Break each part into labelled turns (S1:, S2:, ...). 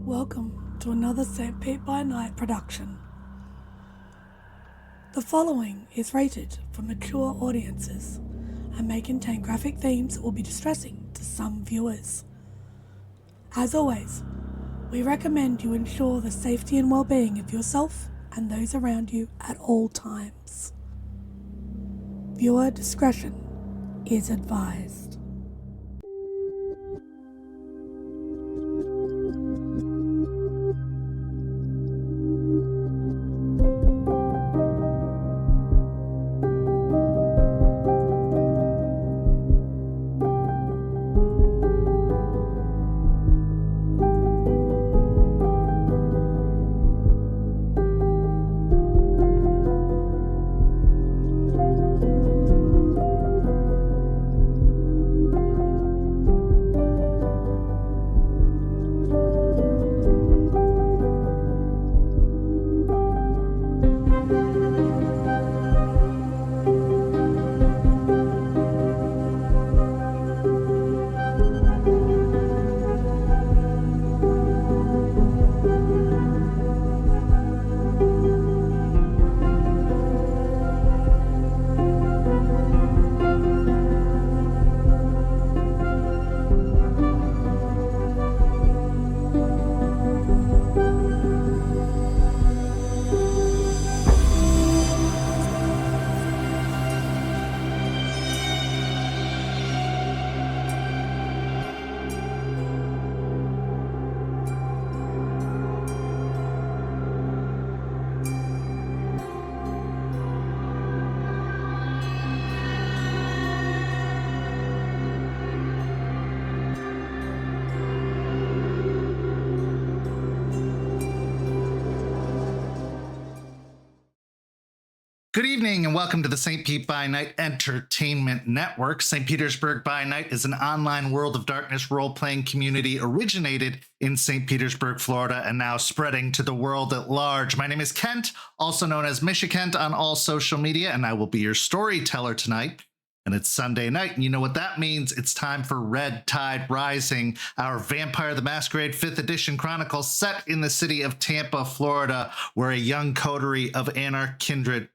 S1: Welcome to another St. Pete by Night production. The following is rated for mature audiences and may contain graphic themes that will be distressing to some viewers. As always, we recommend you ensure the safety and well-being of yourself and those around you at all times. Viewer discretion is advised.
S2: Good evening and welcome to the St. Pete by Night Entertainment Network. St. Petersburg by Night is an online World of Darkness role-playing community originated in St. Petersburg, Florida, and now spreading to the world at large. My name is Kent, also known as Misha Kent on all social media, and I will be your storyteller tonight. And it's Sunday night, and you know what that means. It's time for Red Tide Rising, our Vampire the Masquerade 5th edition chronicle set in the city of Tampa, Florida, where a young coterie of anarch kindred,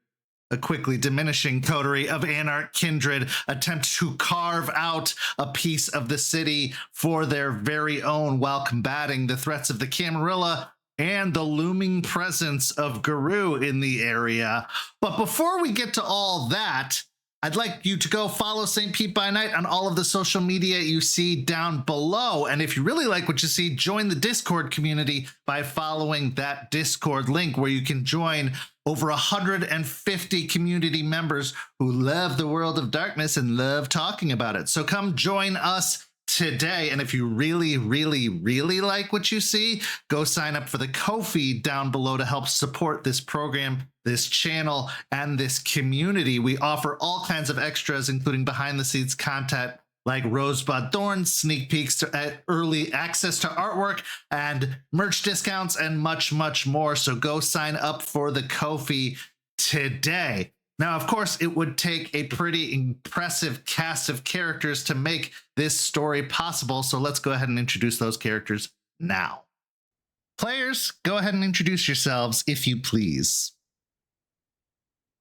S2: a quickly diminishing coterie of anarch kindred, attempt to carve out a piece of the city for their very own while combating the threats of the Camarilla and the looming presence of Guru in the area. But before we get to all that, I'd like you to go follow St. Pete by Night on all of the social media you see down below. And if you really like what you see, join the Discord community by following that Discord link where you can join over 150 community members who love the world of darkness and love talking about it. So come join us today. And if you really, really, really like what you see, go sign up for the Ko-fi down below to help support this program, this channel, and this community. We offer all kinds of extras, including behind the scenes content like Rosebud Thorns, sneak peeks to early access to artwork and merch discounts and much, much more. So go sign up for the Ko-fi today. Now, of course, it would take a pretty impressive cast of characters to make this story possible. So let's go ahead and introduce those characters now. Players, go ahead and introduce yourselves, if you please.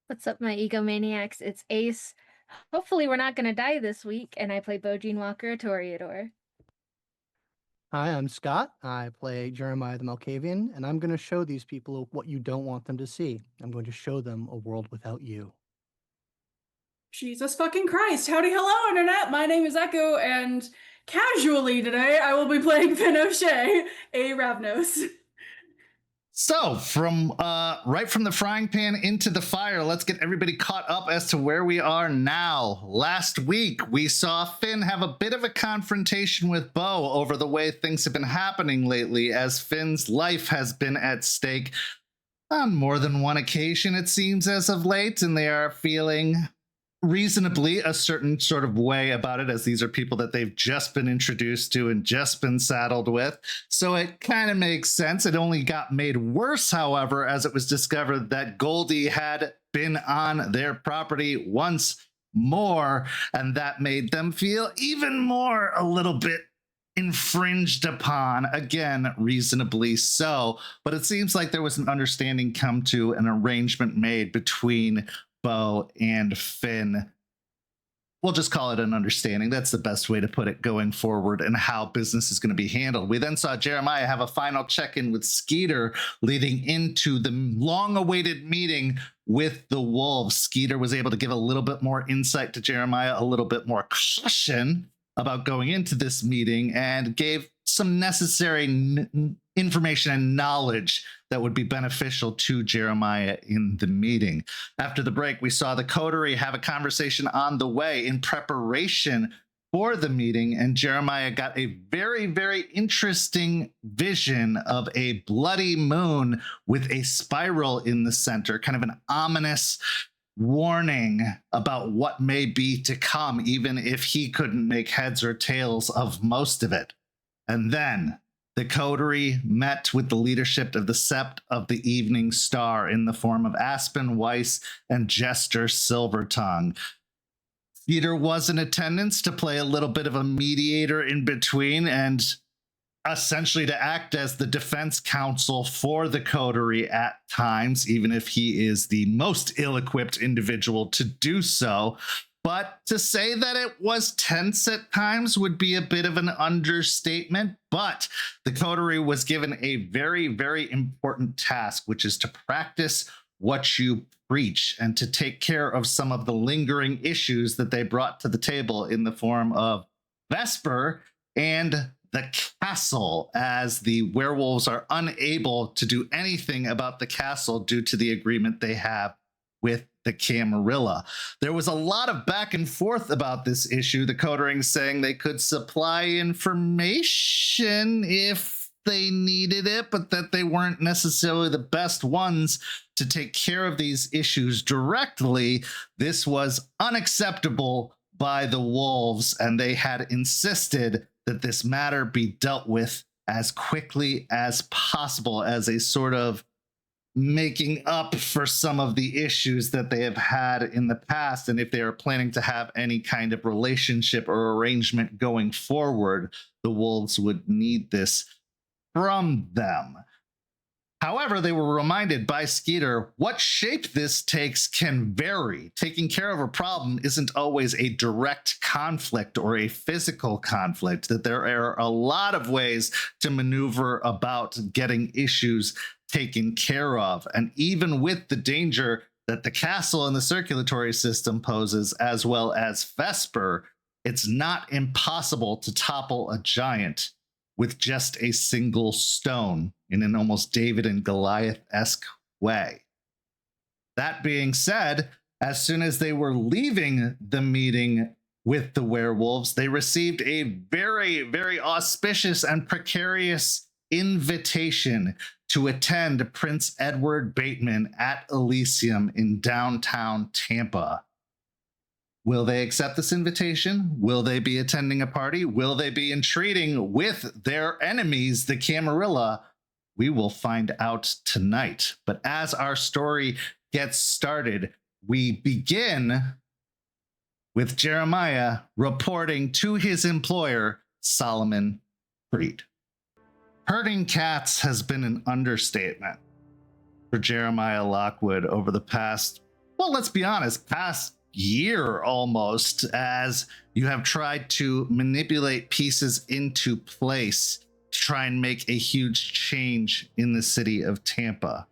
S3: What's up, my egomaniacs? It's Ace. Hopefully we're not going to die this week, and I play Beau Walker, a Toreador.
S4: Hi, I'm Scott. I play Jeremiah the Malkavian, and I'm going to show these people what you don't want them to see. I'm going to show them a world without you.
S5: Jesus fucking Christ. Howdy, hello, Internet. My name is Echo, and casually today I will be playing Finn O'Shea, a Ravnos.
S2: So, from right from the frying pan into the fire, let's get everybody caught up as to where we are now. Last week, we saw Finn have a bit of a confrontation with Beau over the way things have been happening lately, as Finn's life has been at stake on more than one occasion, it seems, as of late, and they are feeling reasonably a certain sort of way about it, as these are people that they've just been introduced to and just been saddled with. So it kind of makes sense. It only got made worse, however, as it was discovered that Goldie had been on their property once more, and that made them feel even more a little bit infringed upon, again, reasonably so. But it seems like there was an understanding come to, an arrangement made between Beau and Finn. We'll just call it an understanding. That's the best way to put it going forward and how business is going to be handled. We then saw Jeremiah have a final check-in with Skeeter leading into the long-awaited meeting with the wolves. Skeeter was able to give a little bit more insight to Jeremiah, a little bit more caution about going into this meeting, and gave some necessary information and knowledge that would be beneficial to Jeremiah in the meeting. After the break, we saw the Coterie have a conversation on the way in preparation for the meeting, and Jeremiah got a very, very interesting vision of a bloody moon with a spiral in the center, kind of an ominous warning about what may be to come, even if he couldn't make heads or tails of most of it. And then the Coterie met with the leadership of the Sept of the Evening Star in the form of Aspen Weiss and Jester Silvertongue. Skeeter was in attendance to play a little bit of a mediator in between and essentially to act as the defense counsel for the Coterie at times, even if he is the most ill-equipped individual to do so. But to say that it was tense at times would be a bit of an understatement. But the Coterie was given a very, very important task, which is to practice what you preach and to take care of some of the lingering issues that they brought to the table in the form of Vesper and the castle, as the werewolves are unable to do anything about the castle due to the agreement they have with the Camarilla. There was a lot of back and forth about this issue, the Coterie saying they could supply information if they needed it, but that they weren't necessarily the best ones to take care of these issues directly. This was unacceptable by the wolves, and they had insisted that this matter be dealt with as quickly as possible as a sort of making up for some of the issues that they have had in the past. And if they are planning to have any kind of relationship or arrangement going forward, the wolves would need this from them. However, they were reminded by Skeeter what shape this takes can vary. Taking care of a problem isn't always a direct conflict or a physical conflict, that there are a lot of ways to maneuver about getting issues taken care of. And even with the danger that the castle and the circulatory system poses, as well as Vesper, it's not impossible to topple a giant with just a single stone in an almost David and Goliath-esque way. That being said, as soon as they were leaving the meeting with the werewolves, they received a very, very auspicious and precarious invitation to attend Prince Edward Baitman at Elysium in downtown Tampa. Will they accept this invitation? Will they be attending a party? Will they be entreating with their enemies, the Camarilla? We will find out tonight. But as our story gets started, we begin with Jeremiah reporting to his employer, Solomon Freed. Herding cats has been an understatement for Jeremiah Lockwood over the past, well, let's be honest, past year almost, as you have tried to manipulate pieces into place to try and make a huge change in the city of Tampa.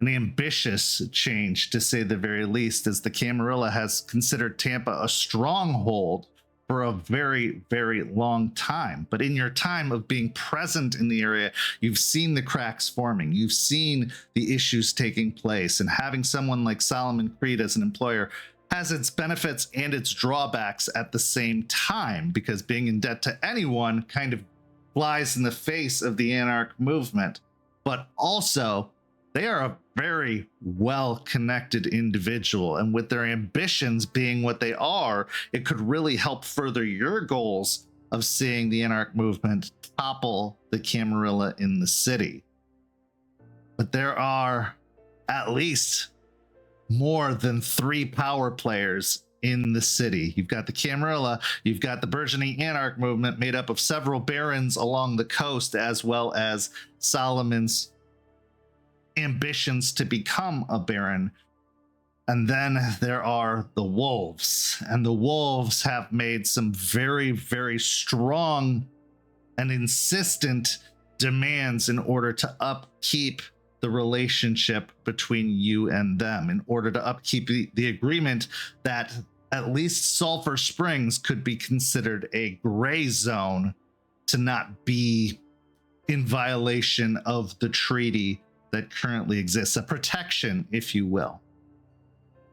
S2: An ambitious change, to say the very least, as the Camarilla has considered Tampa a stronghold for a very, very long time. But in your time of being present in the area, you've seen the cracks forming, you've seen the issues taking place, and having someone like Solomon Freed as an employer has its benefits and its drawbacks at the same time, because being in debt to anyone kind of flies in the face of the anarch movement. But also, they are a very well-connected individual, and with their ambitions being what they are, it could really help further your goals of seeing the anarch movement topple the Camarilla in the city. But there are at least more than 3 power players in the city. You've got the Camarilla, you've got the burgeoning anarch movement made up of several barons along the coast, as well as Solomon's ambitions to become a baron. And then there are the wolves, and the wolves have made some very, very strong and insistent demands in order to upkeep the relationship between you and them, in order to upkeep the agreement that at least Sulphur Springs could be considered a gray zone, to not be in violation of the treaty that currently exists, a protection, if you will.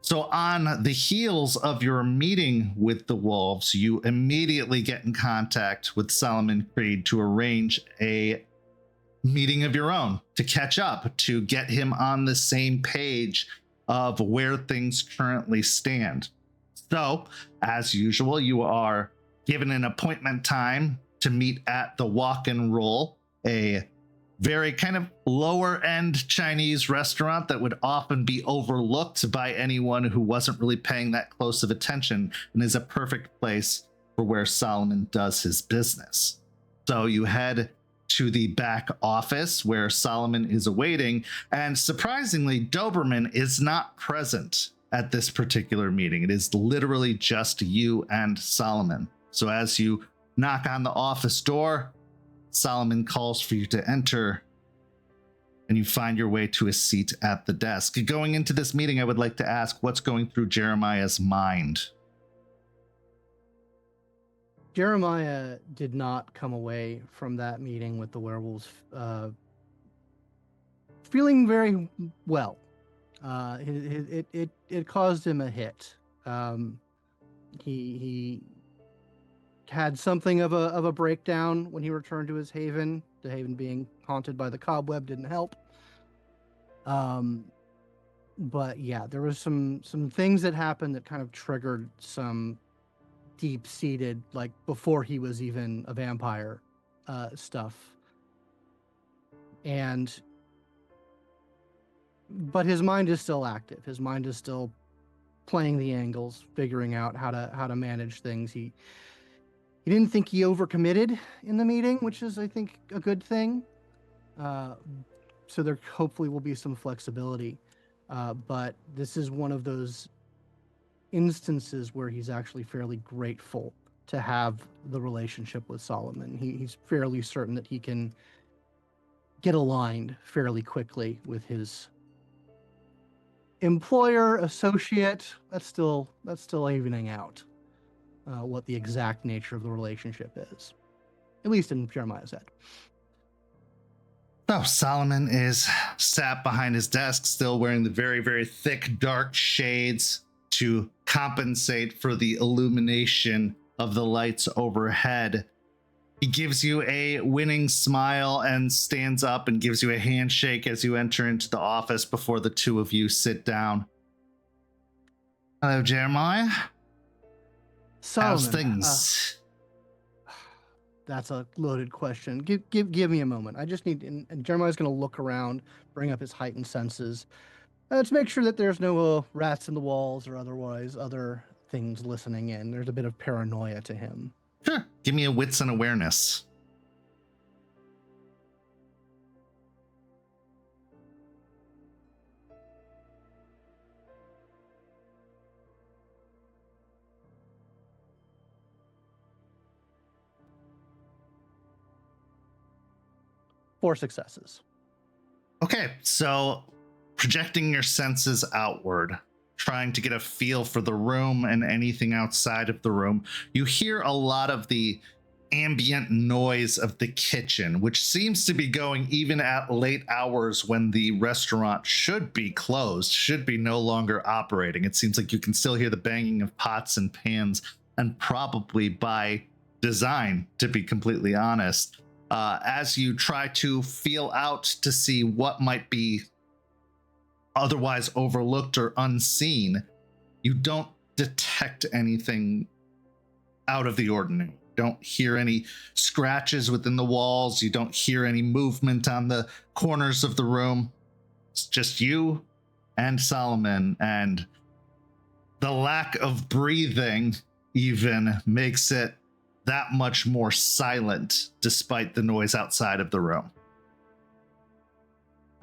S2: So on the heels of your meeting with the wolves, you immediately get in contact with Solomon Creed to arrange a meeting of your own, to catch up, to get him on the same page of where things currently stand. So, as usual, you are given an appointment time to meet at the Walk and Roll, a very kind of lower end Chinese restaurant that would often be overlooked by anyone who wasn't really paying that close of attention, and is a perfect place for where Solomon does his business. So you head to the back office where Solomon is awaiting, and surprisingly, Doberman is not present at this particular meeting. It is literally just you and Solomon. So as you knock on the office door, Solomon calls for you to enter, and you find your way to a seat at the desk. Going into this meeting, I would like to ask what's going through Jeremiah's mind.
S4: Jeremiah did not come away from that meeting with the werewolves feeling very well. It caused him a hit. He had something of a breakdown when he returned to his haven. The haven being haunted by the cobweb didn't help. But yeah, there was some things that happened that kind of triggered some deep-seated, like before he was even a vampire, stuff. But his mind is still active. His mind is still playing the angles, figuring out how to manage things. He didn't think he overcommitted in the meeting, which is, I think, a good thing. So there hopefully will be some flexibility. But this is one of those instances where he's actually fairly grateful to have the relationship with Solomon. He's fairly certain that he can get aligned fairly quickly with his employer, associate. That's still evening out what the exact nature of the relationship is, at least in Jeremiah's head.
S2: So Solomon is sat behind his desk, still wearing the very, very thick, dark shades to compensate for the illumination of the lights overhead. He gives you a winning smile and stands up and gives you a handshake as you enter into the office before the two of you sit down. Hello, Jeremiah.
S4: Solomon,
S2: how's things?
S4: That's a loaded question. Give me a moment. I just need, and Jeremiah's going to look around, bring up his heightened senses, to make sure that there's no rats in the walls or otherwise other things listening in. There's a bit of paranoia to him.
S2: Sure. Give me a wits and awareness.
S4: Four successes.
S2: Okay, so projecting your senses outward, trying to get a feel for the room and anything outside of the room, you hear a lot of the ambient noise of the kitchen, which seems to be going even at late hours when the restaurant should be closed, should be no longer operating. It seems like you can still hear the banging of pots and pans, and probably by design, to be completely honest. As you try to feel out to see what might be otherwise overlooked or unseen, you don't detect anything out of the ordinary. You don't hear any scratches within the walls. You don't hear any movement on the corners of the room. It's just you and Solomon, and The lack of breathing even makes it that much more silent despite the noise outside of the room.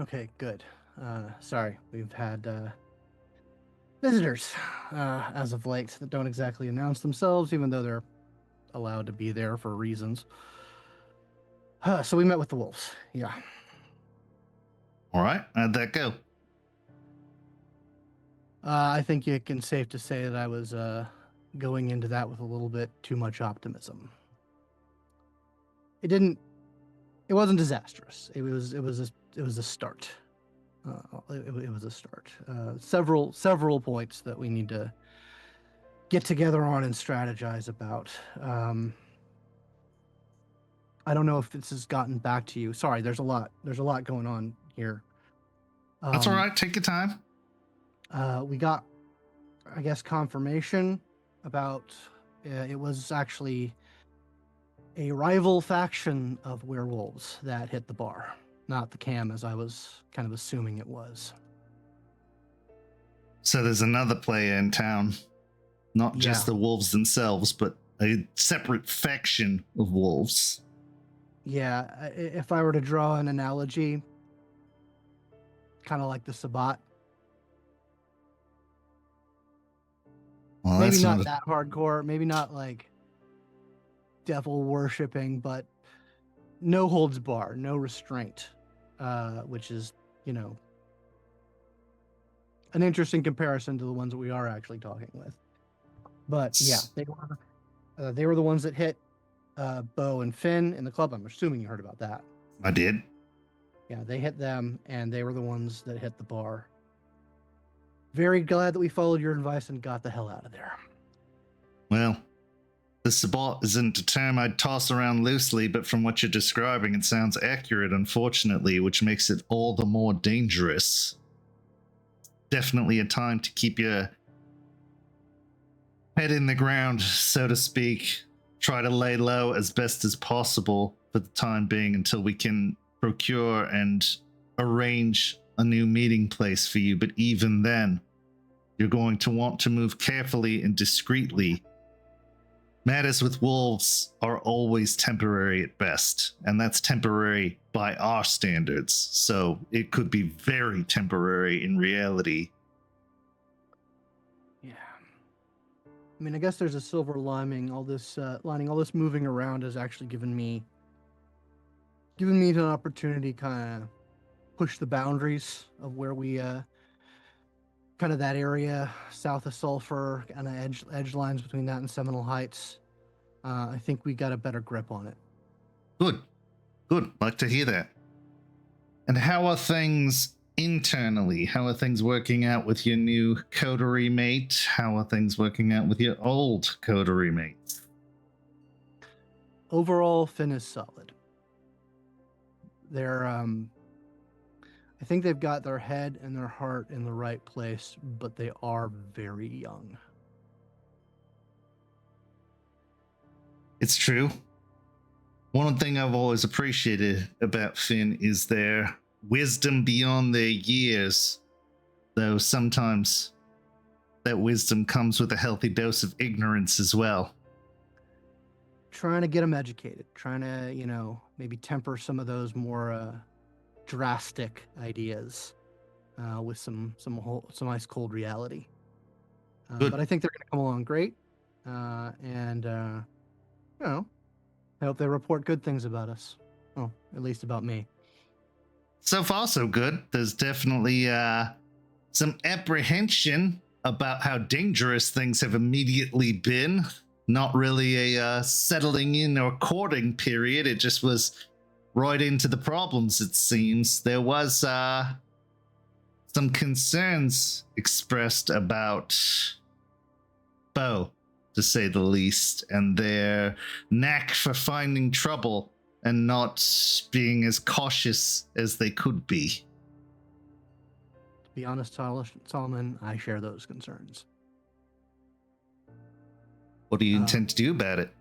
S4: Okay, good. Sorry, we've had visitors as of late that don't exactly announce themselves, even though they're allowed to be there for reasons. So we met with the wolves. Yeah.
S2: All right, how'd that go?
S4: I think it can safe to say that I was going into that with a little bit too much optimism. It wasn't disastrous. It was a start. It was a start. Several points that we need to get together on and strategize about. I don't know if this has gotten back to you. Sorry, there's a lot going on here.
S2: That's all right. Take your time.
S4: We got, I guess, confirmation about it was actually a rival faction of werewolves that hit the bar, not the cam as I was kind of assuming it was.
S2: So there's another player in town, not just the wolves themselves, but a separate faction of wolves.
S4: Yeah, if I were to draw an analogy, kind of like the Sabbat.
S2: Well,
S4: maybe not that hardcore, maybe not like devil worshipping, but no holds bar, no restraint, which is, an interesting comparison to the ones that we are actually talking with. But yeah, they were the ones that hit Beau and Finn in the club. I'm assuming you heard about that.
S2: I did.
S4: Yeah, they hit them, and they were the ones that hit the bar. Very glad that we followed your advice and got the hell out of there.
S2: Well, the Sabbat isn't a term I'd toss around loosely, but from what you're describing, it sounds accurate, unfortunately, which makes it all the more dangerous. Definitely a time to keep your head in the ground, so to speak. Try to lay low as best as possible for the time being until we can procure and arrange a new meeting place for you. But even then, you're going to want to move carefully and discreetly. Matters with wolves are always temporary at best, and that's temporary by our standards, so it could be very temporary in reality.
S4: Yeah. I mean, I guess there's a silver lining. All this moving around has actually given me an opportunity to kind of push the boundaries of where we kind of that area south of Sulphur, kind of edge lines between that and Seminole Heights. I think we got a better grip on it.
S2: Good. Like to hear that. And how are things internally? How are things working out with your new Coterie mate? How are things working out with your old Coterie mate?
S4: Overall, Finn is solid. They're I think they've got their head and their heart in the right place, but they are very young.
S2: It's true. One thing I've always appreciated about Finn is their wisdom beyond their years, though sometimes that wisdom comes with a healthy dose of ignorance as well.
S4: Trying to get them educated, trying to, maybe temper some of those more drastic ideas with some ice cold reality. But I think they're going to come along great, and I hope they report good things about us. Oh, at least about me.
S2: So far, so good. There's definitely some apprehension about how dangerous things have immediately been. Not really a settling in or courting period. It just was right into the problems, it seems. There was some concerns expressed about Beau, to say the least, and their knack for finding trouble and not being as cautious as they could be.
S4: To be honest, Solomon, I share those concerns.
S2: What do you intend to do about it?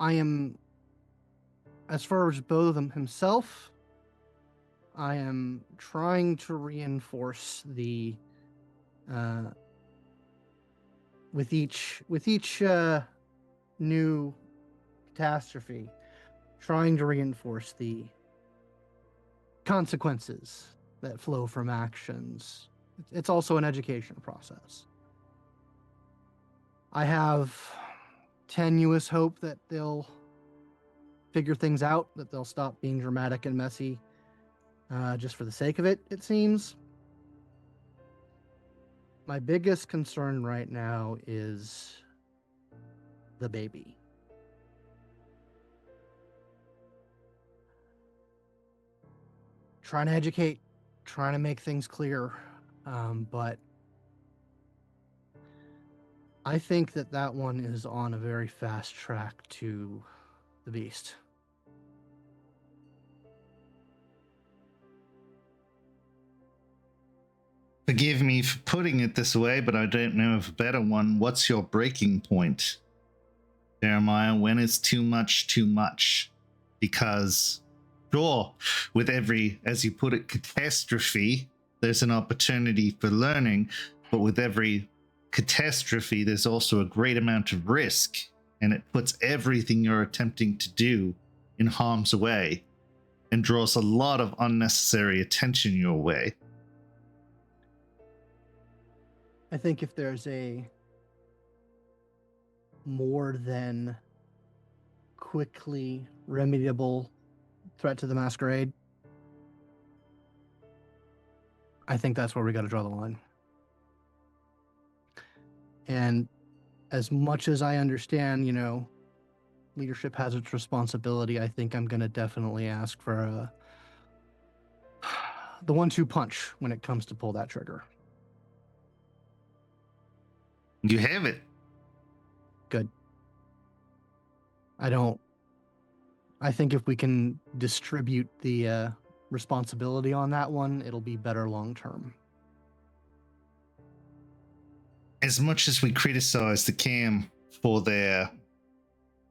S4: I am As far as Beau himself, I am trying to reinforce the with each new catastrophe, trying to reinforce the consequences that flow from actions. It's also an education process. I have tenuous hope that they'll figure things out, that they'll stop being dramatic and messy just for the sake of it, it seems. My biggest concern right now is the baby. Trying to educate, trying to make things clear, but I think that one is on a very fast track to the beast.
S2: Forgive me for putting it this way, but I don't know of a better one. What's your breaking point, Jeremiah? When is too much too much? Because, sure, with every, as you put it, catastrophe, there's an opportunity for learning, but with every catastrophe, there's also a great amount of risk, and it puts everything you're attempting to do in harm's way and draws a lot of unnecessary attention your way.
S4: I think if there's a more than quickly remediable threat to the Masquerade, I think that's where we got to draw the line. And as much as I understand, leadership has its responsibility, I think I'm going to definitely ask for the 1-2 punch when it comes to pull that trigger.
S2: You have it.
S4: Good. I think if we can distribute the responsibility on that one, it'll be better long term.
S2: As much as we criticize the CAM for their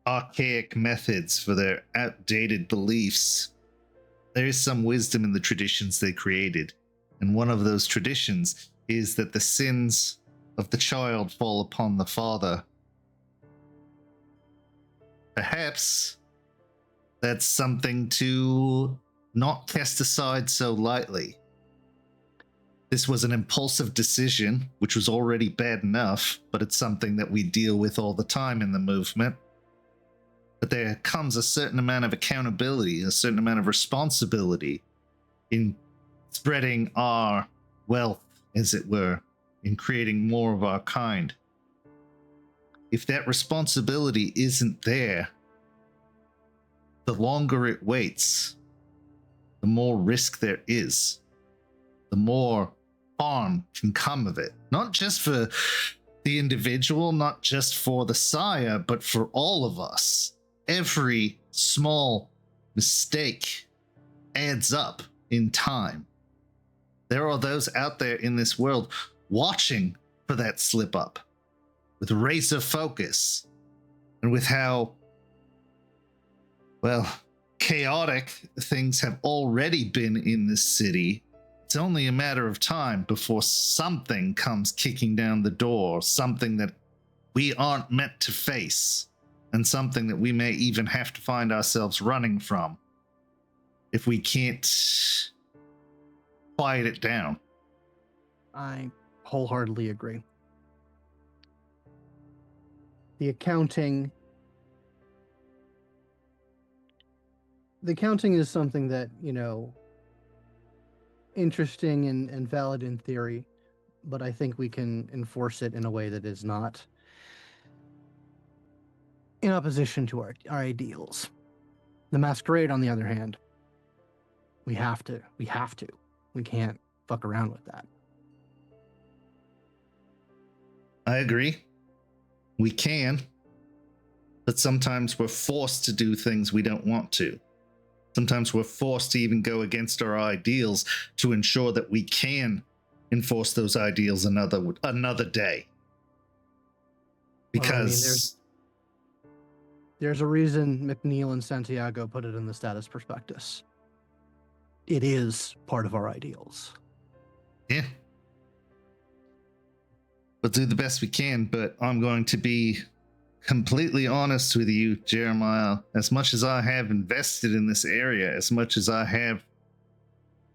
S2: archaic methods, for their outdated beliefs, there is some wisdom in the traditions they created. And one of those traditions is that the sins of the child fall upon the father. Perhaps that's something to not cast aside so lightly. This was an impulsive decision, which was already bad enough, but it's something that we deal with all the time in the movement. But there comes a certain amount of accountability, a certain amount of responsibility in spreading our wealth, as it were, in creating more of our kind. If that responsibility isn't there, the longer it waits, the more risk there is, the more harm can come of it. Not just for the individual, not just for the sire, but for all of us. Every small mistake adds up in time. There are those out there in this world watching for that slip up with razor focus, and with how, well, chaotic things have already been in this city. It's only a matter of time before something comes kicking down the door, something that we aren't meant to face, and something that we may even have to find ourselves running from if we can't quiet it down.
S4: I wholeheartedly agree. The accounting is something that, interesting and valid in theory, but I think we can enforce it in a way that is not in opposition to our ideals. The Masquerade, on the other hand, we have to. We can't fuck around with that.
S2: I agree. We can, but sometimes we're forced to do things we don't want to. Sometimes we're forced to even go against our ideals to ensure that we can enforce those ideals another day. Because
S4: There's a reason McNeil and Santiago put it in the status prospectus. It is part of our ideals.
S2: Yeah. We'll do the best we can, but I'm going to be completely honest with you, Jeremiah. As much as I have invested in this area, as much as I have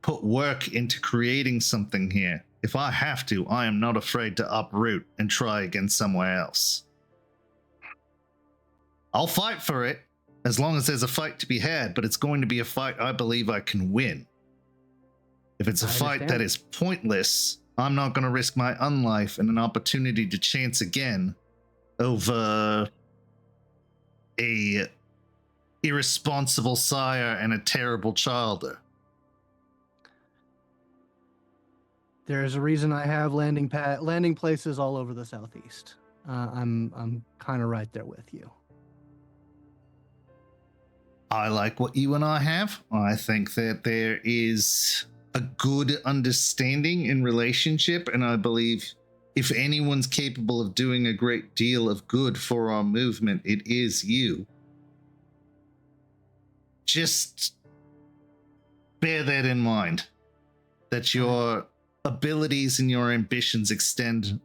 S2: put work into creating something here, if I have to, I am not afraid to uproot and try again somewhere else. I'll fight for it as long as there's a fight to be had, but it's going to be a fight I believe I can win. If it's a fight that is pointless, I'm not going to risk my unlife and an opportunity to chance again over a irresponsible sire and a terrible childer.
S4: There's a reason I have landing places all over the southeast. I'm kind of right there with you.
S2: I like what you and I have. I think that there is a good understanding in relationship, and I believe if anyone's capable of doing a great deal of good for our movement, it is you. Just bear that in mind, that your abilities and your ambitions extend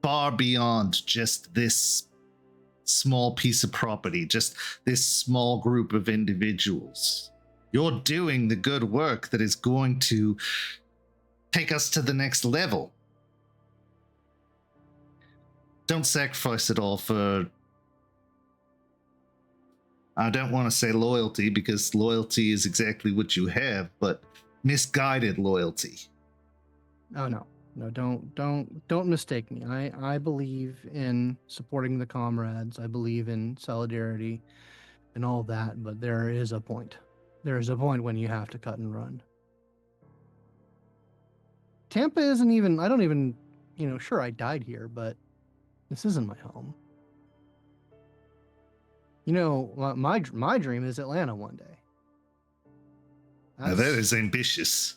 S2: far beyond just this small piece of property, just this small group of individuals. You're doing the good work that is going to take us to the next level. Don't sacrifice it all for, I don't want to say loyalty, because loyalty is exactly what you have, but misguided loyalty.
S4: Oh no, don't mistake me. I believe in supporting the comrades. I believe in solidarity and all that, but there is a point. There is a point when you have to cut and run. Tampa isn't even, I don't even, sure, I died here, but this isn't my home. My dream is Atlanta one day.
S2: Now that is ambitious.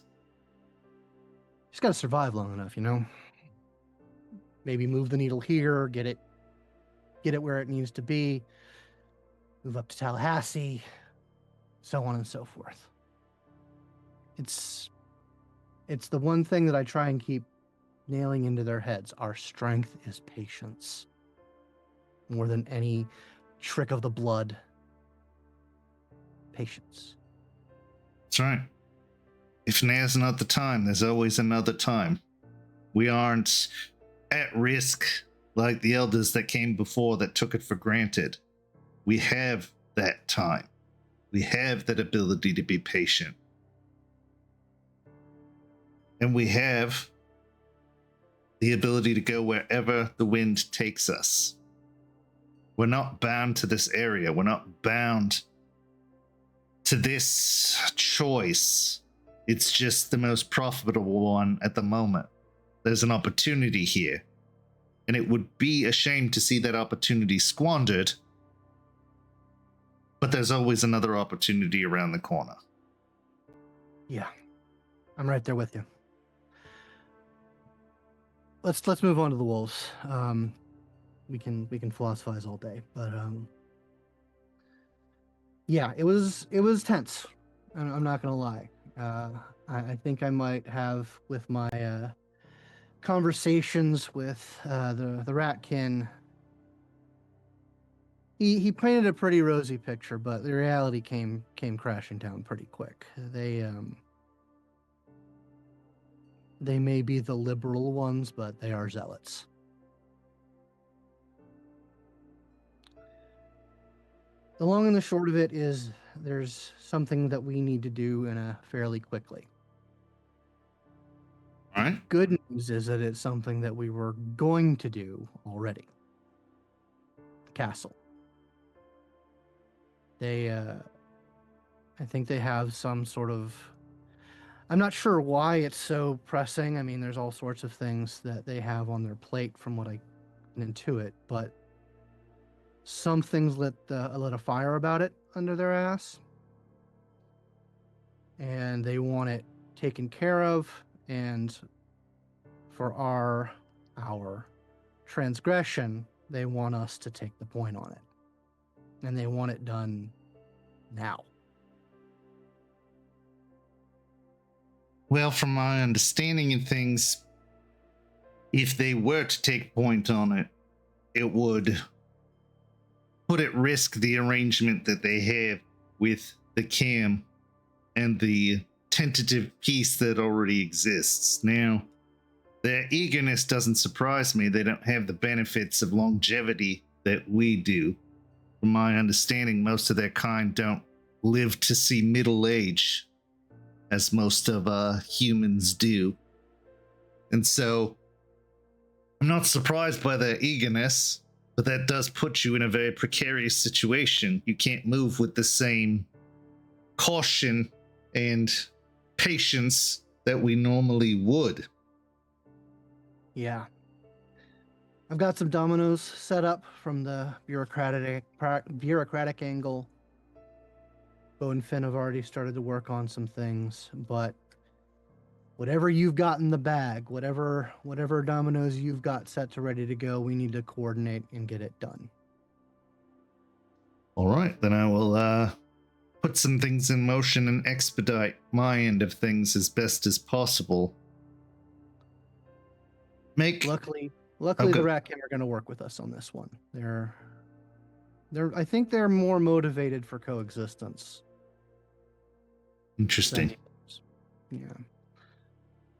S4: Just got to survive long enough, Maybe move the needle here, get it where it needs to be, move up to Tallahassee, so on and so forth. It's the one thing that I try and keep nailing into their heads. Our strength is patience. More than any trick of the blood. Patience.
S2: That's right. If now's not the time, there's always another time. We aren't at risk like the elders that came before that took it for granted. We have that time. We have that ability to be patient. And we have the ability to go wherever the wind takes us. We're not bound to this area. We're not bound to this choice. It's just the most profitable one at the moment. There's an opportunity here, and it would be a shame to see that opportunity squandered, but there's always another opportunity around the corner.
S4: Yeah, I'm right there with you. Let's move on to the wolves. We can philosophize all day, but yeah, it was tense. I'm not gonna lie. I think I might have, with my conversations with the Ratkin, he painted a pretty rosy picture, but the reality came crashing down pretty quick. They may be the liberal ones, but they are zealots. The long and the short of it is there's something that we need to do fairly quickly.
S2: All right.
S4: Good news is that it's something that we were going to do already. The castle. I think they have some sort of, I'm not sure why it's so pressing. I mean, there's all sorts of things that they have on their plate from what I can intuit, but some things lit a fire about it under their ass, and they want it taken care of, and for our transgression, they want us to take the point on it. and they want it done now.
S2: Well, from my understanding of things, if they were to take point on it, it would put at risk the arrangement that they have with the cam and the tentative peace that already exists. Now, their eagerness doesn't surprise me. They don't have the benefits of longevity that we do. From my understanding, most of their kind don't live to see middle age, as most of humans do. And so, I'm not surprised by their eagerness, but that does put you in a very precarious situation. You can't move with the same caution and patience that we normally would.
S4: Yeah. I've got some dominoes set up from the bureaucratic angle. Beau and Finn have already started to work on some things, but whatever you've got in the bag, whatever dominoes you've got set to ready to go, we need to coordinate and get it done.
S2: All right, then I will put some things in motion and expedite my end of things as best as possible.
S4: Luckily,
S2: Okay.
S4: the Ratkin are going to work with us on this one. I think they're more motivated for coexistence.
S2: Interesting.
S4: Yeah.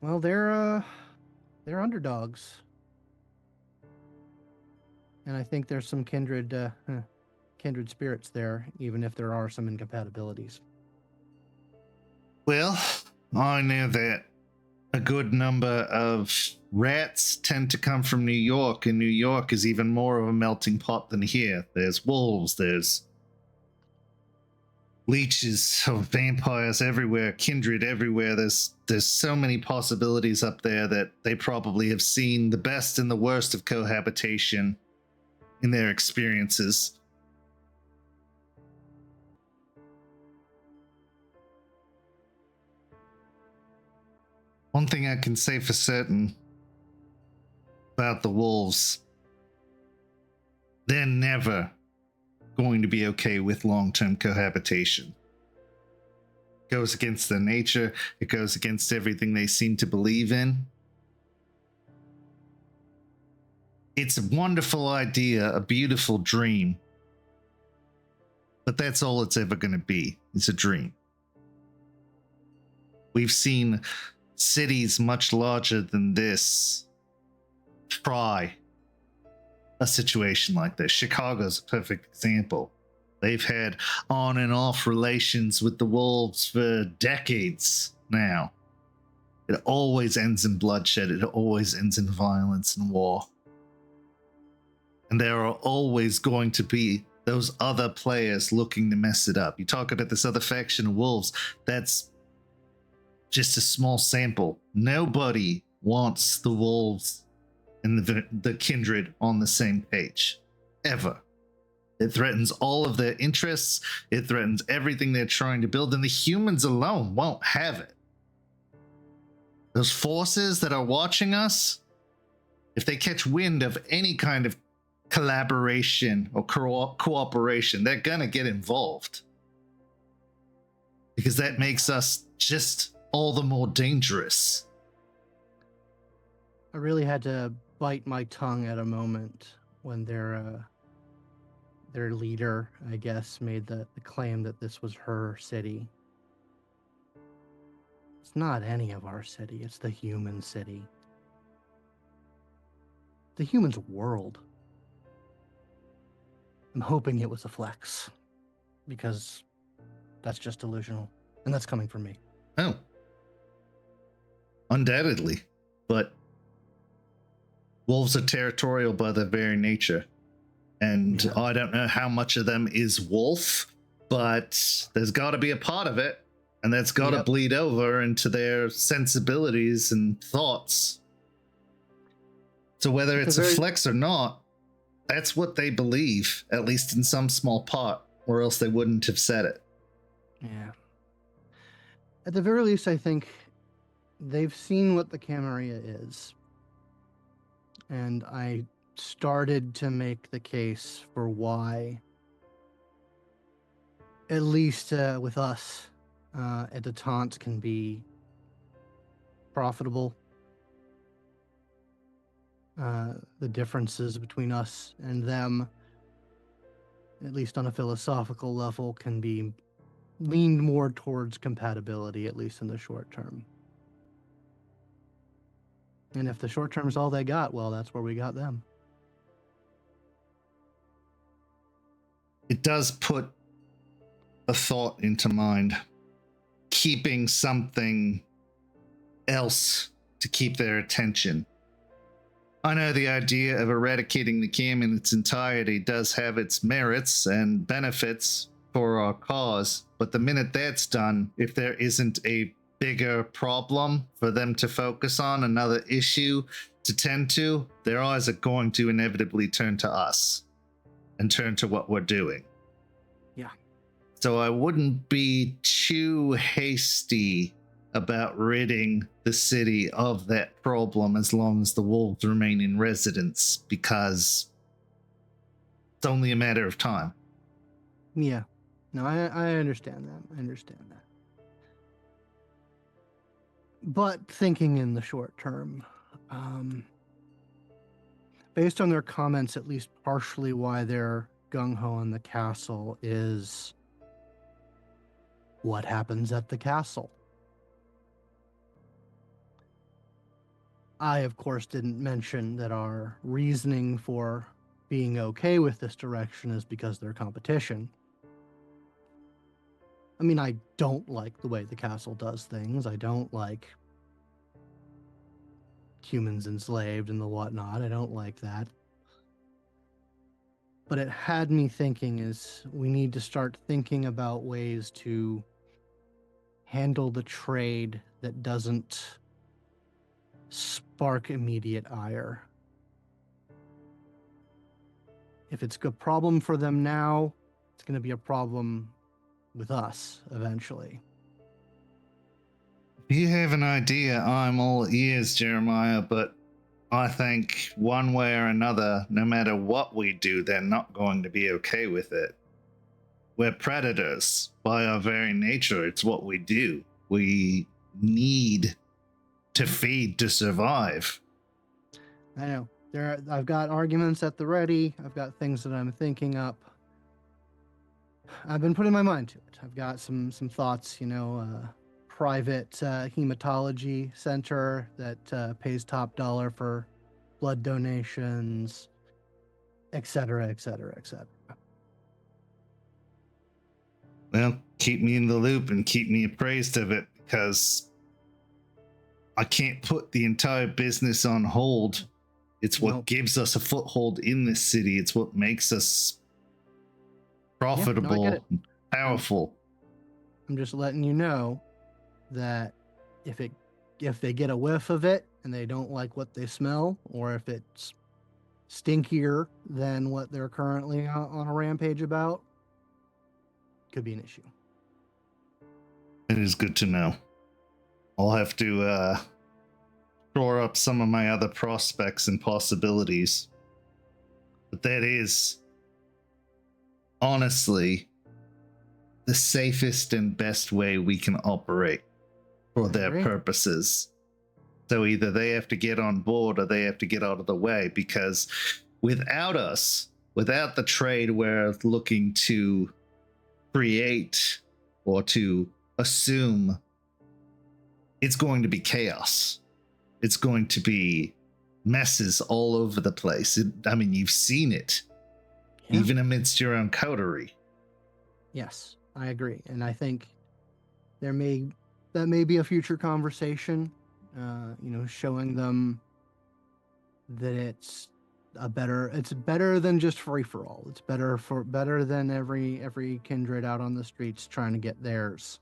S4: Well, they're underdogs, and I think there's some kindred spirits there, even if there are some incompatibilities.
S2: Well, I know that a good number of rats tend to come from New York, and New York is even more of a melting pot than here. There's wolves, there's leeches of vampires everywhere, kindred everywhere. There's so many possibilities up there that they probably have seen the best and the worst of cohabitation in their experiences. One thing I can say for certain about the wolves, they're never going to be okay with long-term cohabitation. It goes against their nature. It goes against everything they seem to believe in. It's a wonderful idea, a beautiful dream, but that's all it's ever going to be. It's a dream. We've seen cities much larger than this try a situation like this. Chicago's a perfect example. They've had on and off relations with the wolves for decades now. It always ends in bloodshed. It always ends in violence and war. And there are always going to be those other players looking to mess it up. You talk about this other faction of wolves, that's just a small sample. Nobody wants the wolves and the kindred on the same page, ever. It threatens all of their interests. It threatens everything they're trying to build, and the humans alone won't have it. Those forces that are watching us, if they catch wind of any kind of collaboration or cooperation, they're gonna get involved. Because that makes us just all the more dangerous.
S4: I really had to bite my tongue at a moment when their leader, I guess, made the claim that this was her city. It's not any of our city. It's the human city. The human's world. I'm hoping it was a flex, because that's just delusional, and that's coming from me.
S2: Oh. Undoubtedly. But wolves are territorial by their very nature. And
S4: Yeah.
S2: I don't know how much of them is wolf, but there's got to be a part of it. And that's got to bleed over into their sensibilities and thoughts. So whether it's a flex or not, that's what they believe, at least in some small part, or else they wouldn't have said it.
S4: Yeah. At the very least, I think they've seen what the Camarilla is. And I started to make the case for why at least with us, a detente can be profitable. The differences between us and them, at least on a philosophical level, can be leaned more towards compatibility, at least in the short term. And if the short term is all they got, well, that's where we got them.
S2: It does put a thought into mind. Keeping something else to keep their attention. I know the idea of eradicating the camp in its entirety does have its merits and benefits for our cause, but the minute that's done, if there isn't a bigger problem for them to focus on, another issue to tend to, their eyes are going to inevitably turn to us and turn to what we're doing.
S4: Yeah.
S2: So I wouldn't be too hasty about ridding the city of that problem as long as the wolves remain in residence, because it's only a matter of time.
S4: Yeah. No, I understand that. I understand that. But thinking in the short term, based on their comments, at least partially why they're gung-ho on the castle is what happens at the castle. I, of course, didn't mention that our reasoning for being okay with this direction is because they're competition. I mean, I don't like the way the castle does things. I don't like humans enslaved and the whatnot. I don't like that. But it had me thinking is we need to start thinking about ways to handle the trade that doesn't spark immediate ire. If it's a problem for them now, it's going to be a problem with us eventually.
S2: If you have an idea, I'm all ears, Jeremiah, but I think one way or another, no matter what we do, they're not going to be okay with it. We're predators by our very nature. It's what we do. We need to feed to survive.
S4: I know. I've got arguments at the ready. I've got things that I'm thinking up. I've been putting my mind to it. I've got some thoughts, private hematology center that pays top dollar for blood donations, et cetera, et cetera, et cetera.
S2: Well, keep me in the loop and keep me appraised of it, because I can't put the entire business on hold. It's what gives us a foothold in this city. It's what makes us profitable,
S4: I get it.
S2: Powerful.
S4: I'm just letting you know that if they get a whiff of it and they don't like what they smell, or if it's stinkier than what they're currently on a rampage about, could be an issue.
S2: It is good to know. I'll have to shore up some of my other prospects and possibilities. But that is honestly the safest and best way we can operate for their purposes. So either they have to get on board or they have to get out of the way, because without us, without the trade we're looking to create or to assume, it's going to be chaos. It's going to be messes all over the place. You've seen it, even amidst your own coterie.
S4: Yes, I agree. And I think that may be a future conversation, showing them that it's better than just free for all. It's better than every kindred out on the streets trying to get theirs,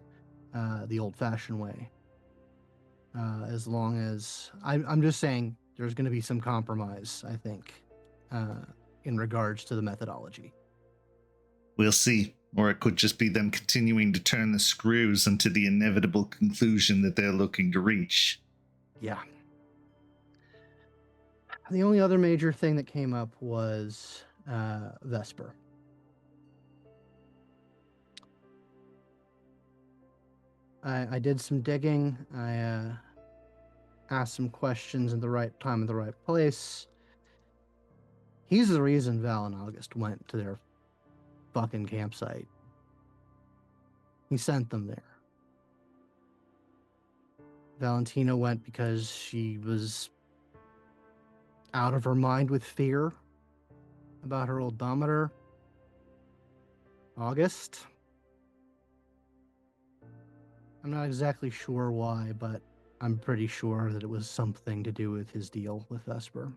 S4: the old fashioned way. As long as I'm just saying there's going to be some compromise, I think, in regards to the methodology.
S2: We'll see. Or it could just be them continuing to turn the screws unto the inevitable conclusion that they're looking to reach.
S4: Yeah. The only other major thing that came up was Vesper. I did some digging. I asked some questions in the right time in the right place. He's the reason Val and August went to their fucking campsite. He sent them there. Valentina went because she was out of her mind with fear about her odometer. August? I'm not exactly sure why, but I'm pretty sure that it was something to do with his deal with Vesper.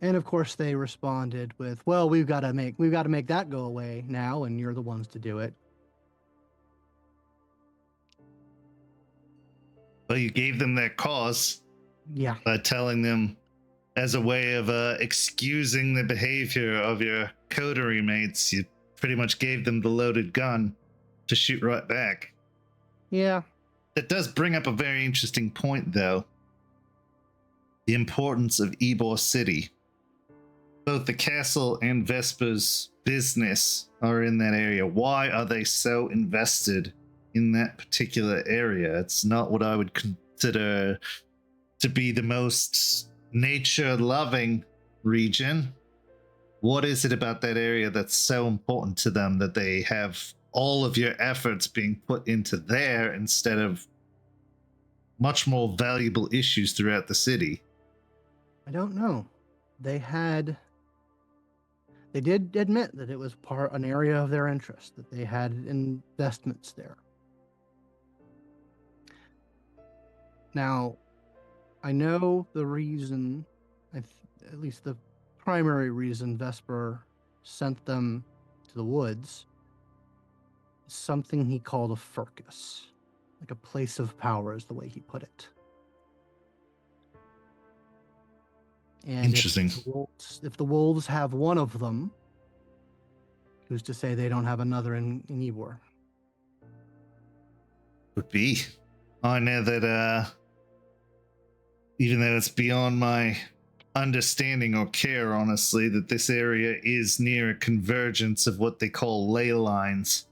S4: And of course they responded with, well, we've got to make that go away now, and you're the ones to do it.
S2: Well, you gave them their cause
S4: Yeah.
S2: by telling them as a way of excusing the behavior of your coterie mates. You pretty much gave them the loaded gun to shoot right back.
S4: Yeah.
S2: That does bring up a very interesting point, though. The importance of Ybor City. Both the castle and Vesper's business are in that area. Why are they so invested in that particular area? It's not what I would consider to be the most nature-loving region. What is it about that area that's so important to them that they have all of your efforts being put into there instead of much more valuable issues throughout the city?
S4: I don't know. They did admit that it was an area of their interest, that they had investments there. Now, I know the reason, at least the primary reason Vesper sent them to the woods, is something he called a furcus, like a place of power is the way he put it. And
S2: Interesting.
S4: If the wolves have one of them, who's to say they don't have another in Ybor?
S2: Would be. I know that even though it's beyond my understanding or care, honestly, that this area is near a convergence of what they call ley lines.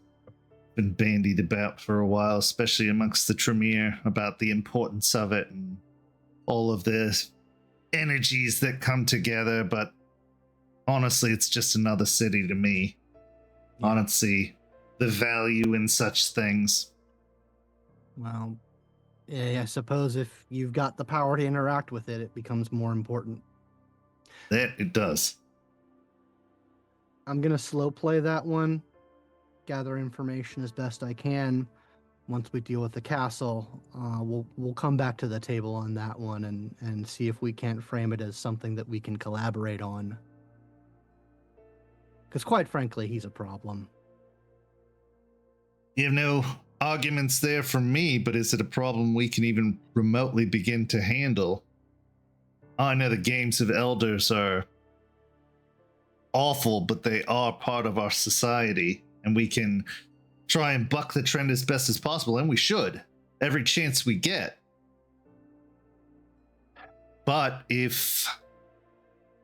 S2: Been bandied about for a while, especially amongst the Tremere, about the importance of it and all of the energies that come together. But honestly, it's just another city to me.
S4: Yeah.
S2: I don't see the value in such things.
S4: Well, yeah, I suppose if you've got the power to interact with it, it becomes more important.
S2: That it does.
S4: I'm going to slow play that one, gather information as best I can. Once we deal with the castle, we'll come back to the table on that one and see if we can't frame it as something that we can collaborate on. Because quite frankly, he's a problem.
S2: You have no arguments there from me, but is it a problem we can even remotely begin to handle? I know the games of elders are awful, but they are part of our society, and we can try and buck the trend as best as possible, and we should, every chance we get. But if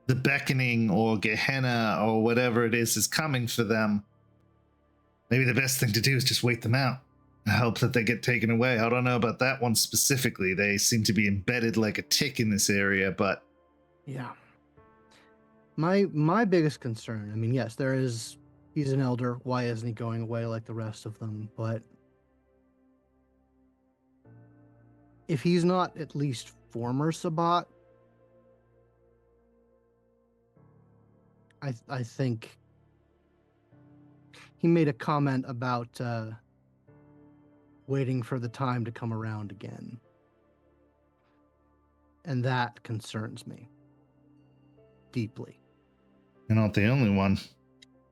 S2: the beckoning or Gehenna or whatever it is coming for them, maybe the best thing to do is just wait them out and hope that they get taken away. I don't know about that one specifically. They seem to be embedded like a tick in this area, but
S4: yeah. My biggest concern, I mean, yes, he's an elder. Why isn't he going away like the rest of them? But if he's not at least former Sabbat, I think he made a comment about waiting for the time to come around again. And that concerns me deeply.
S2: you're not the only one.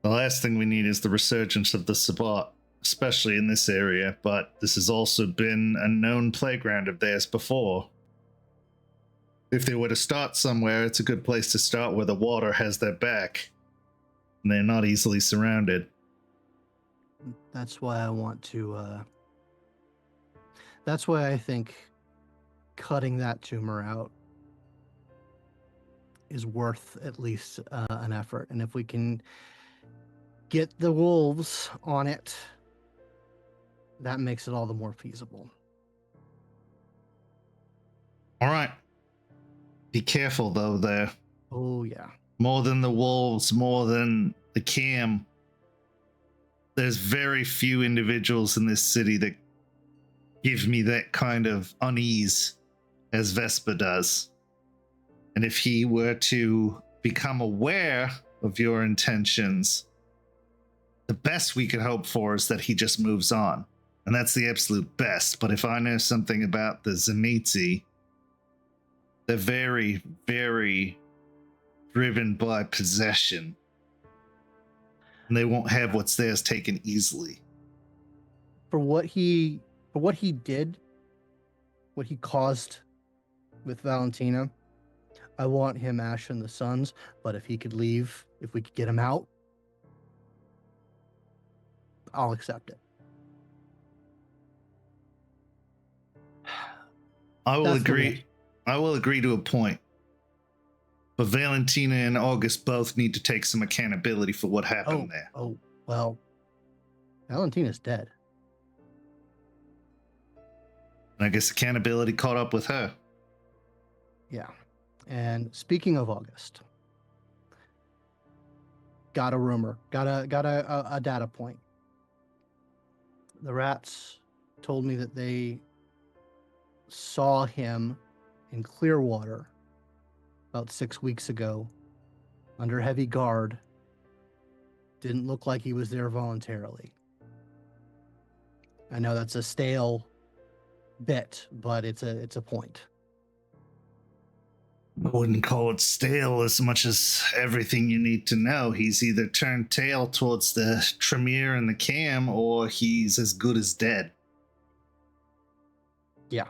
S2: The last thing we need is the resurgence of the Sabbat, especially in this area, but this has also been a known playground of theirs before. If they were to start somewhere, it's a good place to start where the water has their back, and they're not easily surrounded.
S4: That's why I want to, that's why I think cutting that tumor out is worth at least an effort. And if we can get the wolves on it, that makes it all the more feasible.
S2: All right. Be careful, though, there.
S4: Oh, yeah.
S2: More than the wolves, more than the cam. There's very few individuals in this city that give me that kind of unease as Vespa does. And if he were to become aware of your intentions, the best we could hope for is that he just moves on. And that's the absolute best. But if I know something about the Zenitsi, they're very, very driven by possession. And they won't have what's theirs taken easily.
S4: For what he did, what he caused with Valentina, I want him Ash in the Suns, but if he could leave, if we could get him out, I'll accept it.
S2: I will
S4: That's the
S2: agree.
S4: one.
S2: I will agree to a point. But Valentina and August both need to take some accountability for what happened there.
S4: Oh, well, Valentina's dead.
S2: And I guess accountability caught up with her.
S4: Yeah. And speaking of August, got a rumor, got a data point. The rats told me that they saw him in Clearwater about 6 weeks ago under heavy guard. Didn't look like he was there voluntarily. I know that's a stale bit, but it's a point.
S2: I wouldn't call it stale as much as everything you need to know. He's either turned tail towards the Tremere and the Cam, or he's as good as dead.
S4: Yeah.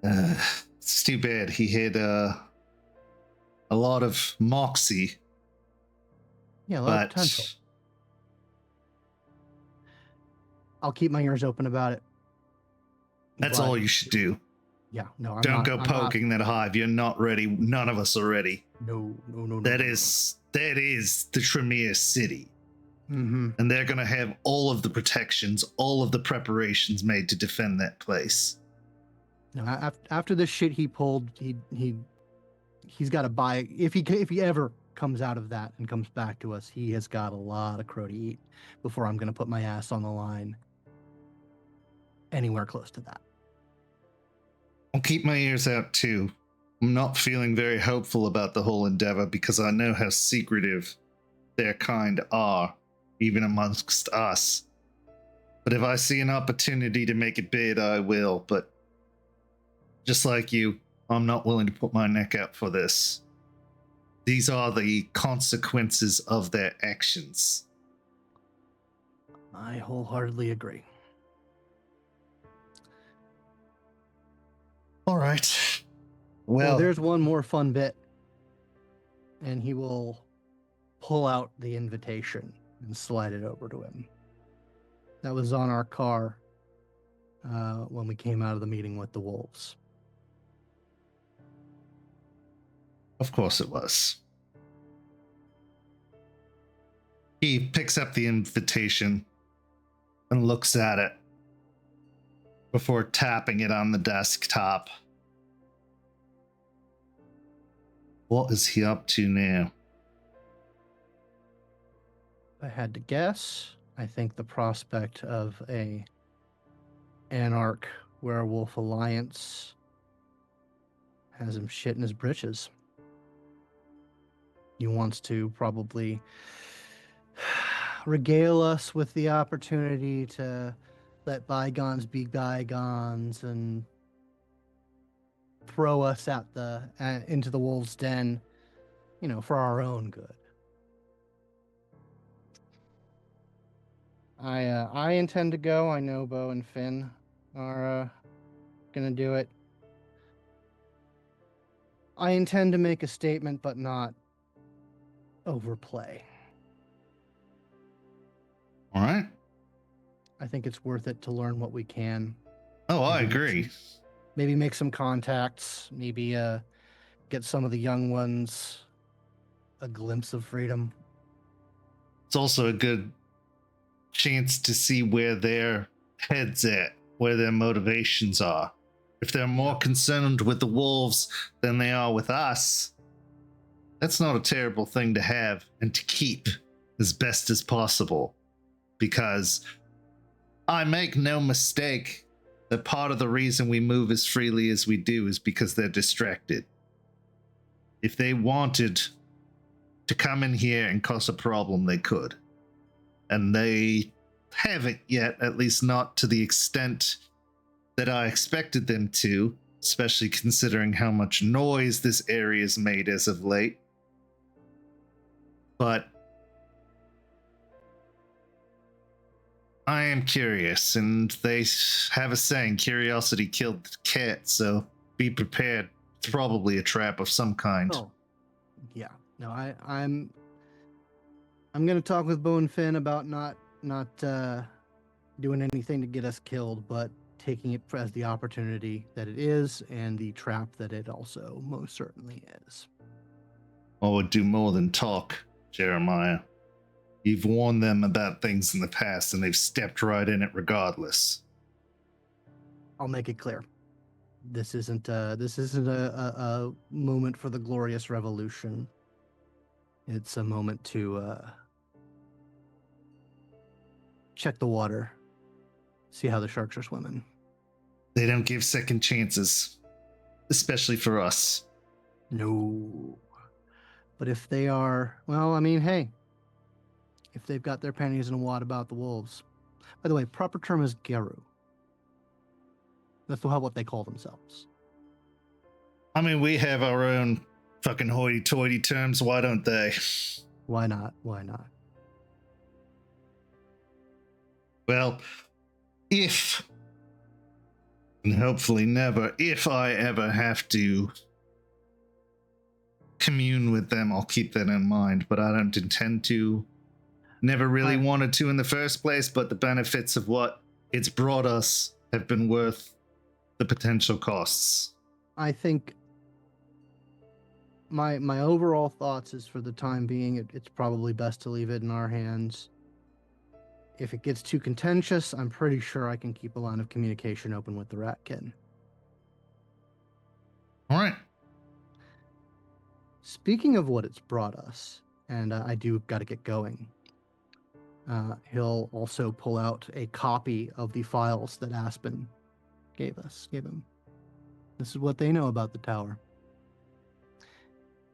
S2: It's too bad. He had a lot of moxie.
S4: Yeah, a lot of potential. I'll keep my ears open about it.
S2: That's
S4: But-
S2: all you should do.
S4: Yeah, no, I'm
S2: Don't
S4: not,
S2: go
S4: I'm not-
S2: poking that hive. You're not ready. None of us are ready.
S4: No.
S2: That is the Tremere city.
S4: Mm-hmm.
S2: And they're going to have all of the protections, all of the preparations made to defend that place.
S4: No, after the shit he pulled, he's got to buy. If he ever comes out of that and comes back to us, he has got a lot of crow to eat before I'm going to put my ass on the line anywhere close to that.
S2: I'll keep my ears out too. I'm not feeling very hopeful about the whole endeavor because I know how secretive their kind are, even amongst us. But if I see an opportunity to make it big, I will. But just like you, I'm not willing to put my neck out for this. These are the consequences of their actions.
S4: I wholeheartedly agree.
S2: All right.
S4: Well,
S2: Well,
S4: there's one more fun bit, and he will pull out the invitation and slide it over to him. That was on our car when we came out of the meeting with the wolves.
S2: of course it was. He picks up the invitation and looks at it before tapping it on the desktop. What is he up to now?
S4: If I had to guess, I think the prospect of a anarch werewolf alliance has him shitting his britches. He wants to probably regale us with the opportunity to let bygones be bygones and throw us into the wolves' den, for our own good. I intend to go. I know Beau and Finn are gonna do it. I intend to make a statement, but not overplay.
S2: All right.
S4: I think it's worth it to learn what we can.
S2: Oh, I
S4: Maybe make
S2: agree.
S4: Maybe make some contacts. Maybe get some of the young ones a glimpse of freedom.
S2: It's also a good chance to see where their heads at, where their motivations are. If they're more concerned with the wolves than they are with us, that's not a terrible thing to have and to keep as best as possible. Because I make no mistake that part of the reason we move as freely as we do is because they're distracted. If they wanted to come in here and cause a problem, they could. And they haven't yet, at least not to the extent that I expected them to, especially considering how much noise this area's made as of late. But I am curious, and they have a saying, curiosity killed the cat, so be prepared. It's probably a trap of some kind.
S4: Oh, yeah. No, I'm gonna talk with Beau and Finn about not doing anything to get us killed, but taking it as the opportunity that it is and the trap that it also most certainly is.
S2: I would do more than talk, Jeremiah. You've warned them about things in the past, and they've stepped right in it regardless.
S4: I'll make it clear. This isn't a moment for the glorious revolution. It's a moment to check the water, see how the sharks are swimming.
S2: They don't give second chances, especially for us.
S4: No. But if they are, well, I mean, hey, if they've got their panties in a wad about the wolves. By the way, proper term is Geru. That's what they call themselves.
S2: I mean, we have our own fucking hoity-toity terms. Why don't they?
S4: Why not? Why not?
S2: Well, if, and hopefully never, if I ever have to commune with them, I'll keep that in mind, but I don't intend to. Never really wanted to in the first place, but the benefits of what it's brought us have been worth the potential costs.
S4: I think my overall thoughts is, for the time being, it's probably best to leave it in our hands. If it gets too contentious, I'm pretty sure I can keep a line of communication open with the Ratkin.
S2: All right.
S4: Speaking of what it's brought us, and I do got to get going, he'll also pull out a copy of the files that Aspen gave him. This is what they know about the tower.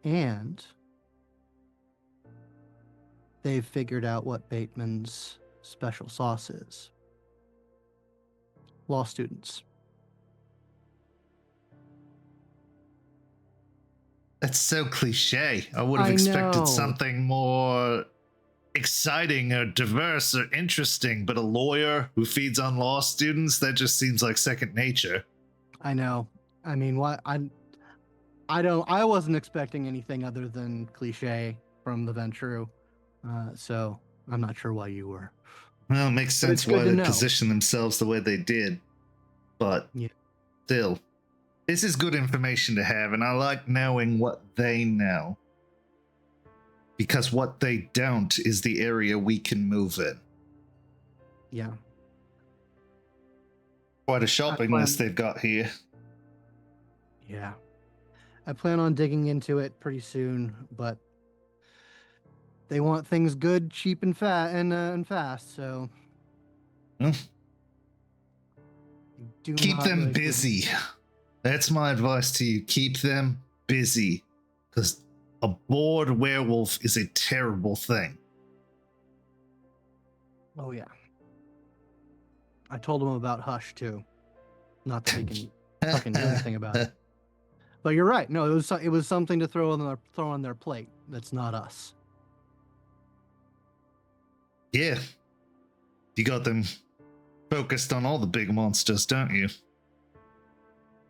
S4: And they've figured out what Baitman's special sauce is. Law students.
S2: That's so cliche. I would have expected
S4: know.
S2: something more exciting or diverse or interesting, but a lawyer who feeds on law students, that just seems like second nature.
S4: I know. I mean, what I wasn't expecting anything other than cliche from the Ventru. So I'm not sure why you were.
S2: Well, it makes
S4: But it's
S2: sense
S4: good
S2: why
S4: to
S2: they
S4: know.
S2: position themselves the way they did. But
S4: Yeah.
S2: still, this is good information to have, and I like knowing what they know. Because what they don't is the area we can move in.
S4: Yeah.
S2: Quite a shopping
S4: plan-
S2: list they've got here.
S4: Yeah. I plan on digging into it pretty soon, but they want things good, cheap, and fast. So
S2: Well,
S4: do
S2: keep
S4: not
S2: them
S4: really-
S2: busy. That's my advice to you. Keep them busy. Because a bored werewolf is a terrible thing.
S4: Oh yeah. I told him about Hush too. Not that he can fucking do anything about it. But you're right. No, it was something to throw on their plate. That's not us.
S2: Yeah. You got them focused on all the big monsters, don't you?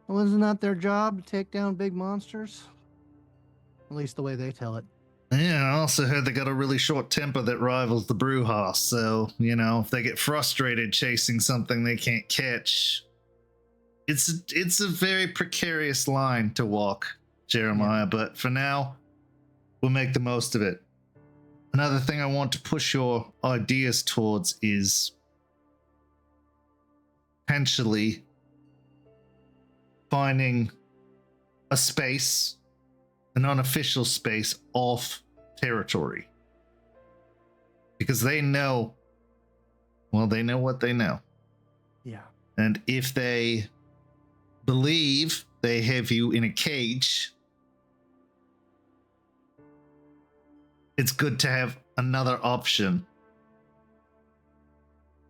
S4: Well, isn't that their job, to take down big monsters? At least the way they tell it.
S2: Yeah, I also heard they got a really short temper that rivals the Brewhouse, so, if they get frustrated chasing something they can't catch, it's a very precarious line to walk. Jeremiah, but for now, we'll make the most of it. Another thing I want to push your ideas towards is potentially finding a space, an unofficial space off territory. Because they know, well, they know what they know.
S4: Yeah.
S2: And if they believe they have you in a cage, it's good to have another option.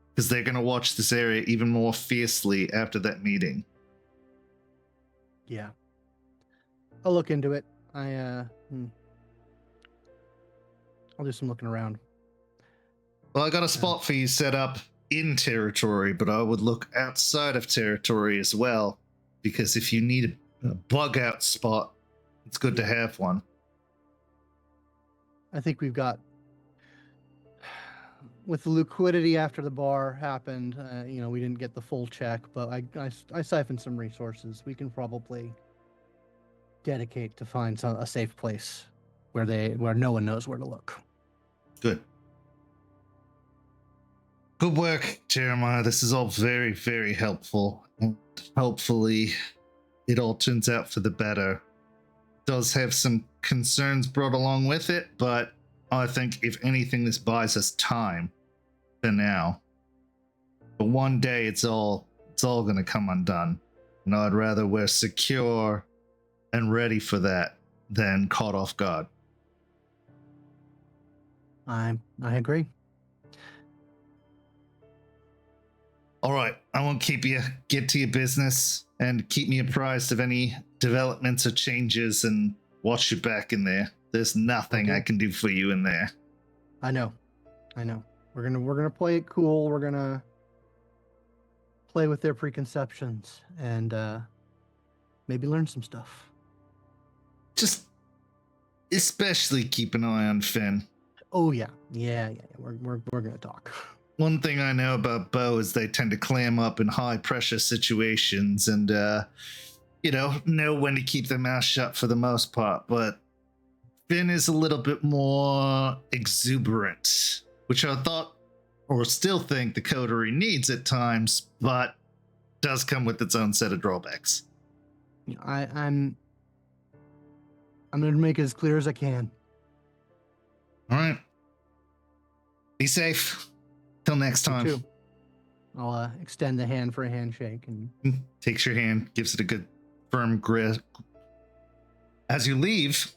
S2: Because they're going to watch this area even more fiercely after that meeting.
S4: Yeah. I'll look into it. I'll do some looking around.
S2: Well, I got a spot for you set up in territory, but I would look outside of territory as well. Because if you need a bug out spot, it's good to have one.
S4: I think we've got, with the liquidity after the bar happened, we didn't get the full check, but I siphoned some resources. We can probably dedicate to find a safe place where no one knows where to look.
S2: Good. Good work, Jeremiah. This is all very, very helpful. And hopefully it all turns out for the better. Does have some concerns brought along with it, but I think if anything, this buys us time for now. But one day it's all going to come undone. And I'd rather we're secure and ready for that than caught off guard.
S4: I agree.
S2: All right, I won't keep you. Get to your business and keep me apprised of any developments or changes and watch your back in there. There's nothing I can do for you in there.
S4: I know. We're gonna play it cool. We're gonna play with their preconceptions and maybe learn some stuff.
S2: Just especially keep an eye on Finn.
S4: Oh yeah. We're gonna talk.
S2: One thing I know about Beau is they tend to clam up in high pressure situations and know when to keep their mouth shut for the most part, but Finn is a little bit more exuberant, which I thought or still think the Coterie needs at times, but does come with its own set of drawbacks.
S4: I'm gonna make it as clear as I can.
S2: All right. Be safe. Till next time.
S4: You too. I'll extend the hand for a handshake and
S2: takes your hand, gives it a good firm grip. As you leave,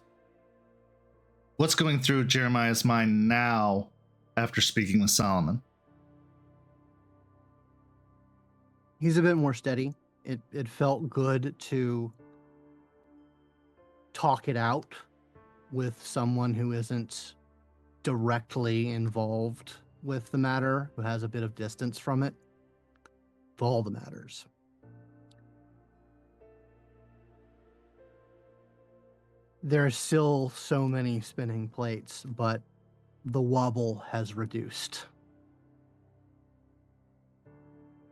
S2: what's going through Jeremiah's mind now after speaking with Solomon?
S4: He's a bit more steady. It felt good to talk it out with someone who isn't directly involved with the matter, who has a bit of distance from it. Of all the matters. There are still so many spinning plates, but the wobble has reduced.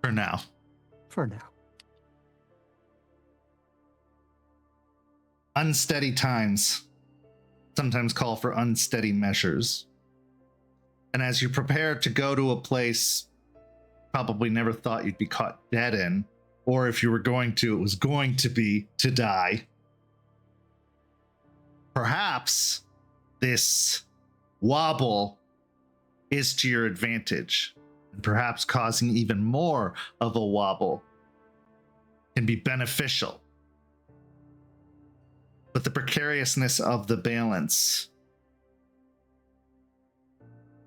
S2: For now.
S4: For now.
S2: Unsteady times sometimes call for unsteady measures. And as you prepare to go to a place probably never thought you'd be caught dead in, or if you were going to, it was going to be to die, perhaps this wobble is to your advantage, and perhaps causing even more of a wobble can be beneficial. But the precariousness of the balance,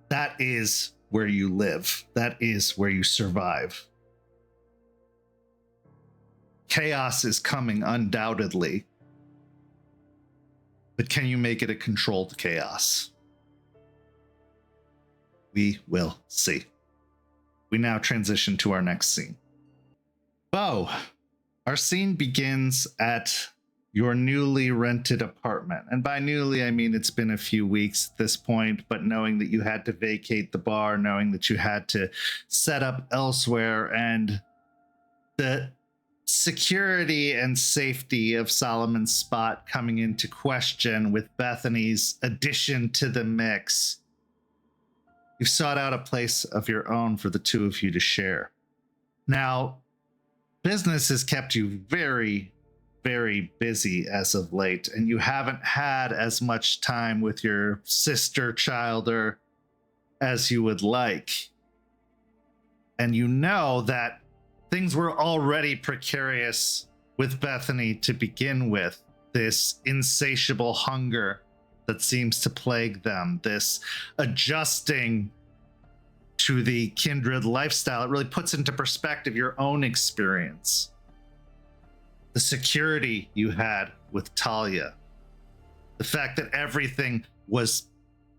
S2: that is where you live. That is where you survive. Chaos is coming, undoubtedly. But can you make it a controlled chaos? We will see. We now transition to our next scene. Beau, our scene begins at your newly rented apartment. And by newly, I mean it's been a few weeks at this point, but knowing that you had to vacate the bar, knowing that you had to set up elsewhere, and the security and safety of Solomon's Spot coming into question with Bethany's addition to the mix, you've sought out a place of your own for the two of you to share. Now, business has kept you very, very busy as of late, and you haven't had as much time with your sister Childer as you would like. And you know that things were already precarious with Bethany to begin with. This insatiable hunger that seems to plague them, this adjusting to the kindred lifestyle. It really puts into perspective your own experience. The security you had with Talia, the fact that everything was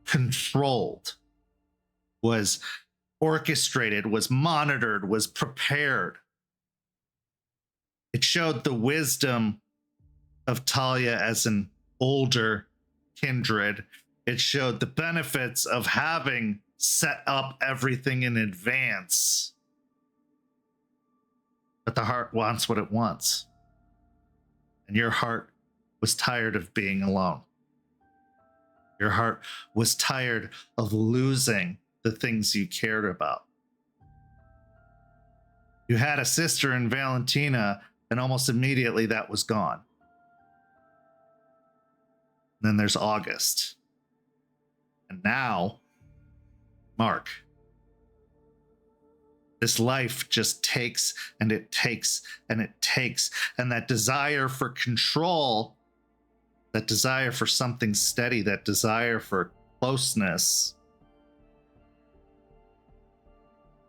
S2: controlled, was orchestrated, was monitored, was prepared. It showed the wisdom of Talia as an older kindred. It showed the benefits of having set up everything in advance. But the heart wants what it wants. And your heart was tired of being alone. Your heart was tired of losing the things you cared about. You had a sister in Valentina, and almost immediately that was gone. And then there's August. And now, Mark. This life just takes and it takes and it takes. And that desire for control, that desire for something steady, that desire for closeness,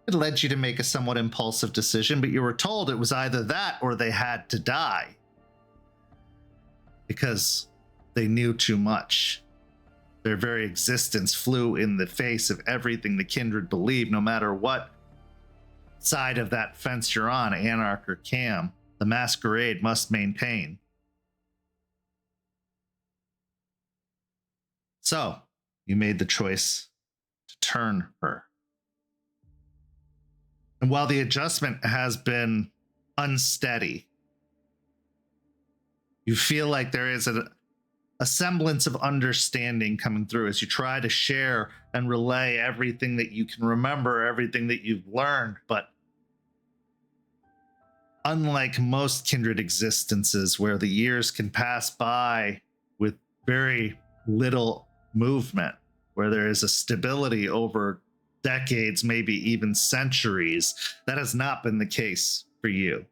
S2: it led you to make a somewhat impulsive decision, but you were told it was either that or they had to die because they knew too much. Their very existence flew in the face of everything the kindred believed, no matter what side of that fence you're on, Anarch or Cam. The Masquerade must maintain. So, you made the choice to turn her. And while the adjustment has been unsteady, you feel like there is a semblance of understanding coming through as you try to share and relay everything that you can remember, everything that you've learned. But unlike most kindred existences where the years can pass by with very little movement, where there is a stability over decades, maybe even centuries, that has not been the case for you.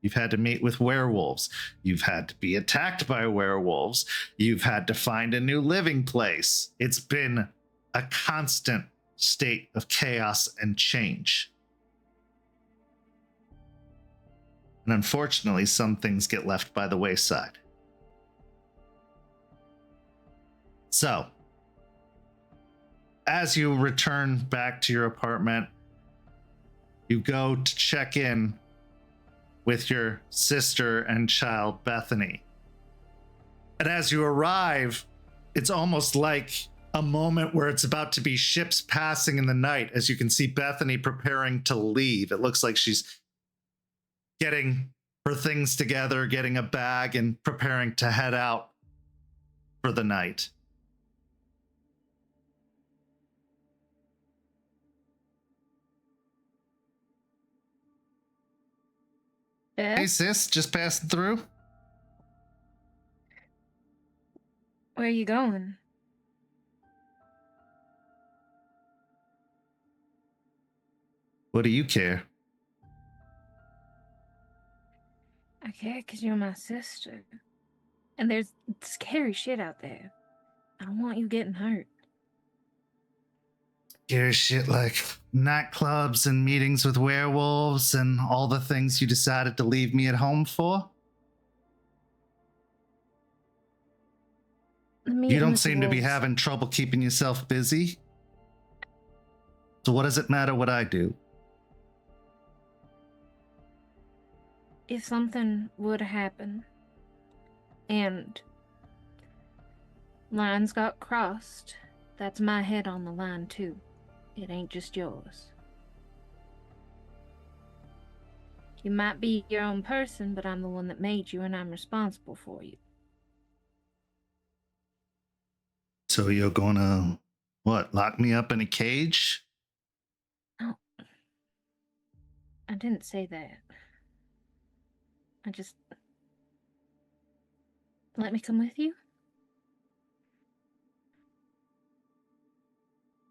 S2: You've had to meet with werewolves. You've had to be attacked by werewolves. You've had to find a new living place. It's been a constant state of chaos and change. And unfortunately, some things get left by the wayside. So, as you return back to your apartment, you go to check in with your sister and child, Bethany. And as you arrive, it's almost like a moment where it's about to be ships passing in the night, as you can see Bethany preparing to leave. It looks like she's getting her things together, getting a bag, and preparing to head out for the night. Hey sis, just passing through.
S3: Where are you going?
S2: What do you care?
S3: I care because you're my sister. And there's scary shit out there. I don't want you getting hurt.
S2: Scary shit like nightclubs and meetings with werewolves and all the things you decided to leave me at home for? You don't seem to be having trouble keeping yourself busy. So what does it matter what I do?
S3: If something would happen and lines got crossed, that's my head on the line too. It ain't just yours. You might be your own person, but I'm the one that made you, and I'm responsible for you.
S2: So you're gonna, what, lock me up in a cage?
S3: No. I didn't say that. I just... Let me come with you?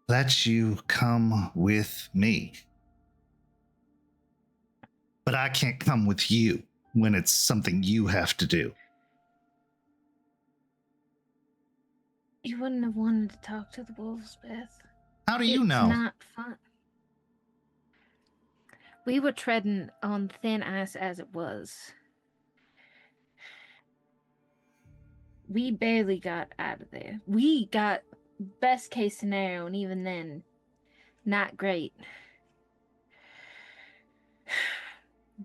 S2: Let you come with me. But I can't come with you when it's something you have to do.
S3: You wouldn't have wanted to talk to the wolves, Beth.
S2: How do you know?
S3: It's not fun. We were treading on thin ice as it was. We barely got out of there. We got best case scenario, and even then, not great.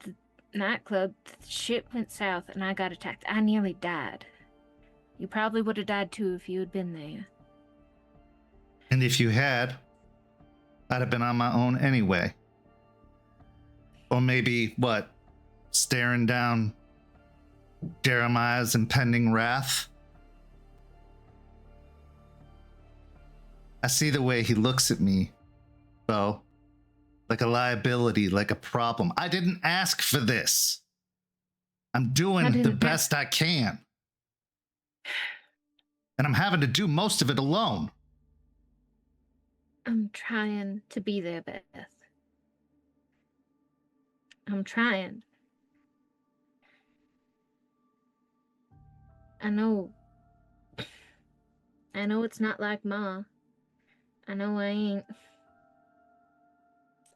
S3: The nightclub, the shit went south, and I got attacked. I nearly died. You probably would have died too if you had been there.
S2: And if you had, I'd have been on my own anyway. Or maybe, what, staring down Jeremiah's impending wrath? I see the way he looks at me, Beau. Like a liability, like a problem. I didn't ask for this. I'm doing the best I can. And I'm having to do most of it alone.
S3: I'm trying to be there, Beth. I'm trying. I know it's not like Ma. I know I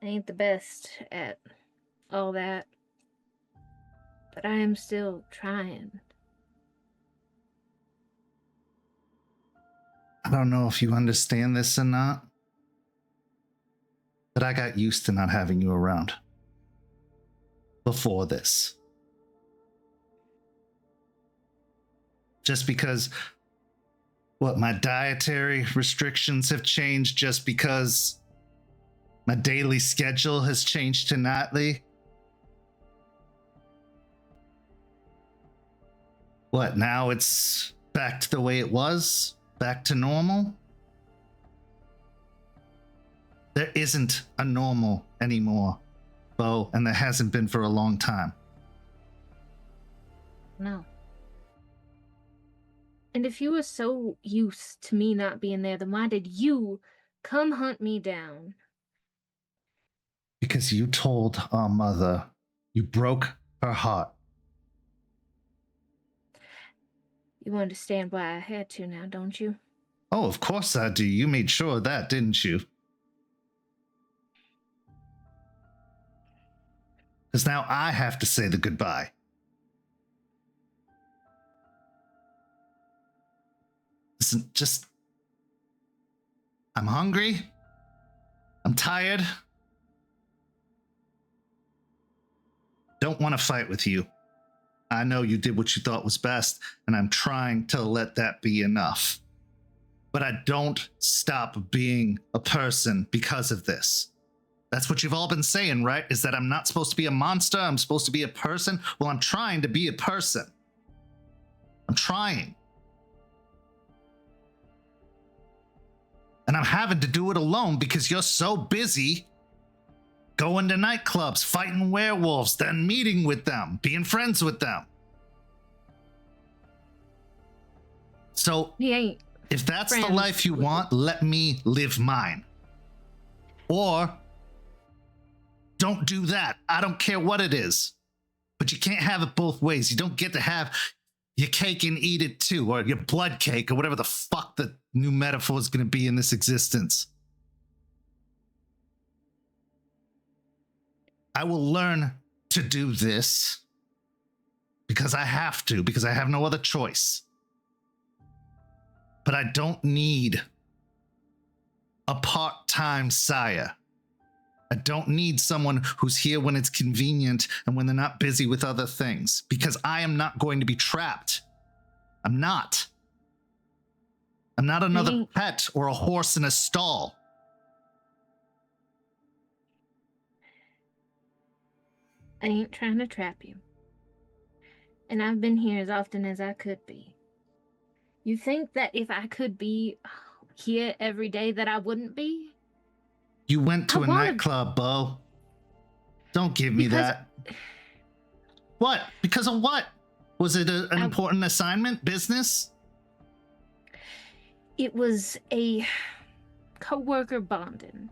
S3: ain't the best at all that. But I am still trying.
S2: I don't know if you understand this or not, but I got used to not having you around before this. Just because, my dietary restrictions have changed, just because my daily schedule has changed to nightly. Now it's back to the way it was? Back to normal? There isn't a normal anymore, Beau, and there hasn't been for a long time.
S3: No. And if you were so used to me not being there, then why did you come hunt me down?
S2: Because you told our mother, you broke her heart.
S3: You understand why I had to now, don't you?
S2: Oh, of course I do. You made sure of that, didn't you? Because now I have to say the goodbye. Listen, I'm hungry. I'm tired. Don't want to fight with you. I know you did what you thought was best, and I'm trying to let that be enough. But I don't stop being a person because of this. That's what you've all been saying, right? Is that I'm not supposed to be a monster, I'm supposed to be a person? Well, I'm trying to be a person. I'm trying. And I'm having to do it alone because you're so busy going to nightclubs, fighting werewolves, then meeting with them, being friends with them. So, if that's the life you want, let me live mine. Or, don't do that. I don't care what it is. But you can't have it both ways. You don't get to have your cake and eat it too, or your blood cake, or whatever the fuck the new metaphor is going to be in this existence. I will learn to do this because I have to, because I have no other choice. But I don't need a part-time sire. I don't need someone who's here when it's convenient and when they're not busy with other things, because I am not going to be trapped. I'm not. I'm not another pet or a horse in a stall.
S3: I ain't trying to trap you. And I've been here as often as I could be. You think that if I could be here every day that I wouldn't be?
S2: You went to
S3: I
S2: a
S3: wanna-
S2: nightclub, Beau. Don't give me
S3: Because-
S2: that. What? Because of what? Was it an
S3: I-
S2: important assignment? Business?
S3: It was a co-worker bonding.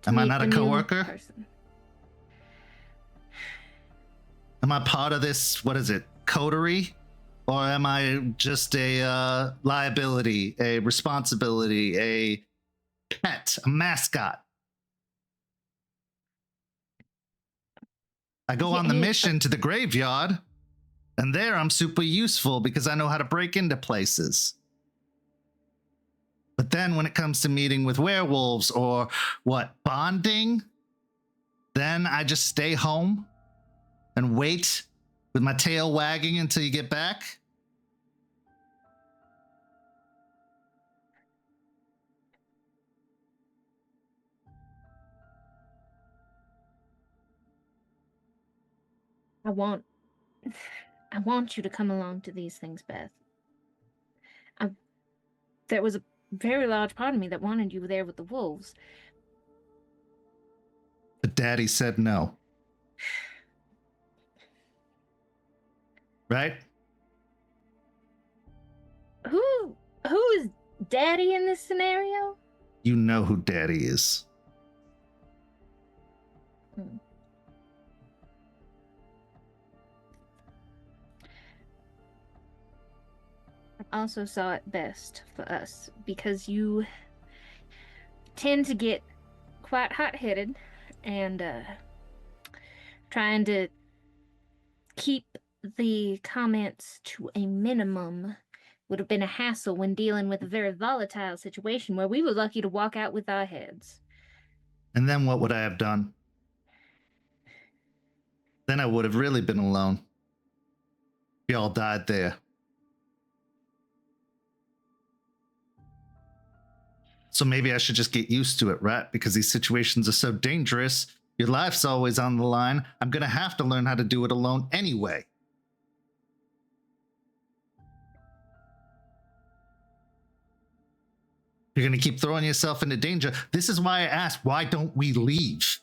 S3: to
S2: Am I
S3: meet
S2: not a
S3: new
S2: coworker?
S3: person.
S2: Am I part of this, what is it, coterie? Or am I just a liability, a responsibility, a pet, a mascot? I go
S3: You
S2: on the
S3: ain't a-
S2: mission to the graveyard, and there I'm super useful because I know how to break into places. But then when it comes to meeting with werewolves or what, bonding, then I just stay home and wait with my tail wagging until you get back.
S3: I want you to come along to these things, Beth. There was a very large part of me that wanted you there with the wolves.
S2: But Daddy said no. Right?
S3: Who is Daddy in this scenario?
S2: You know who Daddy is.
S3: I also saw it best for us because you tend to get quite hot-headed and trying to keep the comments to a minimum would have been a hassle when dealing with a very volatile situation where we were lucky to walk out with our heads.
S2: And then what would I have done? Then I would have really been alone. We all died there. So maybe I should just get used to it, right? Because these situations are so dangerous. Your life's always on the line. I'm going to have to learn how to do it alone anyway. You're going to keep throwing yourself into danger. This is why I asked, why don't we leave?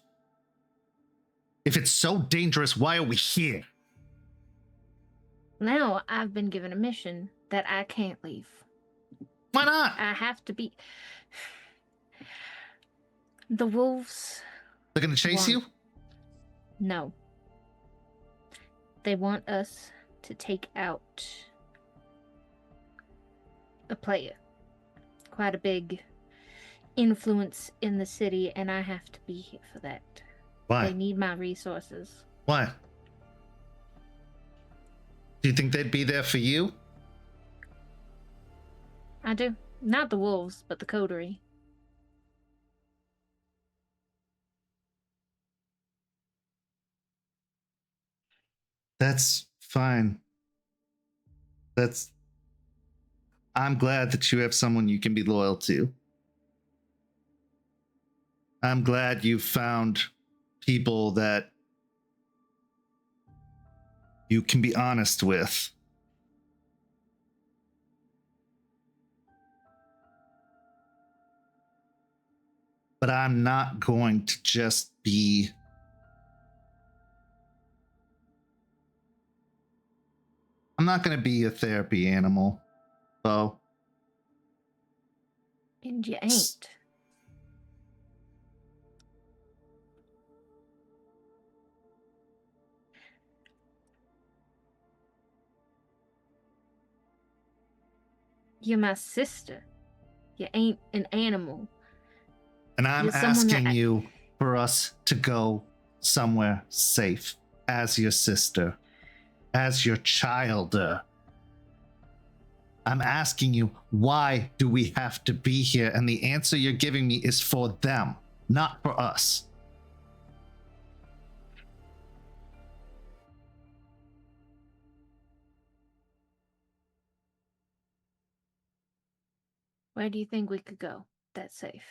S2: If it's so dangerous, why are we here?
S3: Now I've been given a mission that I can't leave.
S2: Why not?
S3: I have to be... The wolves...
S2: They're going to chase you?
S3: No. They want us to take out a player. Quite a big influence in the city, and I have to be here for that.
S2: Why?
S3: They need my resources.
S2: Why? Do you think they'd be there for you?
S3: I do. Not the wolves, but the Coterie.
S2: That's fine. I'm glad that you have someone you can be loyal to. I'm glad you found people that you can be honest with. But I'm not going to just be... I'm not going to be a therapy animal, Beau.
S3: And you ain't. You're my sister. You ain't an animal.
S2: And I'm
S3: You're someone that
S2: asking you for us to go somewhere safe as your sister, as your child. I'm asking you, why do we have to be here? And the answer you're giving me is for them, not for us.
S3: Where do you think we could go that's safe?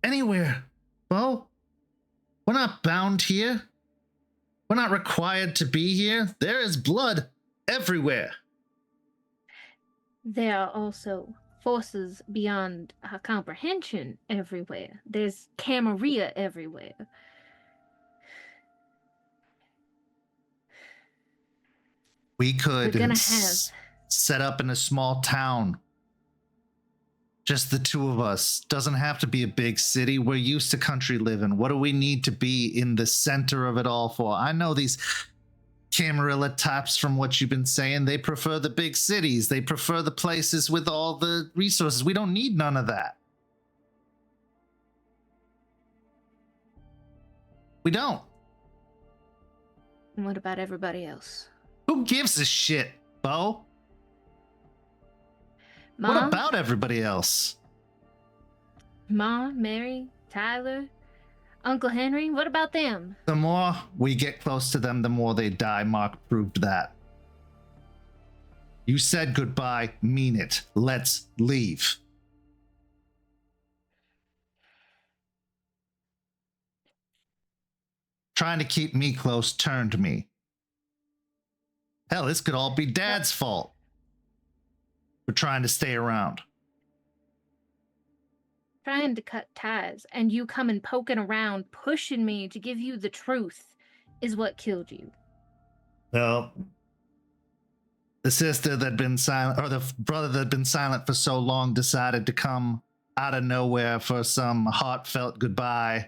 S2: Anywhere, Beau. bound here. We're not required to be here. There is blood everywhere.
S3: There are also forces beyond our comprehension everywhere. There's Camarilla everywhere.
S2: We could
S3: We're gonna
S2: set up in a small town. Just the two of us. Doesn't have to be a big city. We're used to country living. What do we need to be in the center of it all for? I know these Camarilla types, from what you've been saying, they prefer the big cities. They prefer the places with all the resources. We don't need none of that. We don't.
S3: And what about everybody else?
S2: Who gives a shit, Beau?
S3: Mom,
S2: What about everybody else?
S3: Mom, Mary, Tyler, Uncle Henry, what about them?
S2: The more we get close to them, the more they die. Mark proved that. You said goodbye, mean it. Let's leave. Trying to keep me close turned me. Hell, this could all be Dad's fault for trying to stay around.
S3: Trying to cut ties, and you coming poking around, pushing me to give you the truth is what killed you.
S2: Well, the sister that'd been silent, or the brother that'd been silent for so long, decided to come out of nowhere for some heartfelt goodbye.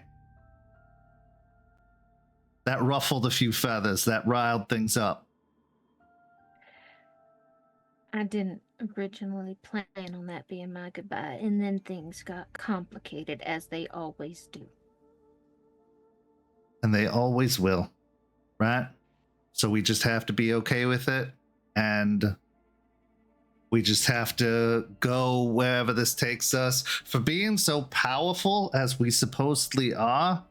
S2: That ruffled a few feathers, that riled things up.
S3: I didn't originally plan on that being my goodbye, and then things got complicated, as they always do.
S2: And they always will, right? So we just have to be okay with it, and we just have to go wherever this takes us. For being so powerful as we supposedly are,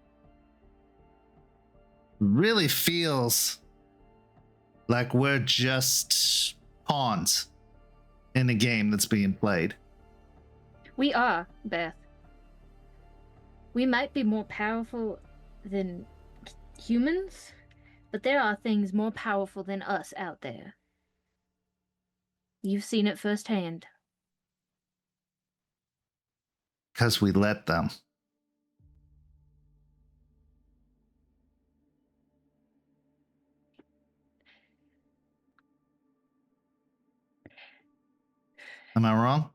S2: really feels like we're just pawns in a game that's being played.
S3: We are, Beth. We might be more powerful than humans, but there are things more powerful than us out there. You've seen it firsthand.
S2: Because we let them. Am I wrong?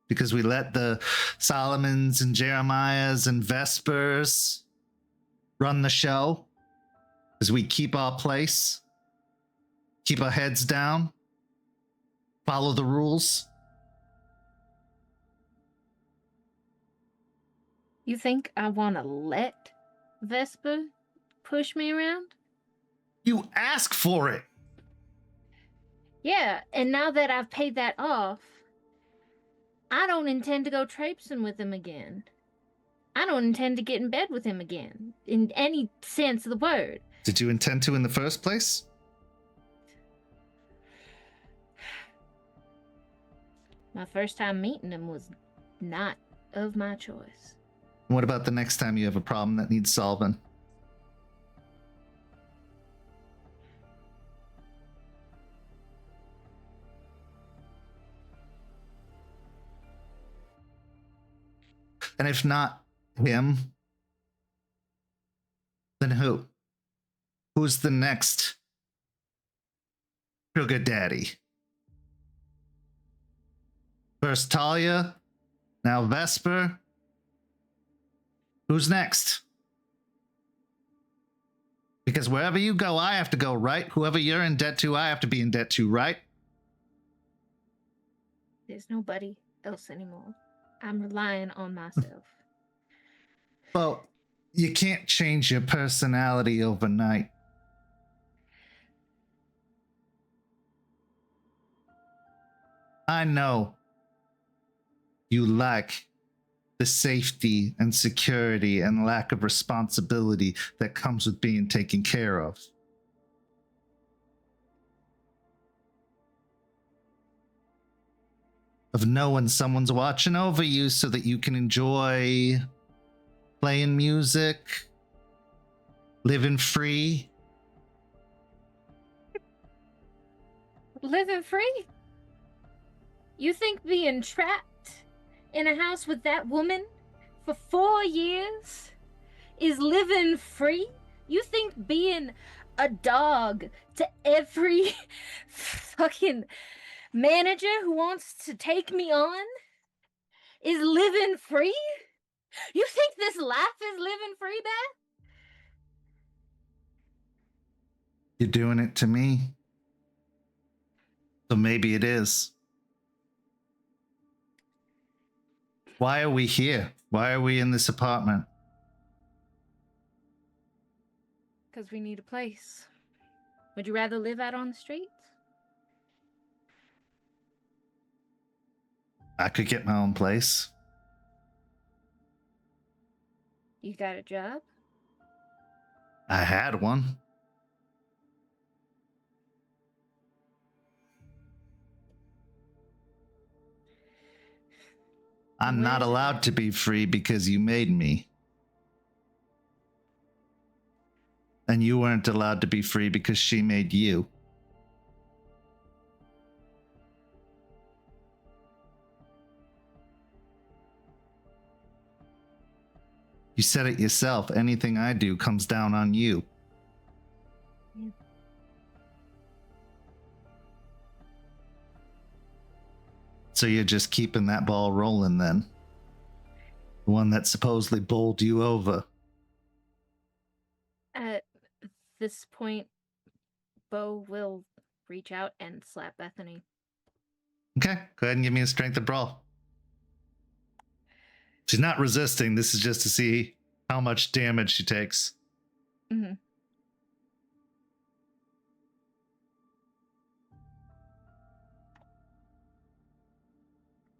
S2: Because we let the Solomons and Jeremiahs and Vespers run the show? Because we keep our place? Keep our heads down? Follow the rules?
S3: You think I want to let Vesper push me around?
S2: You ask for it!
S3: Yeah, and now that I've paid that off, I don't intend to go traipsing with him again. I don't intend to get in bed with him again, in any sense of the word.
S2: Did you intend to in the first place?
S3: My first time meeting him was not of my choice.
S2: What about the next time you have a problem that needs solving? And if not him, then who? Who's the next sugar daddy? First Talia, now Vesper. Who's next? Because wherever you go, I have to go, right? Whoever you're in debt to, I have to be in debt to, right?
S3: There's nobody else anymore. I'm relying on myself.
S2: Well, you can't change your personality overnight. I know you like the safety and security and lack of responsibility that comes with being taken care of. Of knowing someone's watching over you so that you can enjoy playing music, Living free?
S3: Living free? You think being trapped in a house with that woman for 4 years is living free? You think being a dog to every fucking manager who wants to take me on is living free? You think this life is living free, Beth?
S2: You're doing it to me. So maybe it is. Why are we here? Why are we in this apartment?
S3: Because we need a place. Would you rather live out on the streets?
S2: I could get my own place.
S3: You got a job?
S2: I had one. I'm not allowed to be free because you made me. And you weren't allowed to be free because she made you. You said it yourself. Anything I do comes down on you.
S3: Yeah.
S2: So you're just keeping that ball rolling then? The one that supposedly bowled you over.
S3: At this point, Beau will reach out and slap Bethany.
S2: Okay, go ahead and give me a strength of brawl. She's not resisting. This is just to see how much damage she takes.
S3: Mm-hmm.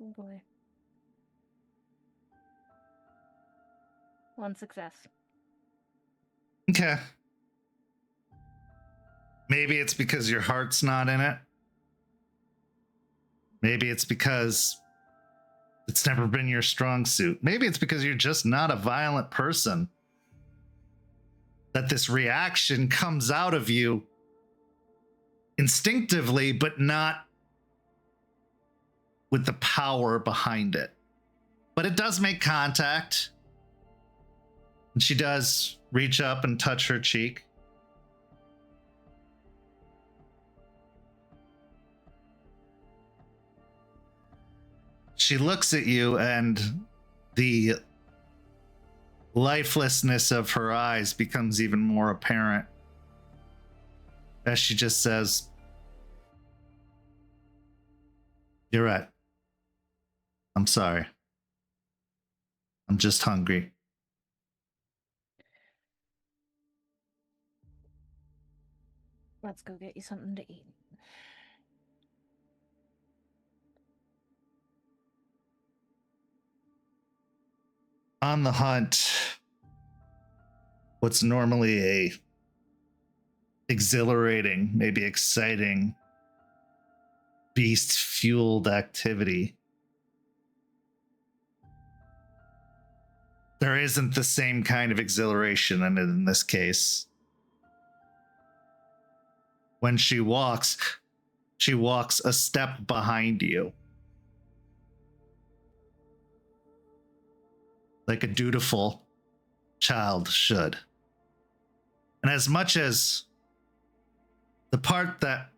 S3: Oh boy. 1 success.
S2: Okay. Maybe it's because your heart's not in it. Maybe it's because it's never been your strong suit. Maybe it's because you're just not a violent person. That this reaction comes out of you instinctively, but not with the power behind it. But it does make contact. And she does reach up and touch her cheek. She looks at you, and the lifelessness of her eyes becomes even more apparent as she just says, "You're right. I'm sorry. I'm just hungry."
S3: Let's go get you something to eat.
S2: On the hunt, what's normally a exhilarating, maybe exciting, beast-fueled activity, there isn't the same kind of exhilaration in this case. When she walks a step behind you. Like a dutiful child should. And as much as the part that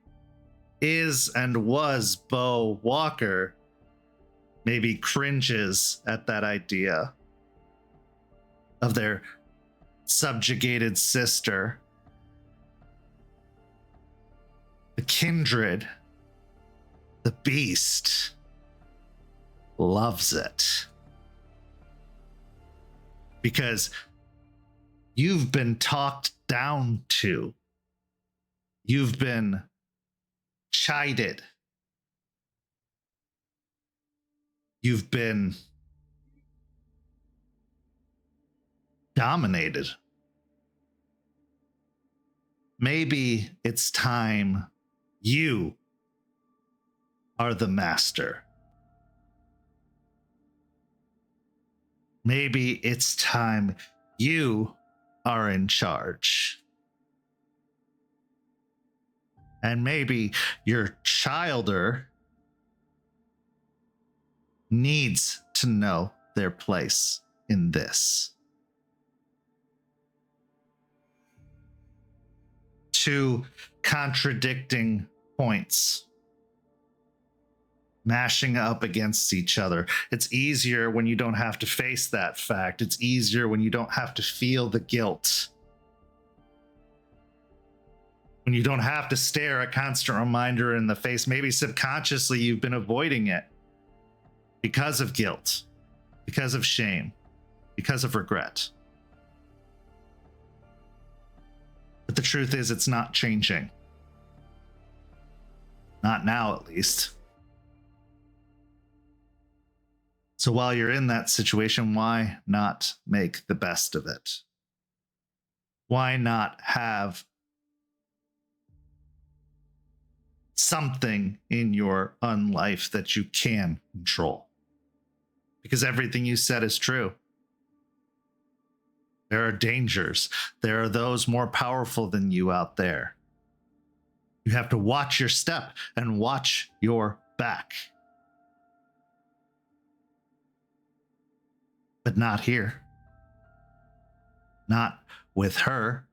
S2: is and was Beau Walker maybe cringes at that idea of their subjugated sister, the kindred, the beast, loves it. Because you've been talked down to. You've been chided. You've been dominated. Maybe it's time you are the master. Maybe it's time you are in charge. And maybe your childer needs to know their place in this. Two contradicting points mashing up against each other. It's easier when you don't have to face that fact. It's easier when you don't have to feel the guilt. When you don't have to stare a constant reminder in the face. Maybe subconsciously you've been avoiding it because of guilt, because of shame, because of regret. But the truth is, it's not changing. Not now, at least. So while you're in that situation, why not make the best of it? Why not have something in your unlife that you can control? Because everything you said is true. There are dangers. There are those more powerful than you out there. You have to watch your step and watch your back. But not here. Not with her.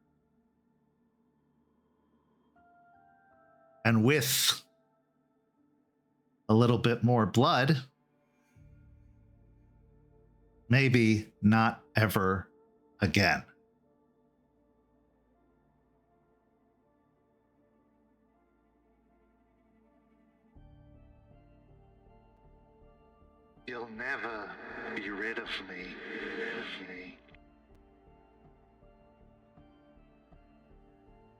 S2: And with a little bit more blood, maybe not ever again. You'll never be rid of me.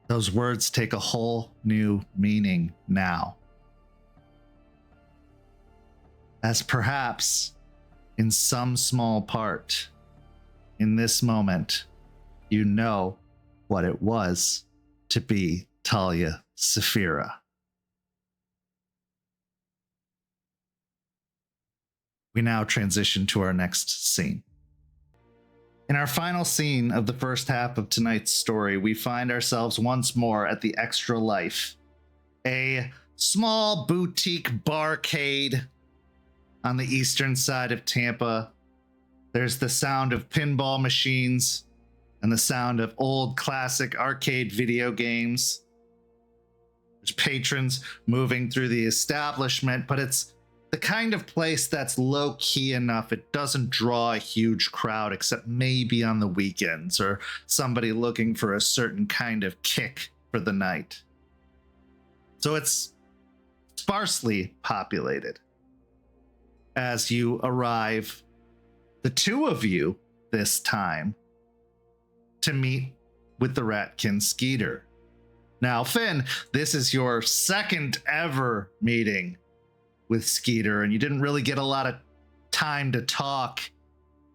S2: Those words take a whole new meaning now. As perhaps, in some small part, in this moment, you know what it was to be Talia Saphira. We now transition to our next scene. In our final scene of the first half of tonight's story, we find ourselves once more at the Extra Life, a small boutique barcade on the eastern side of Tampa. There's the sound of pinball machines and the sound of old classic arcade video games. There's patrons moving through the establishment, but it's the kind of place that's low-key enough it doesn't draw a huge crowd, except maybe on the weekends or somebody looking for a certain kind of kick for the night. So it's sparsely populated. As you arrive, the two of you this time, to meet with the Ratkin Skeeter. Now, Finn, this is your second ever meeting with Skeeter, and you didn't really get a lot of time to talk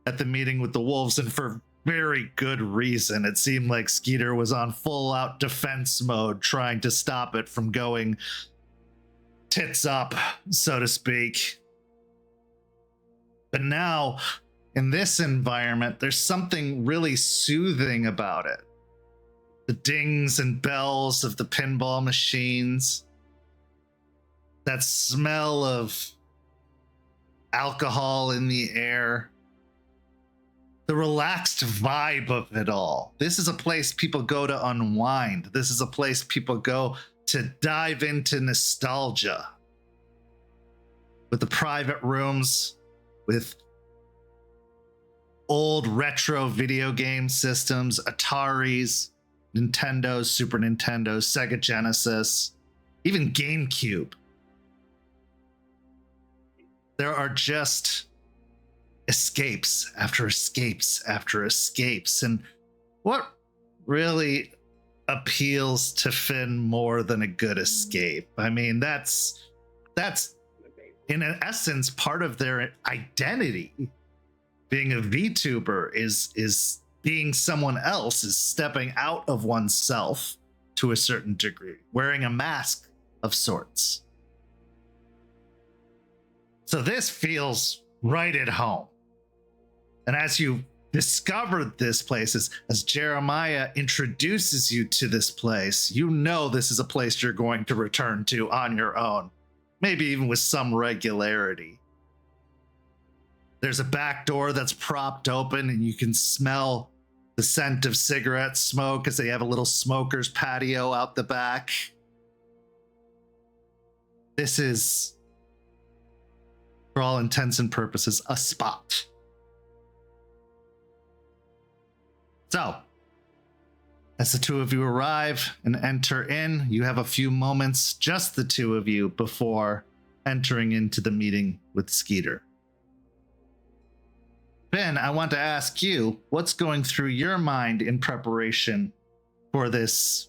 S2: at the meeting with the wolves, and for very good reason. It seemed like Skeeter was on full-out defense mode, trying to stop it from going tits up, so to speak. But now, in this environment, there's something really soothing about it. The dings and bells of the pinball machines, that smell of alcohol in the air, the relaxed vibe of it all. This is a place people go to unwind. This is a place people go to dive into nostalgia. With the private rooms, with old retro video game systems, Ataris, Nintendos, Super Nintendos, Sega Genesis, even GameCube. There are just escapes after escapes after escapes. And what really appeals to Finn more than a good escape? I mean, that's in essence part of their identity. Being a VTuber is being someone else, is stepping out of oneself to a certain degree, wearing a mask of sorts. So this feels right at home. And as you discovered this place. As Jeremiah introduces you to this place, you know this is a place you're going to return to on your own, maybe even with some regularity. There's a back door that's propped open, and you can smell the scent of cigarette smoke as they have a little smoker's patio out the back. This is, for all intents and purposes, a spot. So, as the two of you arrive and enter in, you have a few moments, just the two of you, before entering into the meeting with Skeeter. Ben, I want to ask you, what's going through your mind in preparation for this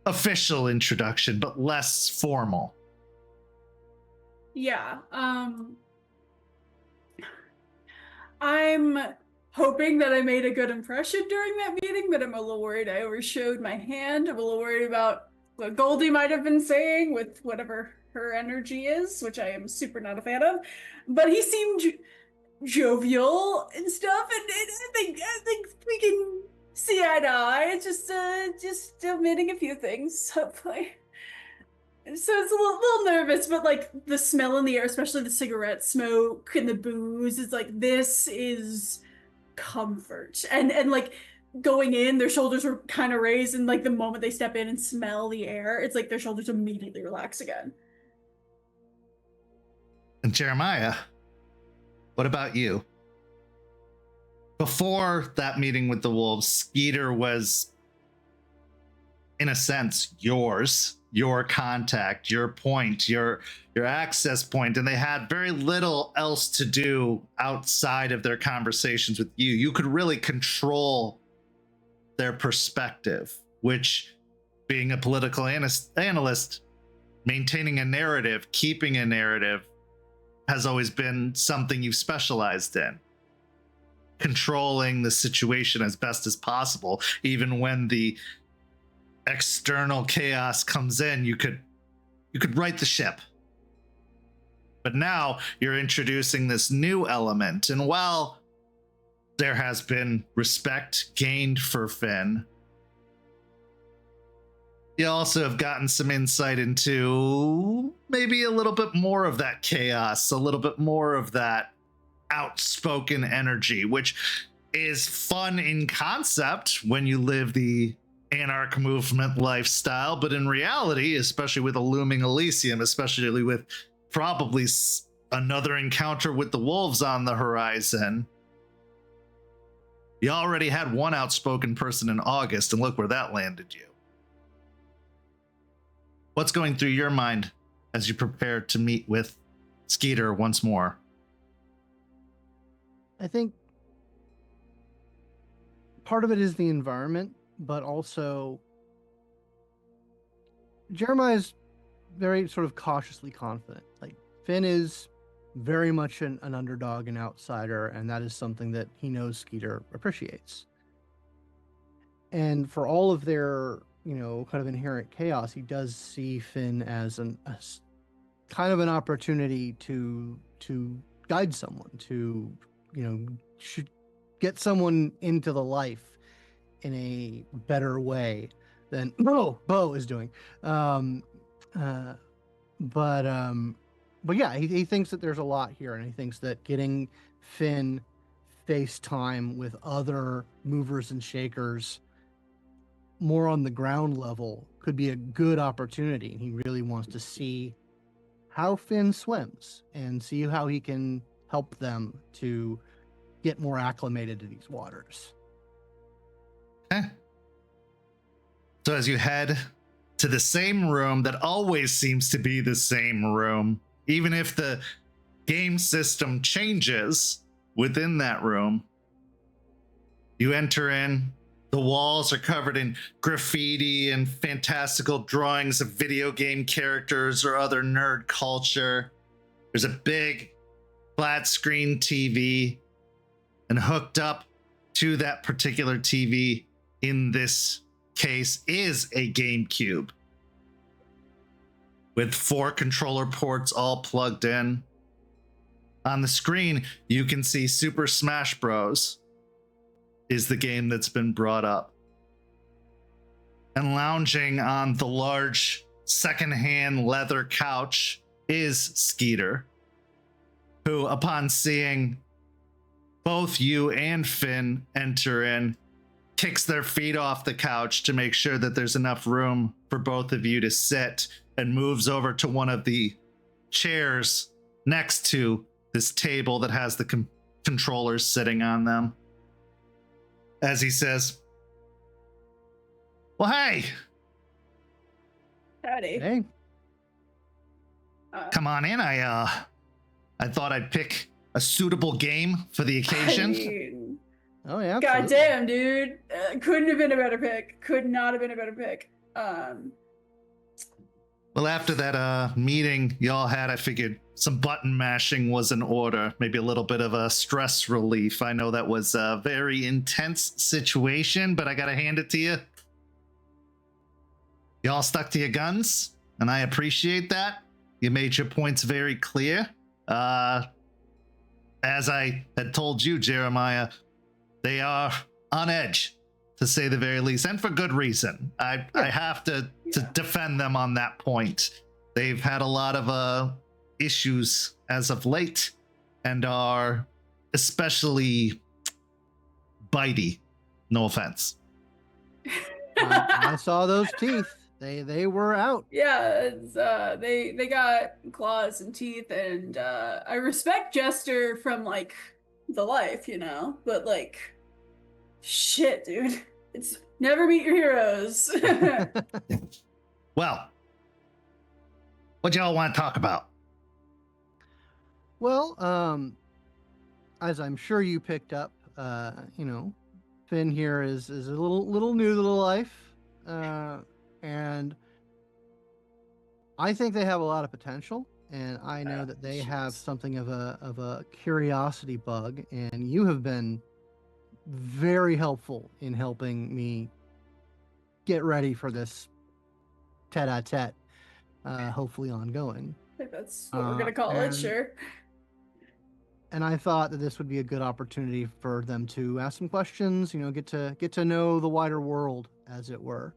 S2: official introduction, but less formal?
S5: Yeah, I'm hoping that I made a good impression during that meeting, but I'm a little worried I overshowed my hand. I'm a little worried about what Goldie might have been saying with whatever her energy is, which I am super not a fan of. But he seemed jovial and stuff, and I think we can see eye to eye. It's just omitting a few things, hopefully. So it's a little nervous, but like the smell in the air, especially the cigarette smoke and the booze, is like, this is comfort. And like going in, their shoulders were kind of raised, and like the moment they step in and smell the air, it's like their shoulders immediately relax again.
S2: And Jeremiah, what about you? Before that meeting with the wolves, Skeeter was, in a sense, yours, your contact, your point, your access point, and they had very little else to do outside of their conversations with you. You could really control their perspective, which, being a political analyst, maintaining a narrative, keeping a narrative, has always been something you've specialized in. Controlling the situation as best as possible, even when the external chaos comes in, you could right the ship. But now you're introducing this new element, and while there has been respect gained for Finn, you also have gotten some insight into maybe a little bit more of that chaos, a little bit more of that outspoken energy, which is fun in concept when you live the anarch movement lifestyle, but in reality, especially with a looming Elysium, especially with probably another encounter with the wolves on the horizon, you already had one outspoken person in August, and look where that landed you. What's going through your mind as you prepare to meet with Skeeter once more?
S4: I think part of it is the environment, but also Jeremiah's very sort of cautiously confident. Like, Finn is very much an underdog, an outsider, and that is something that he knows Skeeter appreciates. And for all of their, kind of inherent chaos, he does see Finn as a kind of an opportunity to guide someone, to should get someone into the life in a better way than Beau is doing. But yeah, he thinks that there's a lot here, and he thinks that getting Finn face time with other movers and shakers more on the ground level could be a good opportunity. He really wants to see how Finn swims and see how he can help them to get more acclimated to these waters.
S2: Okay. So as you head to the same room that always seems to be the same room, even if the game system changes within that room, you enter in. The walls are covered in graffiti and fantastical drawings of video game characters or other nerd culture. There's a big flat screen TV, and hooked up to that particular TV in this case is a GameCube with 4 controller ports all plugged in. On the screen, you can see Super Smash Bros. is the game that's been brought up. And lounging on the large secondhand leather couch is Skeeter, who, upon seeing both you and Finn enter in, kicks their feet off the couch to make sure that there's enough room for both of you to sit, and moves over to one of the chairs next to this table that has the controllers sitting on them. As he says, well, hey,
S5: Howdy.
S4: Hey,
S2: come on in. I thought I'd pick a suitable game for the occasion.
S5: I mean,
S4: oh yeah.
S5: God
S4: absolutely.
S5: damn, dude. Couldn't have been a better pick. Could not have been a better pick.
S2: Well, after that meeting y'all had, I figured some button mashing was in order. Maybe a little bit of a stress relief. I know that was a very intense situation, but I gotta hand it to you. Y'all stuck to your guns, and I appreciate that. You made your points very clear. As I had told you, Jeremiah, they are on edge, to say the very least, and for good reason. I have to defend them on that point. They've had a lot of issues as of late, and are especially bitey. No offense.
S4: I saw those teeth. They were out.
S5: Yeah, it's, they got claws and teeth, and I respect Jester from like the life, you know, but like, shit, dude, it's never meet your heroes.
S2: Well, what y'all want to talk about?
S4: Well, as I'm sure you picked up, you know, Finn here is a little new to the life, and I think they have a lot of potential, and I know that they have something of a curiosity bug, and you have been very helpful in helping me get ready for this tete-a-tete, hopefully ongoing.
S5: I think that's what we're gonna call it, sure.
S4: And I thought that this would be a good opportunity for them to ask some questions, you know, get to know the wider world, as it were.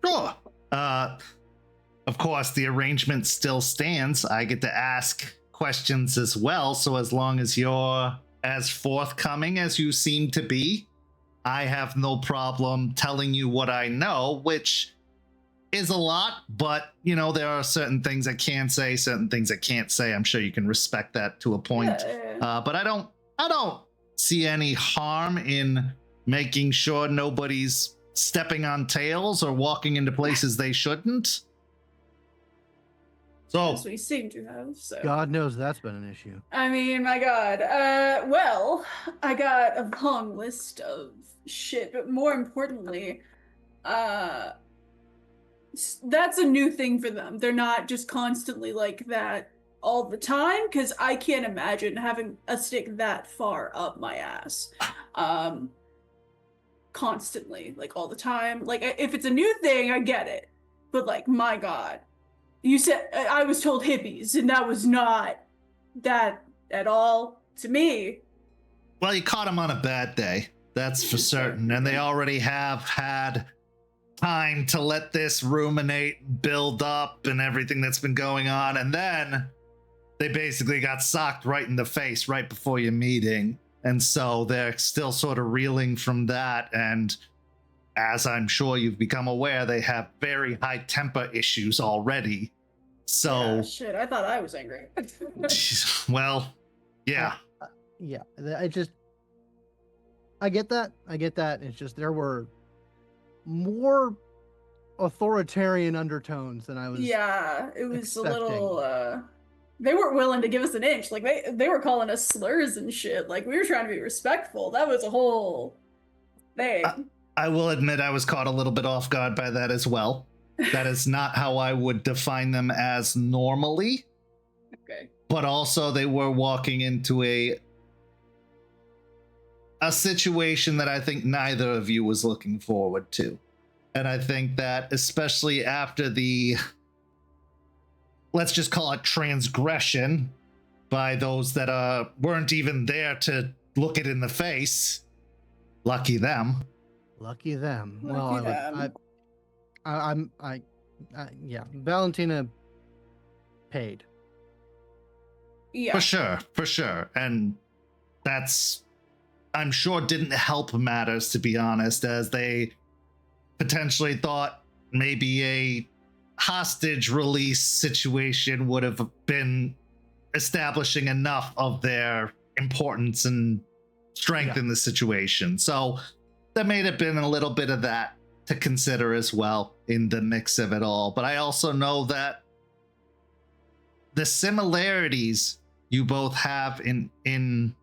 S2: Sure. Of course, the arrangement still stands. I get to ask questions as well. So as long as you're as forthcoming as you seem to be, I have no problem telling you what I know, which is a lot, but you know, there are certain things I can say, certain things I can't say. I'm sure you can respect that to a point.
S5: Yeah.
S2: But I don't see any harm in making sure nobody's stepping on tails or walking into places they shouldn't. So
S5: As we seem to have, so.
S4: God knows that's been an issue.
S5: I mean, my God. Well, I got a long list of shit, but more importantly, that's a new thing for them. They're not just constantly like that all the time, because I can't imagine having a stick that far up my ass. Constantly, like all the time. Like, if it's a new thing, I get it. But like, my God. You said, I was told hippies, and that was not that at all to me.
S2: well, you caught them on a bad day. That's for certain. And they already have had time to let this ruminate, build up, and everything that's been going on. And then they basically got socked right in the face right before your meeting. And so they're still sort of reeling from that. And as I'm sure you've become aware, they have very high temper issues already. So,
S5: Yeah, shit, I thought I was angry.
S2: well, yeah.
S4: Yeah, I get that. It's just there were more authoritarian undertones than I was.
S5: Yeah, it was
S4: expecting.
S5: a little, they weren't willing to give us an inch. Like, they were calling us slurs and shit. Like, we were trying to be respectful. That was a whole thing.
S2: I will admit I was caught a little bit off guard by that as well. That is not how I would define them as normally.
S5: Okay.
S2: But also they were walking into a situation that I think neither of you was looking forward to. And I think that especially after the, let's just call it transgression by those that weren't even there to look it in the face, Lucky them.
S4: Lucky them.
S5: Lucky
S4: Well,
S5: them.
S4: yeah. Valentina paid.
S5: Yeah.
S2: For sure. And that's, I'm sure, didn't help matters, to be honest, as they potentially thought maybe a hostage release situation would have been establishing enough of their importance and strength in the situation. So there may have been a little bit of that to consider as well in the mix of it all. But I also know that the similarities you both have in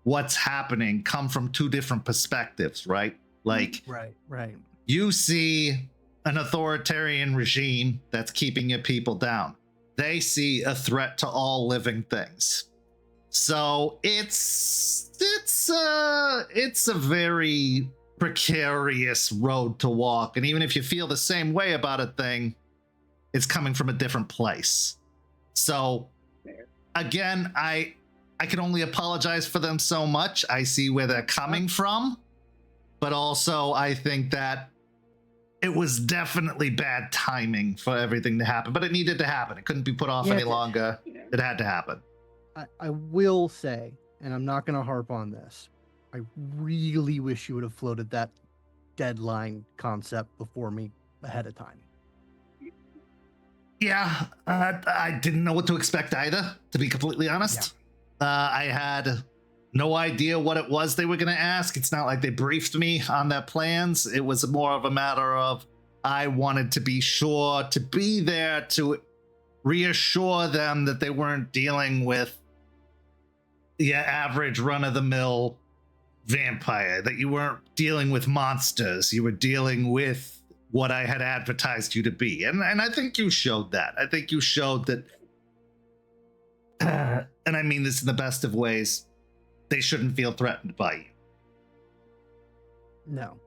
S2: what's happening come from two different perspectives, right? Like,
S4: Right.
S2: you see an authoritarian regime that's keeping your people down. They see a threat to all living things. So it's a very precarious road to walk. And even if you feel the same way about a thing, it's coming from a different place. So again, I can only apologize for them so much. I see where they're coming from, but also I think that it was definitely bad timing for everything to happen, but it needed to happen. It couldn't be put off any longer. It had to happen.
S4: I will say, and I'm not going to harp on this, I really wish you would have floated that deadline concept before me ahead of time.
S2: Yeah, I didn't know what to expect either, to be completely honest. I had no idea what it was they were going to ask. It's not like they briefed me on their plans. It was more of a matter of I wanted to be sure to be there to reassure them that they weren't dealing with the average run-of-the-mill vampire, that you weren't dealing with monsters. You were dealing with what I had advertised you to be. And I think you showed that. I think you showed that, and I mean this in the best of ways, they shouldn't feel threatened by you.
S4: No.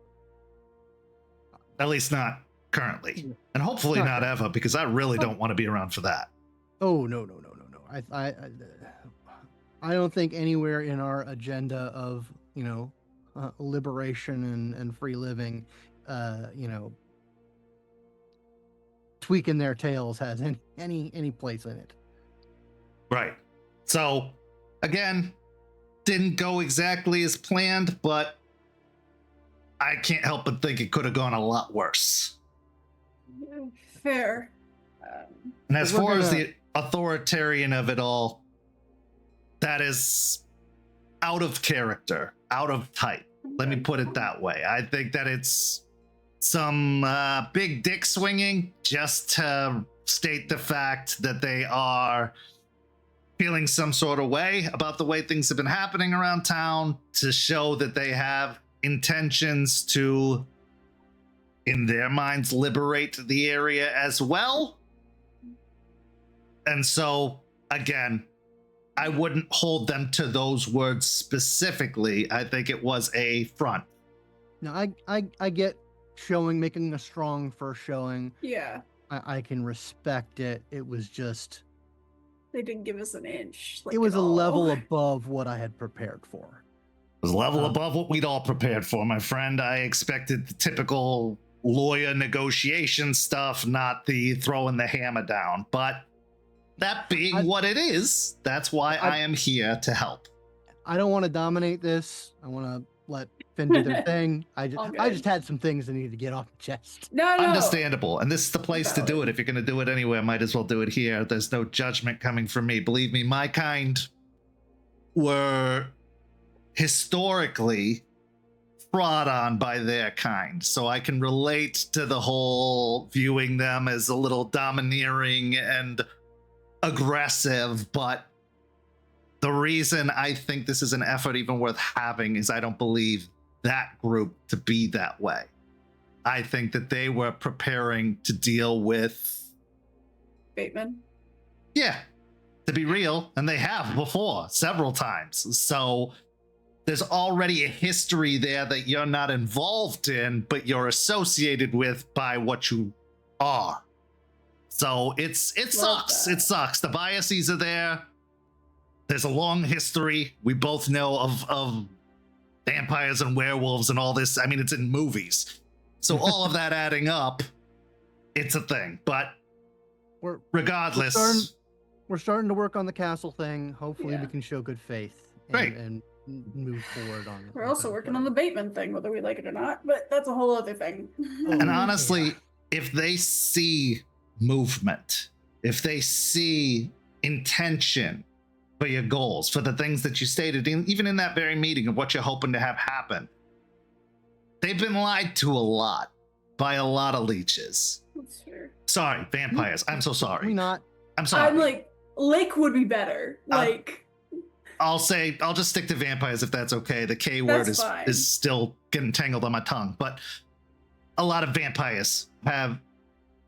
S2: At least not currently. And hopefully not ever, because I really don't want to be around for that.
S4: Oh, no. I don't think anywhere in our agenda of, liberation and free living, tweaking their tails has any place in it.
S2: Right. So, again, didn't go exactly as planned, but I can't help but think it could have gone a lot worse.
S5: Fair.
S2: And as far as the authoritarian of it all, that is out of character, out of type. Let me put it that way. I think that it's some big dick swinging just to state the fact that they are feeling some sort of way about the way things have been happening around town, to show that they have intentions to, in their minds, liberate the area as well. And so, again, I wouldn't hold them to those words specifically. I think it was a front.
S4: No, I get making a strong first showing.
S5: Yeah.
S4: I can respect it. It was just...
S5: They didn't give us an inch.
S4: It was a level above what I had prepared for.
S2: It was a level above what we'd all prepared for, my friend. I expected the typical lawyer negotiation stuff, not the throwing the hammer down. But that being what it is, that's why I am here to help.
S4: I don't want to dominate this. I want to let Finn do their thing. I just had some things I needed to get off my chest.
S5: No.
S2: Understandable. And this is the place to do it. If you're going to do it anywhere, might as well do it here. There's no judgment coming from me. Believe me, my kind were historically fraud on by their kind. So I can relate to the whole viewing them as a little domineering and aggressive. But the reason I think this is an effort even worth having is I don't believe that group to be that way. I think that they were preparing to deal with
S5: Bateman.
S2: Yeah, to be real, and they have before several times. So there's already a history there that you're not involved in, but you're associated with by what you are. So it sucks. It sucks. The biases are there. There's a long history. We both know of vampires and werewolves and all this. I mean, it's in movies. So all of that adding up, it's a thing. But regardless,
S4: we're starting to work on the castle thing. Hopefully we
S5: Yeah.
S4: can show good faith
S2: Right.
S4: and move forward on it.
S5: We're also working on the Bateman thing, whether we like it or not, but that's a whole other thing.
S2: and honestly, if they see movement, if they see intention for your goals, for the things that you stated, even in that very meeting of what you're hoping to have happen, they've been lied to a lot by a lot of leeches.
S5: That's fair.
S2: Sorry, vampires. I'm so
S4: We
S2: sorry.
S4: not.
S2: I'm sorry.
S5: I'm like, Lake would be better. Like,
S2: I'll just stick to vampires if that's okay. The K word
S5: That's fine.
S2: is still getting tangled on my tongue, but a lot of vampires have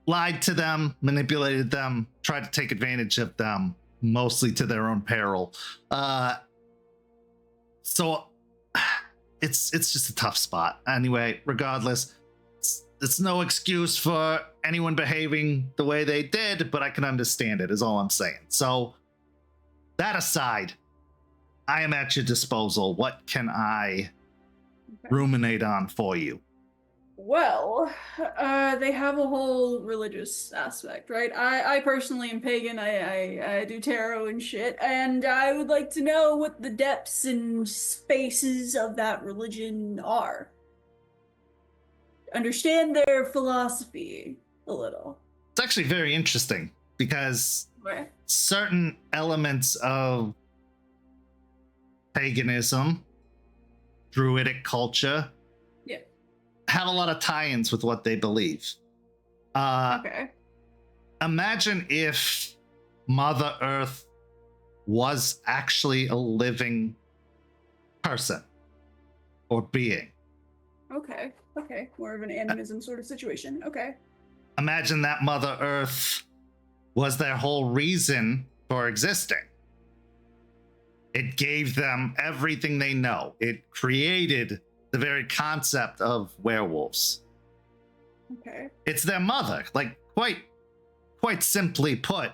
S2: lied to them, manipulated them, tried to take advantage of them, mostly to their own peril. So it's just a tough spot. Anyway, regardless, it's no excuse for anyone behaving the way they did, but I can understand it, is all I'm saying. So that aside, I am at your disposal. What can I ruminate on for you?
S5: well, they have a whole religious aspect, right? I personally am pagan. I do tarot and shit, and I would like to know what the depths and spaces of that religion are. Understand their philosophy a little.
S2: It's actually very interesting because
S5: Right.
S2: certain elements of paganism, druidic culture,
S5: Yeah.
S2: have a lot of tie-ins with what they believe.
S5: Okay.
S2: Imagine if Mother Earth was actually a living person or being.
S5: Okay. Okay. More of an animism sort of situation. Okay.
S2: Imagine that Mother Earth was their whole reason for existing. It gave them everything they know. It created the very concept of werewolves.
S5: Okay.
S2: It's their mother, like quite simply put.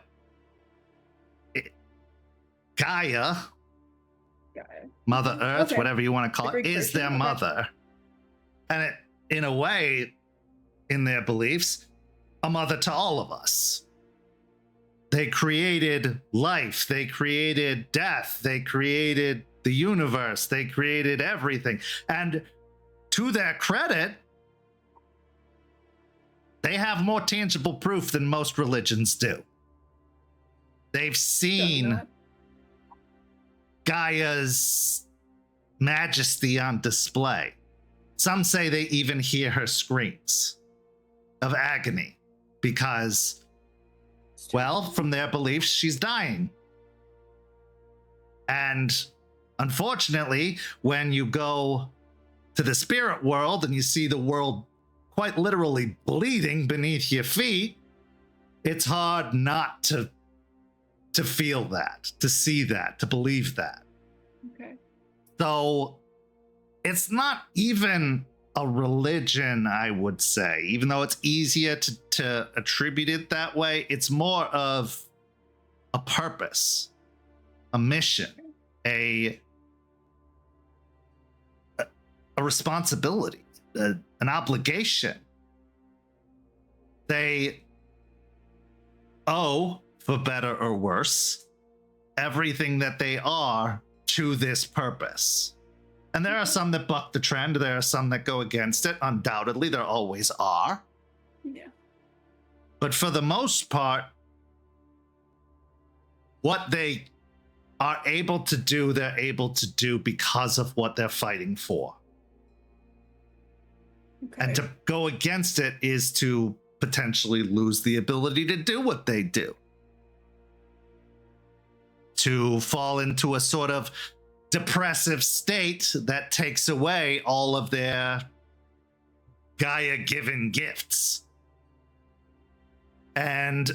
S2: Gaia,
S5: Got it.
S2: Mother Earth,
S5: Okay.
S2: whatever you want to call
S5: The
S2: it,
S5: Greek
S2: is
S5: version,
S2: their
S5: okay.
S2: mother. And it, in a way, in their beliefs, a mother to all of us. They created life, they created death, they created the universe, they created everything. And to their credit, they have more tangible proof than most religions do. They've seen
S5: Done
S2: Gaia's majesty on display. Some say they even hear her screams of agony because, well, from their beliefs, she's dying. And unfortunately, when you go to the spirit world and you see the world quite literally bleeding beneath your feet, it's hard not to feel that, to see that, to believe that.
S5: Okay.
S2: So it's not even a religion, I would say, even though it's easier to attribute it that way. It's more of a purpose, a mission, a responsibility, an obligation. They owe, for better or worse, everything that they are to this purpose. And there are some that buck the trend, there are some that go against it. Undoubtedly, there always are.
S5: Yeah.
S2: But for the most part, what they are able to do, they're able to do because of what they're fighting for.
S5: Okay.
S2: And to go against it is to potentially lose the ability to do what they do. To fall into a sort of depressive state that takes away all of their Gaia-given gifts. And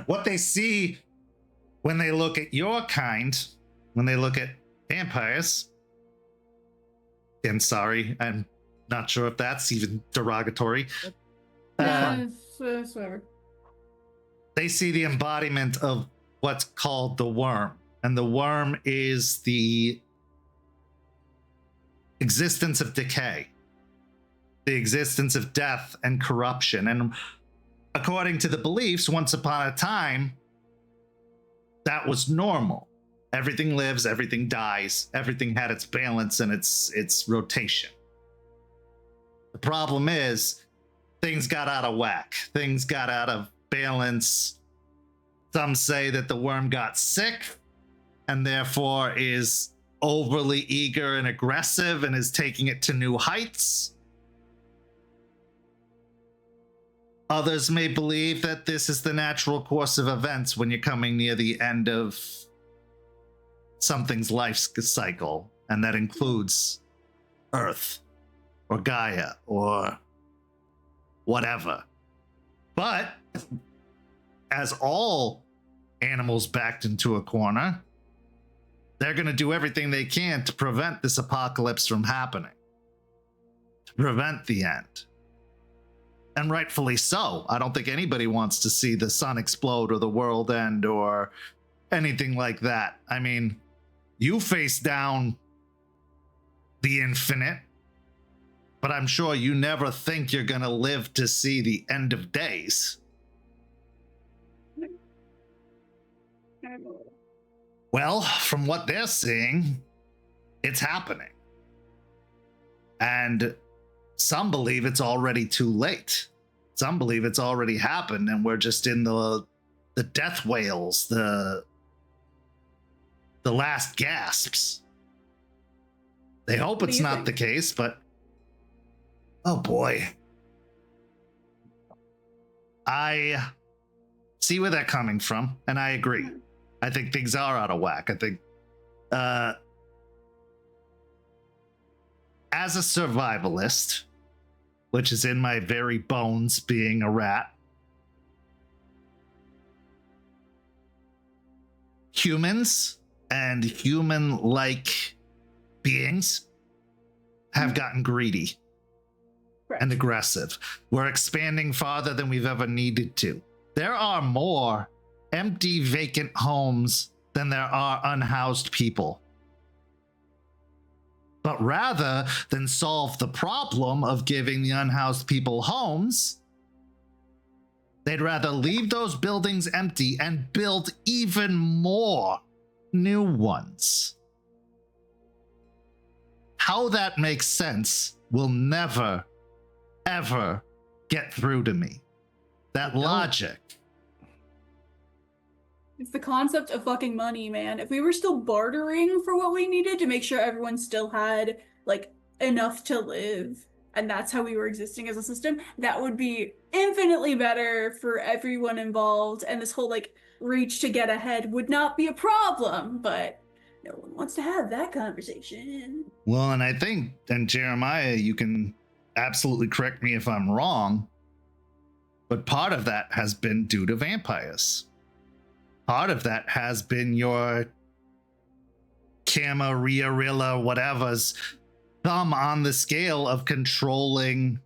S2: what they see when they look at your kind, when they look at vampires, and sorry, I'm not sure if that's even derogatory.
S5: Yeah, it's whatever.
S2: They see the embodiment of what's called the worm. And the worm is the existence of decay, the existence of death and corruption. And according to the beliefs, once upon a time, that was normal. Everything lives, everything dies, everything had its balance and its rotation. The problem is, things got out of whack. Things got out of balance. Some say that the worm got sick and therefore is overly eager and aggressive and is taking it to new heights. Others may believe that this is the natural course of events when you're coming near the end of something's life cycle, and that includes Earth or Gaia or whatever. But as all animals backed into a corner, they're going to do everything they can to prevent this apocalypse from happening, to prevent the end. And rightfully so. I don't think anybody wants to see the sun explode or the world end or anything like that. I mean, you face down the infinite, but I'm sure you never think you're going to live to see the end of days. Well, from what they're seeing, it's happening. And some believe it's already too late. Some believe it's already happened and we're just in the death wails, the last gasps. They hope it's not the case, but oh boy. I see where they're coming from, and I agree. I think things are out of whack. I think as a survivalist, which is in my very bones being a rat, humans and human-like beings have gotten greedy and aggressive. We're expanding farther than we've ever needed to. There are more empty, vacant homes than there are unhoused people. But rather than solve the problem of giving the unhoused people homes, they'd rather leave those buildings empty and build even more new ones. How that makes sense will never, ever get through to me. That logic.
S5: It's the concept of fucking money, man. If we were still bartering for what we needed to make sure everyone still had, like, enough to live, and that's how we were existing as a system, that would be infinitely better for everyone involved, and this whole, like, reach to get ahead would not be a problem, but no one wants to have that conversation.
S2: Well, and I think, and Jeremiah, you can absolutely correct me if I'm wrong, but part of that has been due to vampires. Part of that has been your Camarilla, whatever's thumb on the scale of controlling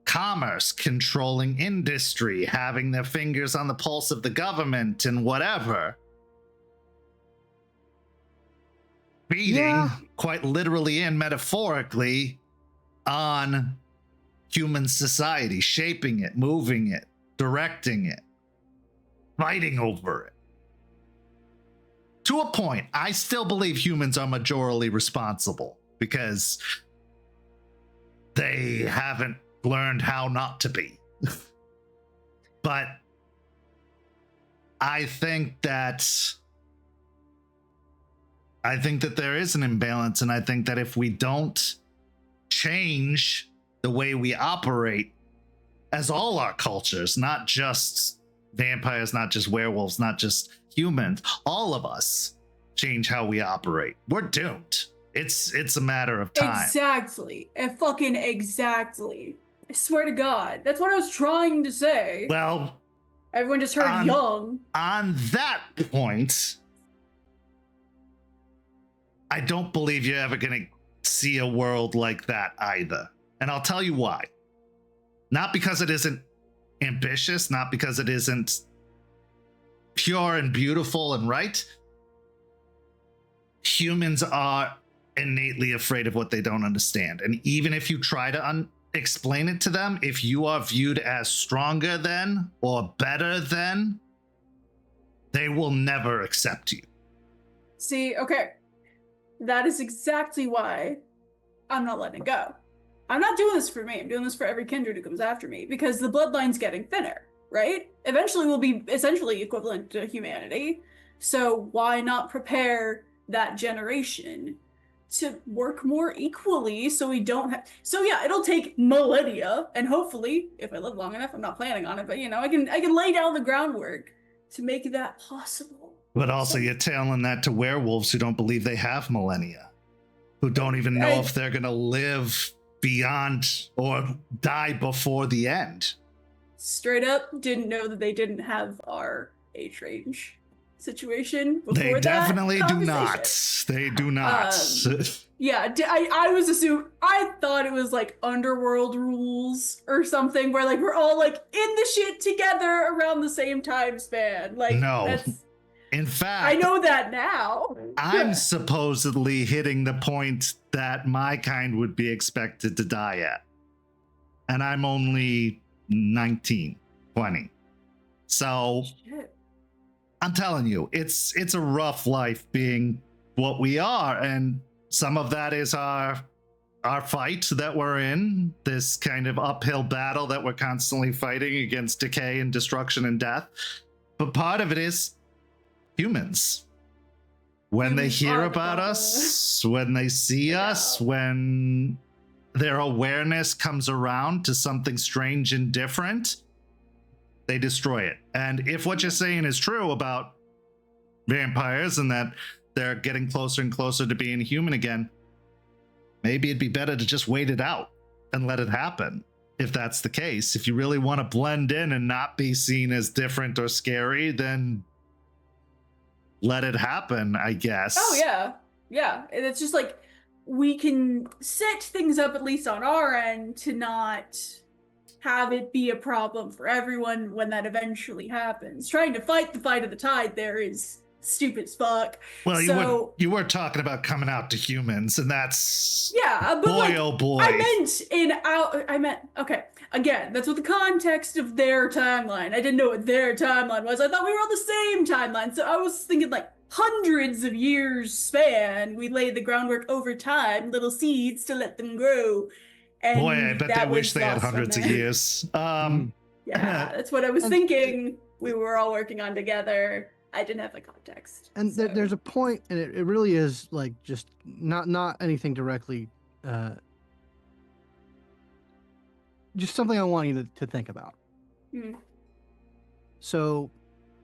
S2: commerce, controlling industry, having their fingers on the pulse of the government and whatever. Feeding, quite literally and metaphorically, on human society, shaping it, moving it, directing it, fighting over it. To a point, I still believe humans are majorly responsible because they haven't learned how not to be. But I think that there is an imbalance, and I think that if we don't change the way we operate as all our cultures, not just vampires, not just werewolves, not just humans, all of us change how we operate, we're doomed. It's a matter of time.
S5: Exactly. And fucking exactly. I swear to God. That's what I was trying to say.
S2: Well,
S5: everyone just heard young.
S2: On that point, I don't believe you're ever going to see a world like that either. And I'll tell you why. Not because it isn't ambitious, not because it isn't pure and beautiful and right. Humans are innately afraid of what they don't understand. And even if you try to explain it to them, if you are viewed as stronger than or better than, they will never accept you.
S5: See, okay. That is exactly why I'm not letting go. I'm not doing this for me. I'm doing this for every kindred who comes after me, because the bloodline's getting thinner, right? Eventually we'll be essentially equivalent to humanity. So why not prepare that generation to work more equally so we don't have... So yeah, it'll take millennia, and hopefully, if I live long enough, I'm not planning on it, but I can lay down the groundwork to make that possible.
S2: But also you're telling that to werewolves who don't believe they have millennia, who don't even know if they're gonna live beyond or die before the end.
S5: Straight up, didn't know that they didn't have our age range situation before.
S2: They definitely
S5: that
S2: do not. They do not.
S5: Yeah, I was assuming, I thought it was like underworld rules or something where like we're all like in the shit together around the same time span. Like,
S2: no. In fact,
S5: I know that now.
S2: I'm supposedly hitting the point that my kind would be expected to die at. And I'm only 19, 20. So
S5: Shit.
S2: I'm telling you, it's a rough life being what we are. And some of that is our fight that we're in, this kind of uphill battle that we're constantly fighting against decay and destruction and death. But part of it is humans. When they hear about us, when they see us, when their awareness comes around to something strange and different, they destroy it. And if what you're saying is true about vampires and that they're getting closer and closer to being human again, maybe it'd be better to just wait it out and let it happen. If that's the case, if you really want to blend in and not be seen as different or scary, then let it happen, I guess.
S5: Oh yeah. Yeah. And it's just like, we can set things up at least on our end to not have it be a problem for everyone when that eventually happens. Trying to fight the fight of the tide there is stupid as fuck.
S2: Well,
S5: so,
S2: you were talking about coming out to humans, and that's
S5: yeah, but
S2: boy,
S5: like,
S2: oh boy.
S5: I meant okay. Again, that's what the context of their timeline. I didn't know what their timeline was. I thought we were on the same timeline, so I was thinking like hundreds of years span. We laid the groundwork over time, little seeds to let them grow. And
S2: boy, I bet they wish they had hundreds of years.
S5: Yeah, that's what I was thinking. We were all working on together. I didn't have the context.
S4: And
S5: so.
S4: there's a point, and it really is like just not anything directly, just something I want you to think about.
S5: Mm.
S4: So,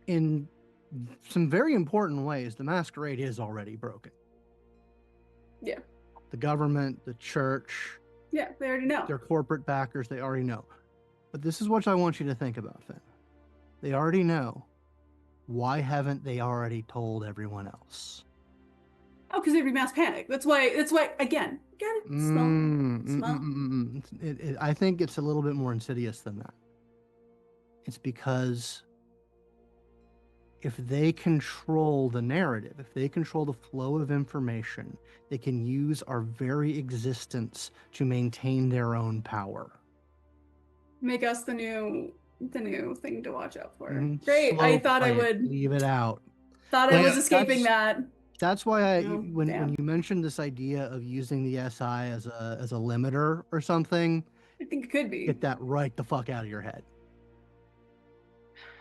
S4: in some very important ways, the Masquerade is already broken.
S5: Yeah.
S4: The government, the church.
S5: Yeah, they already know.
S4: Their corporate backers, they already know. But this is what I want you to think about, Finn. They already know. Why haven't they already told everyone else?
S5: Oh, because there'd be mass panic. That's why, again, smell.
S4: I think it's a little bit more insidious than that. It's because if they control the narrative, if they control the flow of information, they can use our very existence to maintain their own power.
S5: Make us the new thing to watch out for.
S4: Mm-hmm.
S5: Great. I thought I would
S4: leave it out.
S5: Thought I was escaping that.
S4: That's why when you mentioned this idea of using the SI as a limiter or something,
S5: I think it could be.
S4: Get that right the fuck out of your head.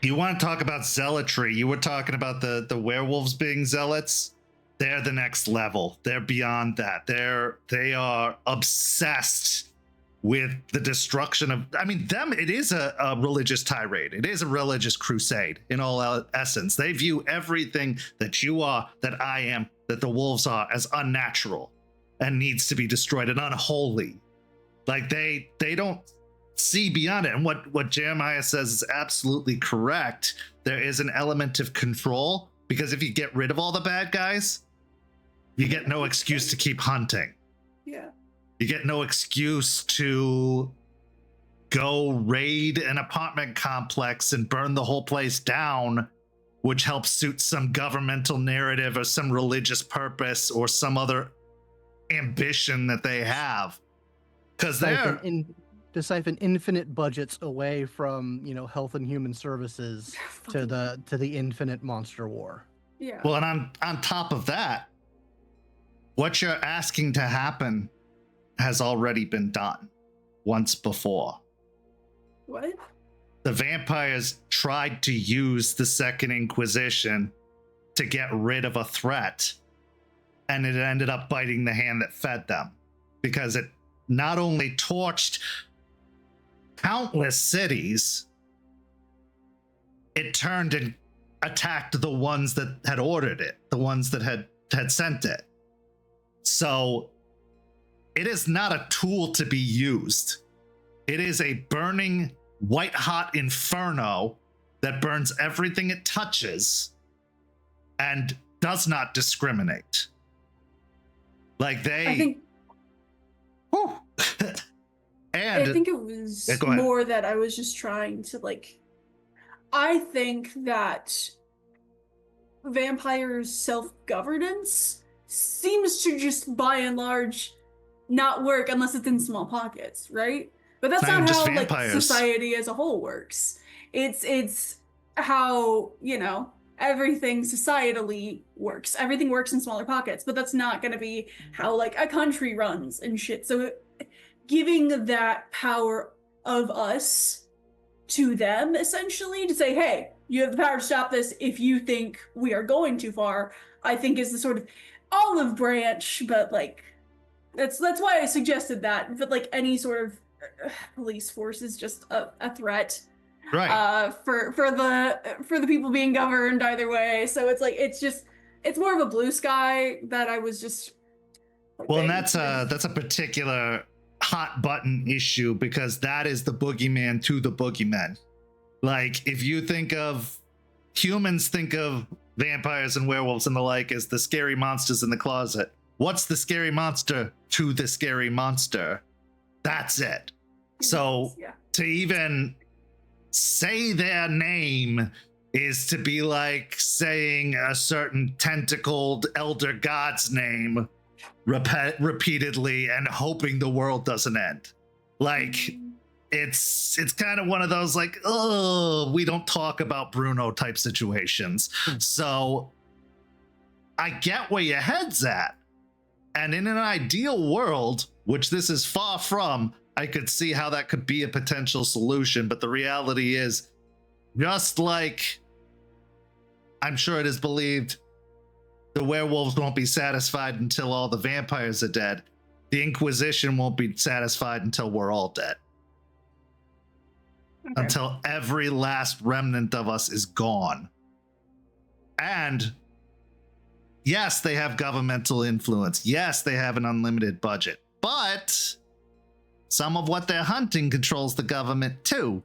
S2: You want to talk about zealotry? You were talking about the werewolves being zealots. They're the next level. They're beyond that. They are obsessed with the destruction of, I mean, them, it is a religious tirade. It is a religious crusade in all essence. They view everything that you are, that I am, that the wolves are as unnatural and needs to be destroyed and unholy. Like they don't see beyond it. And what Jeremiah says is absolutely correct. There is an element of control, because if you get rid of all the bad guys, you get no excuse to keep hunting.
S5: Yeah.
S2: You get no excuse to go raid an apartment complex and burn the whole place down, which helps suit some governmental narrative or some religious purpose or some other ambition that they have. Because they're
S4: to siphon infinite budgets away from, Health and Human Services to the infinite monster war.
S5: Yeah.
S2: well, and on top of that, what you're asking to happen has already been done once before.
S5: What?
S2: The vampires tried to use the Second Inquisition to get rid of a threat, and it ended up biting the hand that fed them, because it not only torched countless cities, it turned and attacked the ones that had ordered it, the ones that had sent it. So it is not a tool to be used. It is a burning, white-hot inferno that burns everything it touches and does not discriminate. Like
S5: I think
S2: and
S5: I think it was
S2: Yeah, go ahead.
S5: more that I was just trying to I think that vampires' self-governance seems to just by and large not work unless it's in small pockets, right? But that's
S2: Not
S5: not
S2: just
S5: how
S2: vampires.
S5: society as a whole works. It's how, everything societally works. Everything works in smaller pockets, but that's not going to be how a country runs and shit. So giving that power of us to them, essentially, to say, hey, you have the power to stop this if you think we are going too far, I think is the sort of olive branch. But that's why I suggested that. But any sort of police force is just a threat,
S2: right.
S5: for the people being governed either way. So it's more of a blue sky that I was just
S2: Well, and that's a particular hot button issue, because that is the boogeyman to the boogeymen. If you think of humans, think of vampires and werewolves and the like as the scary monsters in the closet. What's the scary monster to the scary monster? That's it. So to even say their name is to be like saying a certain tentacled elder god's name repeatedly and hoping the world doesn't end. It's kind of one of those oh, we don't talk about Bruno type situations. So I get where your head's at. And in an ideal world, which this is far from, I could see how that could be a potential solution. But the reality is, just like I'm sure it is believed, the werewolves won't be satisfied until all the vampires are dead. The Inquisition won't be satisfied until we're all dead.
S5: Okay.
S2: Until every last remnant of us is gone. And yes, they have governmental influence. Yes, they have an unlimited budget. But some of what they're hunting controls the government too.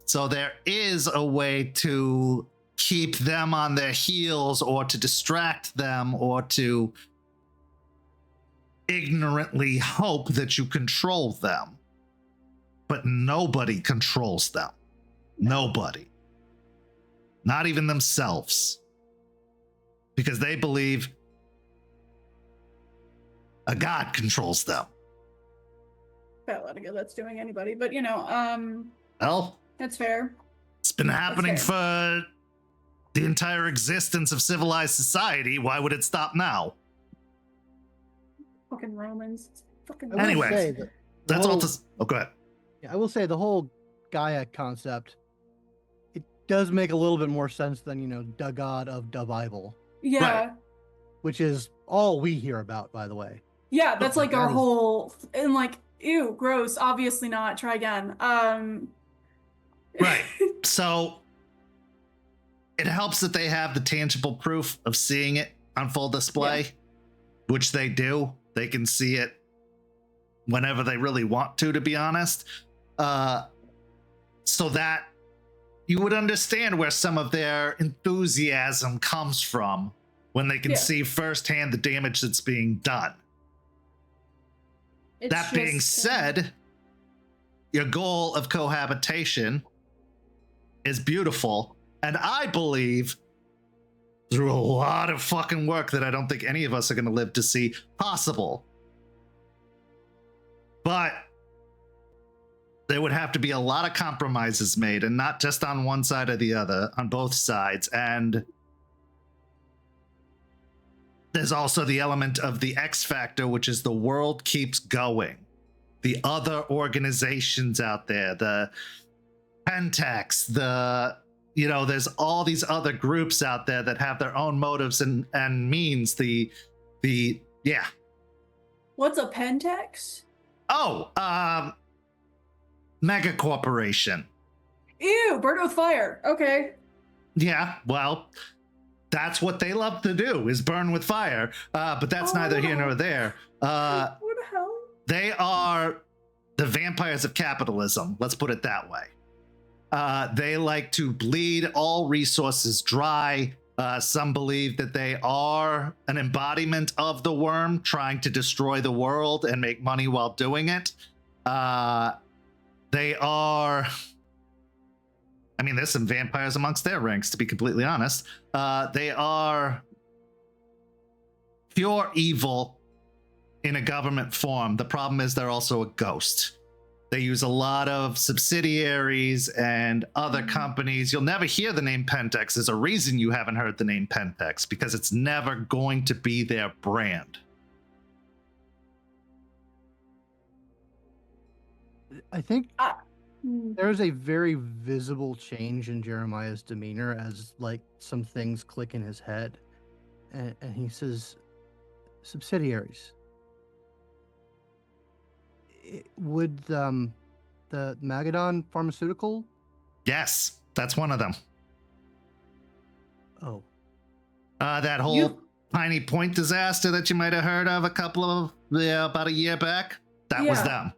S2: So there is a way to keep them on their heels, or to distract them, or to ignorantly hope that you control them. But nobody controls them. Nobody. Not even themselves. Because they believe a god controls them.
S5: Got a lot of good that's doing anybody, but
S2: Well,
S5: that's fair.
S2: it's been happening
S5: fair.
S2: for the entire existence of civilized society. Why would it stop now?
S5: Fucking Romans. Fucking
S4: I will
S2: Anyway,
S4: say that the
S2: That's all
S4: whole-
S2: to... Oh, go ahead.
S4: Yeah, I will say the whole Gaia concept, it does make a little bit more sense than, the god of the Bible,
S5: yeah.
S2: Right.
S4: which is all we hear about, by the way.
S5: Yeah, that's our
S4: That is-
S5: whole and ew, gross, obviously not, try again.
S2: Right. So it helps that they have the tangible proof of seeing it on full display, which they do. They can see it whenever they really want to be honest. So that you would understand where some of their enthusiasm comes from when they can
S5: Yeah.
S2: see firsthand the damage that's being done.
S5: It's
S2: That being
S5: just,
S2: said, your goal of cohabitation is beautiful, and I believe through a lot of fucking work that I don't think any of us are going to live to see possible. But there would have to be a lot of compromises made, and not just on one side or the other, on both sides. And there's also the element of the X factor, which is the world keeps going. The other organizations out there, the Pentax, there's all these other groups out there that have their own motives and means. Yeah.
S5: What's a Pentax?
S2: Oh, mega corporation.
S5: Ew, burn with fire. Okay.
S2: Yeah, well, that's what they love to do, is burn with fire. But that's neither here nor there.
S5: What the hell?
S2: They are the vampires of capitalism. Let's put it that way. They like to bleed all resources dry. Some believe that they are an embodiment of the worm, trying to destroy the world and make money while doing it. They are... I mean, there's some vampires amongst their ranks, to be completely honest. They are pure evil in a government form. The problem is they're also a ghost. They use a lot of subsidiaries and other companies. You'll never hear the name Pentax. There's a reason you haven't heard the name Pentax, because it's never going to be their brand.
S4: I think there's a very visible change in Jeremiah's demeanor as like some things click in his head. And he says, subsidiaries. Would the Magadon pharmaceutical?
S2: Yes, that's one of them.
S4: Oh.
S2: That whole Piney Point disaster that you might have heard of about a year back, that was them.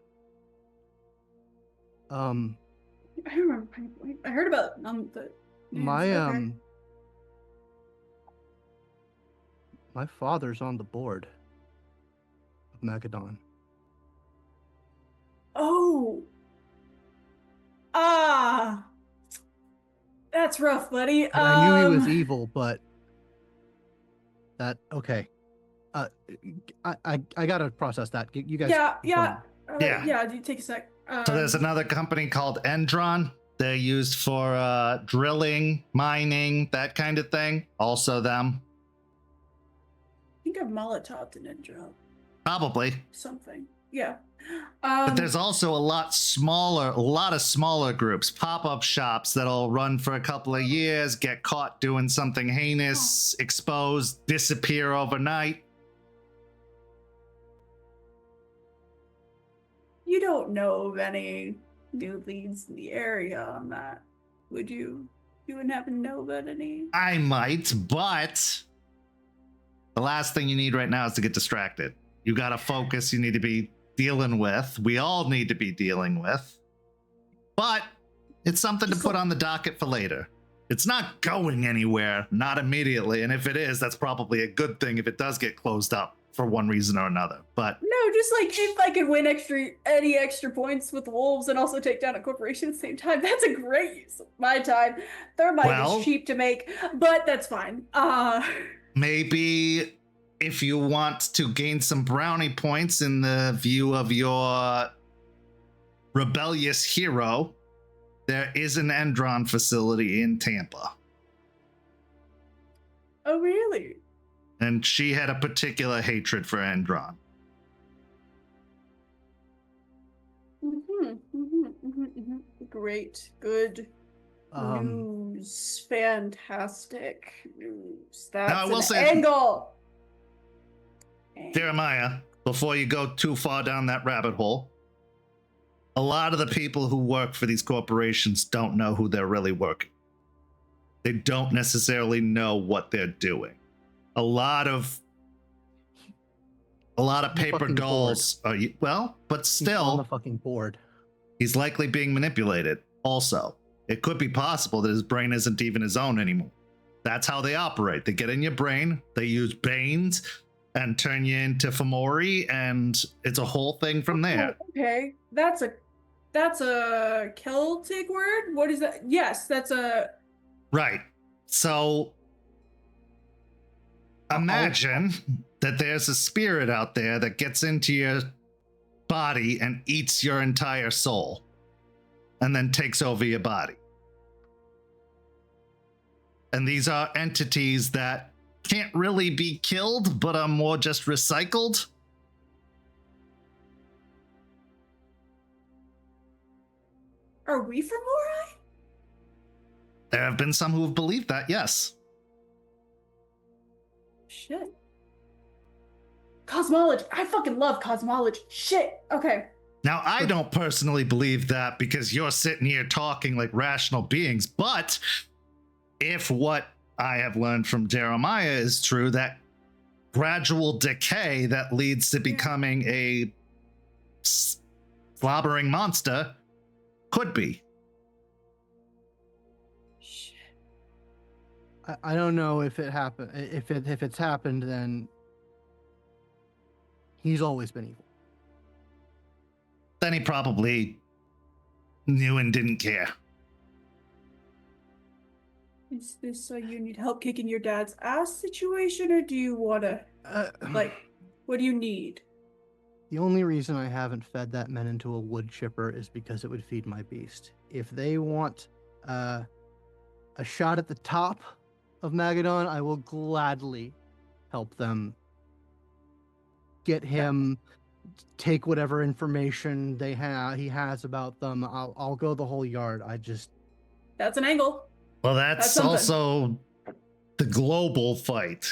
S5: I remember Piney Point. I heard about the news.
S4: My father's on the board of Magadon.
S5: Oh. That's rough, buddy.
S4: And I knew he was evil, but that okay. I gotta process that. You guys.
S5: Yeah.
S2: Yeah.
S5: You take a sec.
S2: So there's another company called Endron. They're used for drilling, mining, that kind of thing. Also them.
S5: I think I've Molotoved an Endron.
S2: Probably.
S5: Something. Yeah.
S2: But there's also a lot of smaller groups, pop-up shops that'll run for a couple of years, get caught doing something heinous, exposed, disappear overnight.
S5: You don't know of any new leads in the area on that, would you? You wouldn't happen to know about any?
S2: I might, but the last thing you need right now is to get distracted. You gotta focus, you need to be dealing with. We all need to be dealing with. But it's something to put on the docket for later. It's not going anywhere, not immediately. And if it is, that's probably a good thing if it does get closed up for one reason or another. But
S5: no, just like if I could win any extra points with the wolves and also take down a corporation at the same time, that's a great use of my time. Thermite is cheap to make, but that's fine.
S2: Maybe if you want to gain some brownie points in the view of your rebellious hero, there is an Endron facility in Tampa.
S5: Oh, really?
S2: And she had a particular hatred for Endron.
S5: Great. Good news. Fantastic news. That's an angle.
S2: Jeremiah, before you go too far down that rabbit hole, a lot of the people who work for these corporations don't know who they're really working. They don't necessarily know what they're doing. A lot of paper dolls are, but still,
S4: he's on the fucking board.
S2: He's likely being manipulated. Also, it could be possible that his brain isn't even his own anymore. That's how they operate. They get in your brain, they use Banes and turn you into Fomori, and it's a whole thing from there.
S5: Okay, that's a Celtic word. What is that? Yes, that's a
S2: right. So imagine that there's a spirit out there that gets into your body and eats your entire soul, and then takes over your body. And these are entities that can't really be killed, but are more just recycled.
S5: Are we from Morai?
S2: There have been some who have believed that, yes.
S5: Shit. Cosmology. I fucking love cosmology. Shit. Okay.
S2: Now, I don't personally believe that because you're sitting here talking like rational beings, but if what I have learned from Jeremiah is true, that gradual decay that leads to becoming a slobbering monster could be.
S5: Shit.
S4: I don't know if it happened. If it's happened, then he's always been evil.
S2: Then he probably knew and didn't care.
S5: Is this a you need help kicking your dad's ass situation, or do you want to, what do you need?
S4: The only reason I haven't fed that men into a wood chipper is because it would feed my beast. If they want a shot at the top of Magadon, I will gladly help them get him, take whatever information he has about them. I'll go the whole yard.
S5: That's an angle.
S2: Well, that's
S5: something.
S2: also the global fight.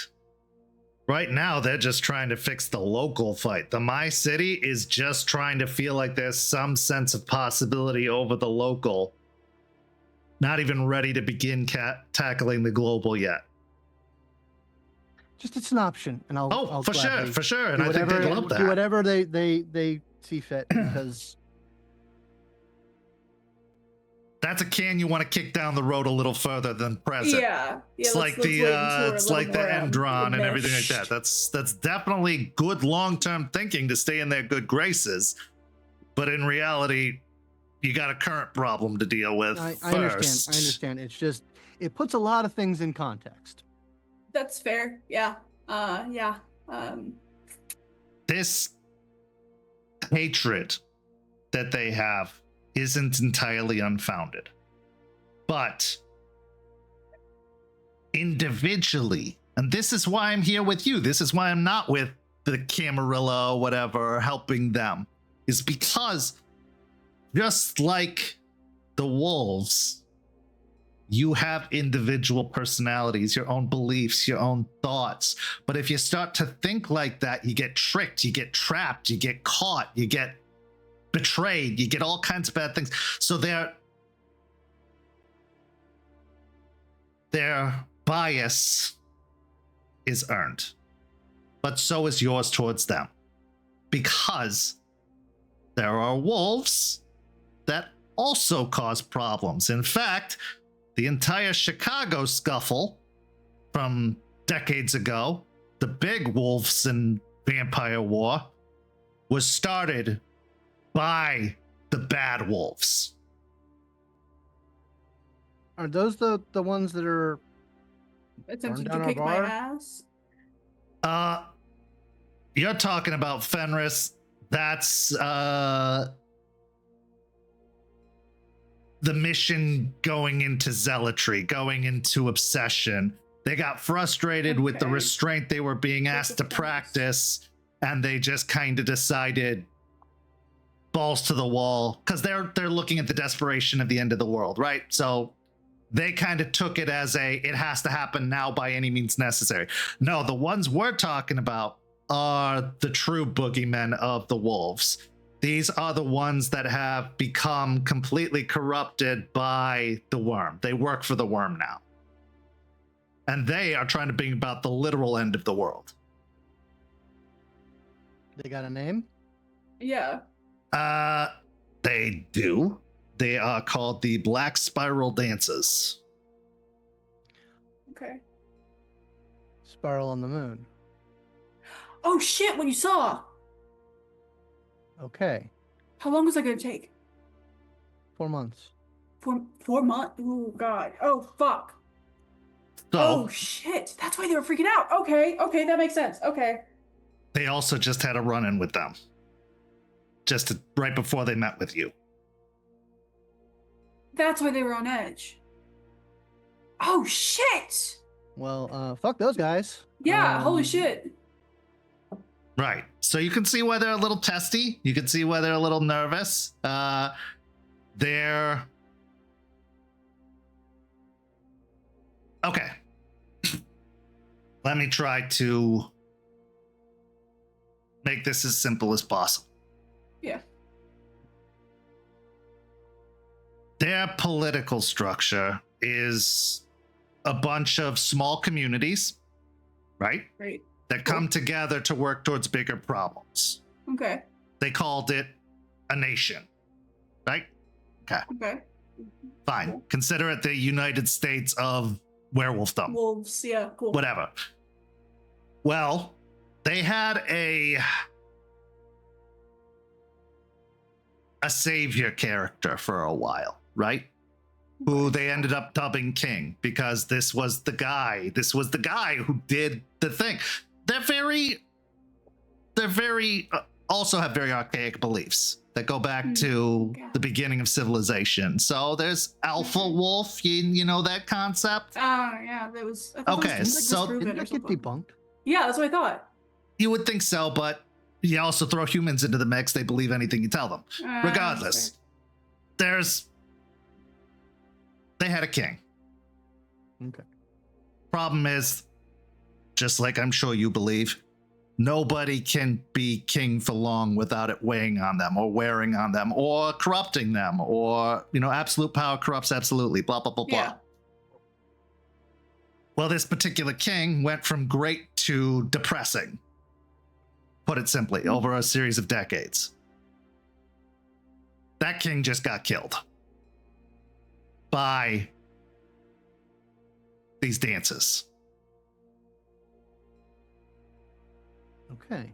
S2: Right now, they're just trying to fix the local fight. The My City is just trying to feel like there's some sense of possibility over the local. Not even ready to begin tackling the global yet.
S4: Just it's an option, and I'll
S2: for sure. And I think
S4: whatever-
S2: they'd love that.
S4: do whatever they see fit, because
S2: That's a can you want to kick down the road a little further than present.
S5: Yeah.
S2: It's like the end drawn and everything like that. That's definitely good long-term thinking to stay in their good graces. But in reality, you got a current problem to deal with
S4: I
S2: first.
S4: understand. It's just it puts a lot of things in context.
S5: That's fair. Yeah.
S2: This hatred that they have isn't entirely unfounded. But individually, and this is why I'm here with you, this is why I'm not with the Camarilla or whatever helping them, is because just like the wolves, you have individual personalities, your own beliefs, your own thoughts. But if you start to think like that, you get tricked, you get trapped, you get caught, you get betrayed, you get all kinds of bad things. So their bias is earned, but so is yours towards them, because there are wolves that also cause problems. In fact, the entire Chicago scuffle from decades ago, the big wolves and vampire war, was started by the bad wolves.
S4: Are those the ones that are
S5: Attempting
S4: down
S5: to
S4: our
S5: kick my
S4: bar?
S5: ass?
S2: You're talking about Fenris. That's the mission going into zealotry, going into obsession. They got frustrated with the
S5: Okay.
S2: restraint they were being asked to practice, and they just kind of decided balls to the wall, because they're looking at the desperation of the end of the world, right? So they kind of took it as it has to happen now by any means necessary. No, the ones we're talking about are the true boogeymen of the wolves. These are the ones that have become completely corrupted by the worm. They work for the worm now. And they are trying to bring about the literal end of the world.
S4: they got a name?
S5: Yeah.
S2: They do. They are called the Black Spiral Dances.
S5: Okay.
S4: Spiral on the Moon.
S5: Oh shit! What you saw?
S4: Okay.
S5: How long was that gonna take?
S4: 4 months.
S5: 4 months. Oh god. Oh fuck.
S2: So
S5: Oh shit! That's why they were freaking out. Okay. Okay, that makes sense. Okay.
S2: they also just had a run-in with them. right before they met with you.
S5: That's why they were on edge. Oh shit!
S4: Well, fuck those guys.
S5: Yeah, holy shit.
S2: Right. So you can see why they're a little testy. You can see why they're a little nervous. They're... Okay. Let me try to make this as simple as possible.
S5: Yeah.
S2: Their political structure is a bunch of small communities, right?
S5: Right.
S2: That come together to work towards bigger problems.
S5: Okay.
S2: They called it a nation, right? Okay,
S5: Okay.
S2: fine.
S5: Cool.
S2: Consider it the United States of werewolfdom.
S5: Wolves. Yeah. Cool.
S2: Whatever. Well, they had a savior character for a while, right? Who they ended up dubbing King because this was the guy who did the thing. They're very also have very archaic beliefs that go back to the beginning of civilization. So there's alpha wolf, you know that concept?
S5: Yeah, that was... I thought
S2: Okay,
S5: that was
S2: so-
S5: disproven
S4: Didn't
S5: or
S4: that get
S5: something.
S4: debunked?
S5: Yeah, that's what I thought.
S2: You would think so, but you also throw humans into the mix, they believe anything you tell them. Regardless, they had a king.
S4: Okay.
S2: Problem is, just like I'm sure you believe, nobody can be king for long without it weighing on them or wearing on them or corrupting them or, absolute power corrupts absolutely, blah, blah, blah, blah.
S5: Yeah.
S2: Well, this particular king went from great to depressing, put it simply, over a series of decades. That king just got killed by these dances.
S4: Okay.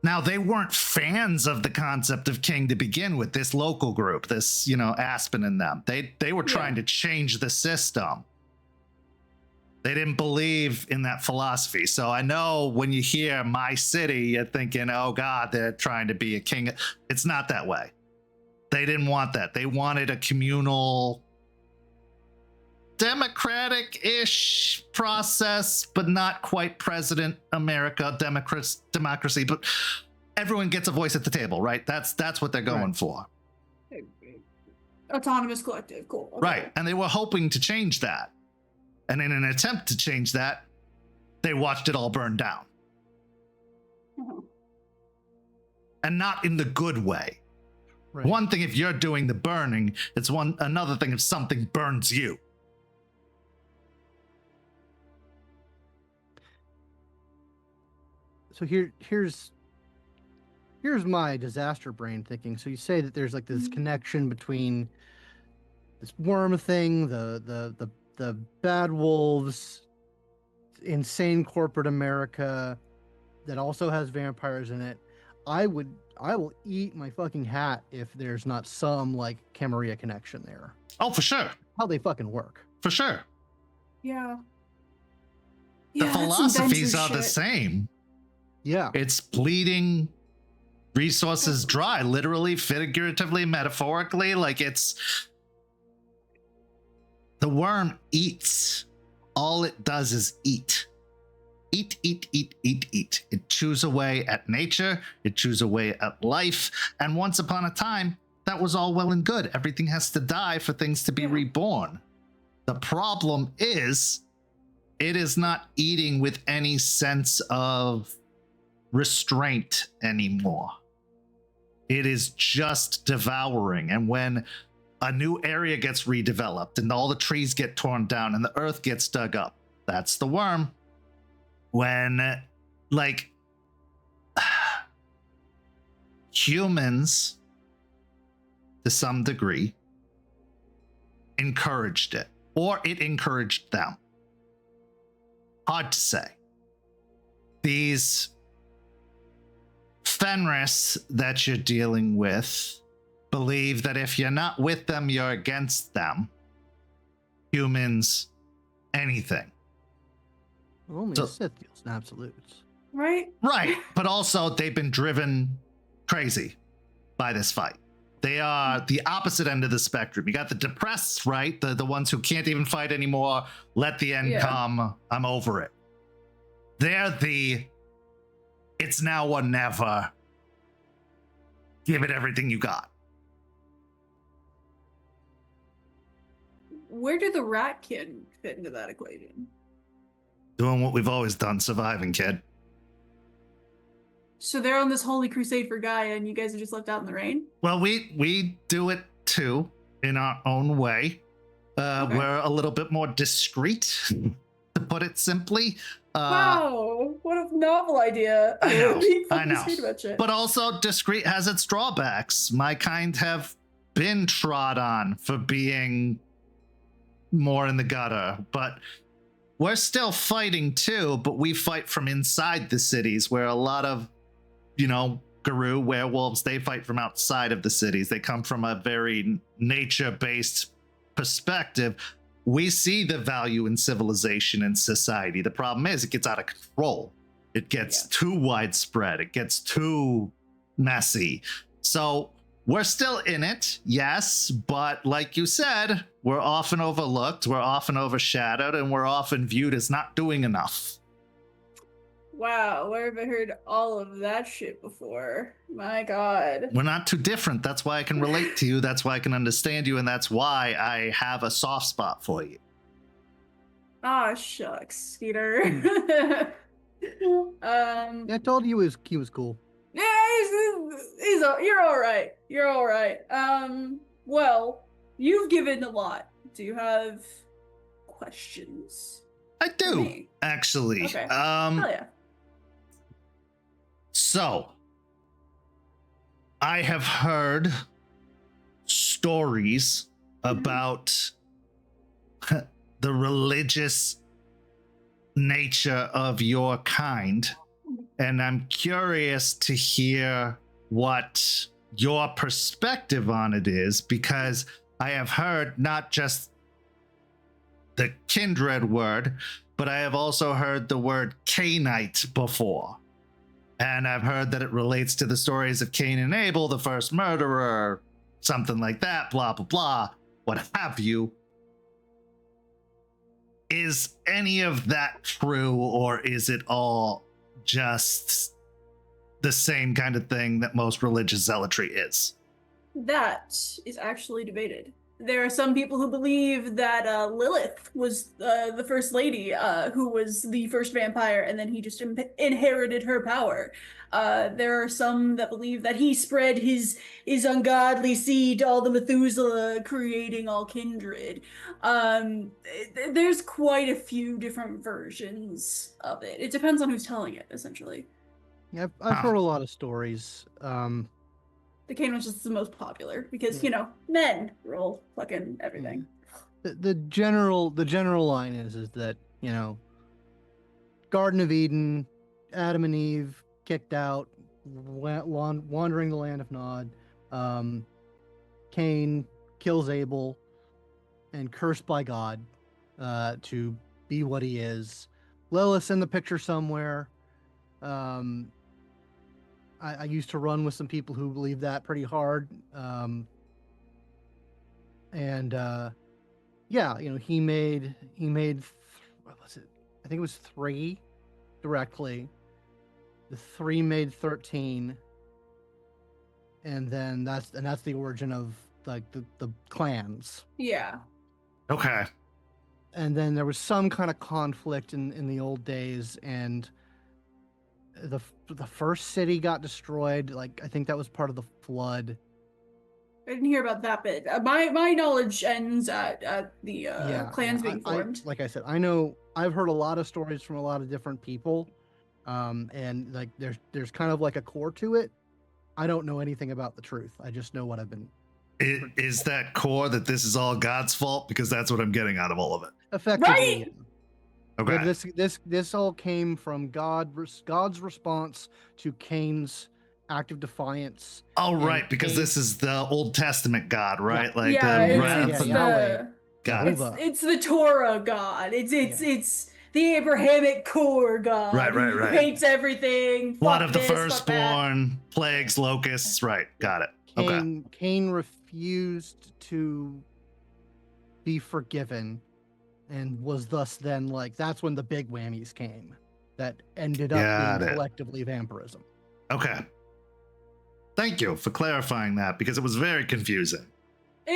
S2: Now, they weren't fans of the concept of king to begin with, this local group, this, Aspen and them. They were trying to change the system. They didn't believe in that philosophy. So I know when you hear my city, you're thinking, oh God, they're trying to be a king. It's not that way. They didn't want that. They wanted a communal, democratic-ish process, but not quite President America democracy. But everyone gets a voice at the table, right? That's what they're going for.
S5: Autonomous collective. Cool. Okay.
S2: Right. And they were hoping to change that. And in an attempt to change that, they watched it all burn down.
S5: Uh-huh.
S2: And not in the good way.
S4: Right.
S2: One thing if you're doing the burning, it's another thing if something burns you.
S4: So here's my disaster brain thinking. So you say that there's like this connection between this worm thing, the bad wolves, insane corporate America that also has vampires in it. I will eat my fucking hat if there's not some like Camarilla connection there.
S2: Oh, for sure.
S4: How they fucking work.
S2: For sure.
S5: Yeah.
S2: The
S5: Yeah, that's some
S2: philosophies
S5: Venture
S2: are the
S5: shit.
S2: same.
S4: Yeah.
S2: It's bleeding resources dry, literally, figuratively, metaphorically. Like the worm eats. All it does is eat. Eat, eat, eat, eat, eat. It chews away at nature. It chews away at life. And once upon a time, that was all well and good. Everything has to die for things to be reborn. The problem is, it is not eating with any sense of restraint anymore. It is just devouring. And when a new area gets redeveloped and all the trees get torn down and the earth gets dug up, that's the worm. When, like, humans, to some degree, encouraged it, or it encouraged them. Hard to say. These Fenris that you're dealing with believe that if you're not with them, you're against them. Humans, anything.
S4: Only
S2: So-
S4: a Sith deals in absolutes.
S5: Right?
S2: Right, but also they've been driven crazy by this fight. They are the opposite end of the spectrum. You got the depressed, right? The ones who can't even fight anymore. Let the end come. I'm over it. They're the it's now or never. Give it everything you got.
S5: Where do the rat kin fit into that equation?
S2: Doing what we've always done, surviving, kid.
S5: So they're on this holy crusade for Gaia, and you guys are just left out in the rain?
S2: Well, we do it too, in our own way.
S5: Okay.
S2: We're a little bit more discreet, to put it simply.
S5: Wow, what a novel idea.
S2: I know,
S5: Being
S2: I know.
S5: discreet about shit.
S2: But also, discreet has its drawbacks. My kind have been trod on for being more in the gutter, but we're still fighting too, but we fight from inside the cities, where a lot of, guru werewolves, they fight from outside of the cities. They come from a very nature-based perspective. We see the value in civilization and society. The problem is it gets out of control. It gets too widespread. It gets too messy. So we're still in it, yes, but like you said, we're often overlooked, we're often overshadowed, and we're often viewed as not doing enough.
S5: Wow, where have I heard all of that shit before? My God.
S2: We're not too different. That's why I can relate to you. That's why I can understand you, and that's why I have a soft spot for you.
S5: Ah, shucks, Skeeter.
S4: I told you he was cool.
S5: Yeah, you're all right. You're all right. Well, you've given a lot. Do you have questions?
S2: I
S5: for
S2: do,
S5: me?
S2: actually.
S5: Okay. Hell yeah.
S2: So, I have heard stories about the religious nature of your kind, and I'm curious to hear what your perspective on it is, because I have heard not just the kindred word, but I have also heard the word Cainite before. And I've heard that it relates to the stories of Cain and Abel, the first murderer, something like that, blah, blah, blah, what have you. Is any of that true, or is it all just the same kind of thing that most religious zealotry is?
S5: That is actually debated. There are some people who believe that Lilith was the first lady who was the first vampire, and then he just inherited her power. There are some that believe that he spread his ungodly seed to all the Methuselah, creating all kindred. There's quite a few different versions of it. It depends on who's telling it, essentially.
S4: Yeah, I've heard a lot of stories.
S5: The Cain was just the most popular because, men rule fucking everything.
S4: The general line is that, Garden of Eden, Adam and Eve kicked out, wandering the land of Nod. Cain kills Abel and cursed by God to be what he is. Lilith's in the picture somewhere. I used to run with some people who believe that pretty hard. He made what was it? I think it was 3 directly. The 3 made 13. And then that's the origin of like the clans.
S5: Yeah.
S2: Okay.
S4: And then there was some kind of conflict in the old days, and the first city got destroyed. Like, I think that was part of the flood.
S5: I didn't hear about that bit. My knowledge ends at the clans being formed.
S4: Like I said, I've heard a lot of stories from a lot of different people, and like there's kind of like a core to it. I don't know anything about the truth. I just know what I've been.
S2: Is that core that this is all God's fault? Because that's what I'm getting out of all of it.
S4: Effectively.
S5: Right?
S2: Okay.
S4: But this all came from God's response to Cain's act of defiance.
S2: Oh, right, because
S4: Cain,
S2: this is the Old Testament God, right?
S5: Yeah.
S2: Like
S5: Yeah,
S2: the
S5: it's
S2: wrath
S5: the-
S2: and
S4: Yahweh.
S2: Got it.
S4: Jehovah.
S5: It's the Torah God. It's the Abrahamic core god.
S2: Right.
S5: Who hates everything.
S2: Blood
S5: fuck
S2: of the
S5: this, fuck that.
S2: firstborn, plagues, locusts. Right, got it. Okay.
S4: Cain refused to be forgiven, and was thus then like, that's when the big whammies came that ended up
S2: Got
S4: being
S2: it.
S4: collectively vampirism.
S2: Okay. Thank you for clarifying that, because it was very confusing.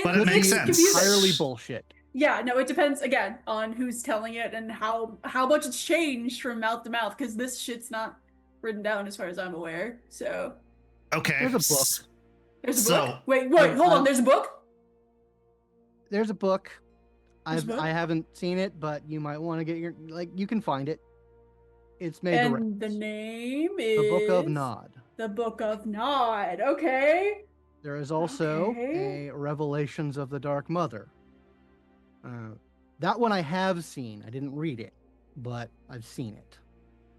S2: But
S5: It
S2: it makes
S5: is
S2: sense.
S5: confusing.
S4: Entirely bullshit.
S5: Yeah, no, it depends again on who's telling it and how much it's changed from mouth to mouth, because this shit's not written down as far as I'm aware. So
S2: Okay.
S4: There's a book.
S5: there's a
S2: So-
S5: book. Wait, hold on. There's a book.
S4: There's a book.
S5: There's a book?
S4: I haven't seen it, but you might want to get your, like, you can find it. It's made to
S5: And the
S4: rest.
S5: name is
S4: The Book of Nod.
S5: The Book of Nod. Okay.
S4: There is also
S5: Okay.
S4: a Revelations of the Dark Mother. That one I have seen. I didn't read it, but I've seen it.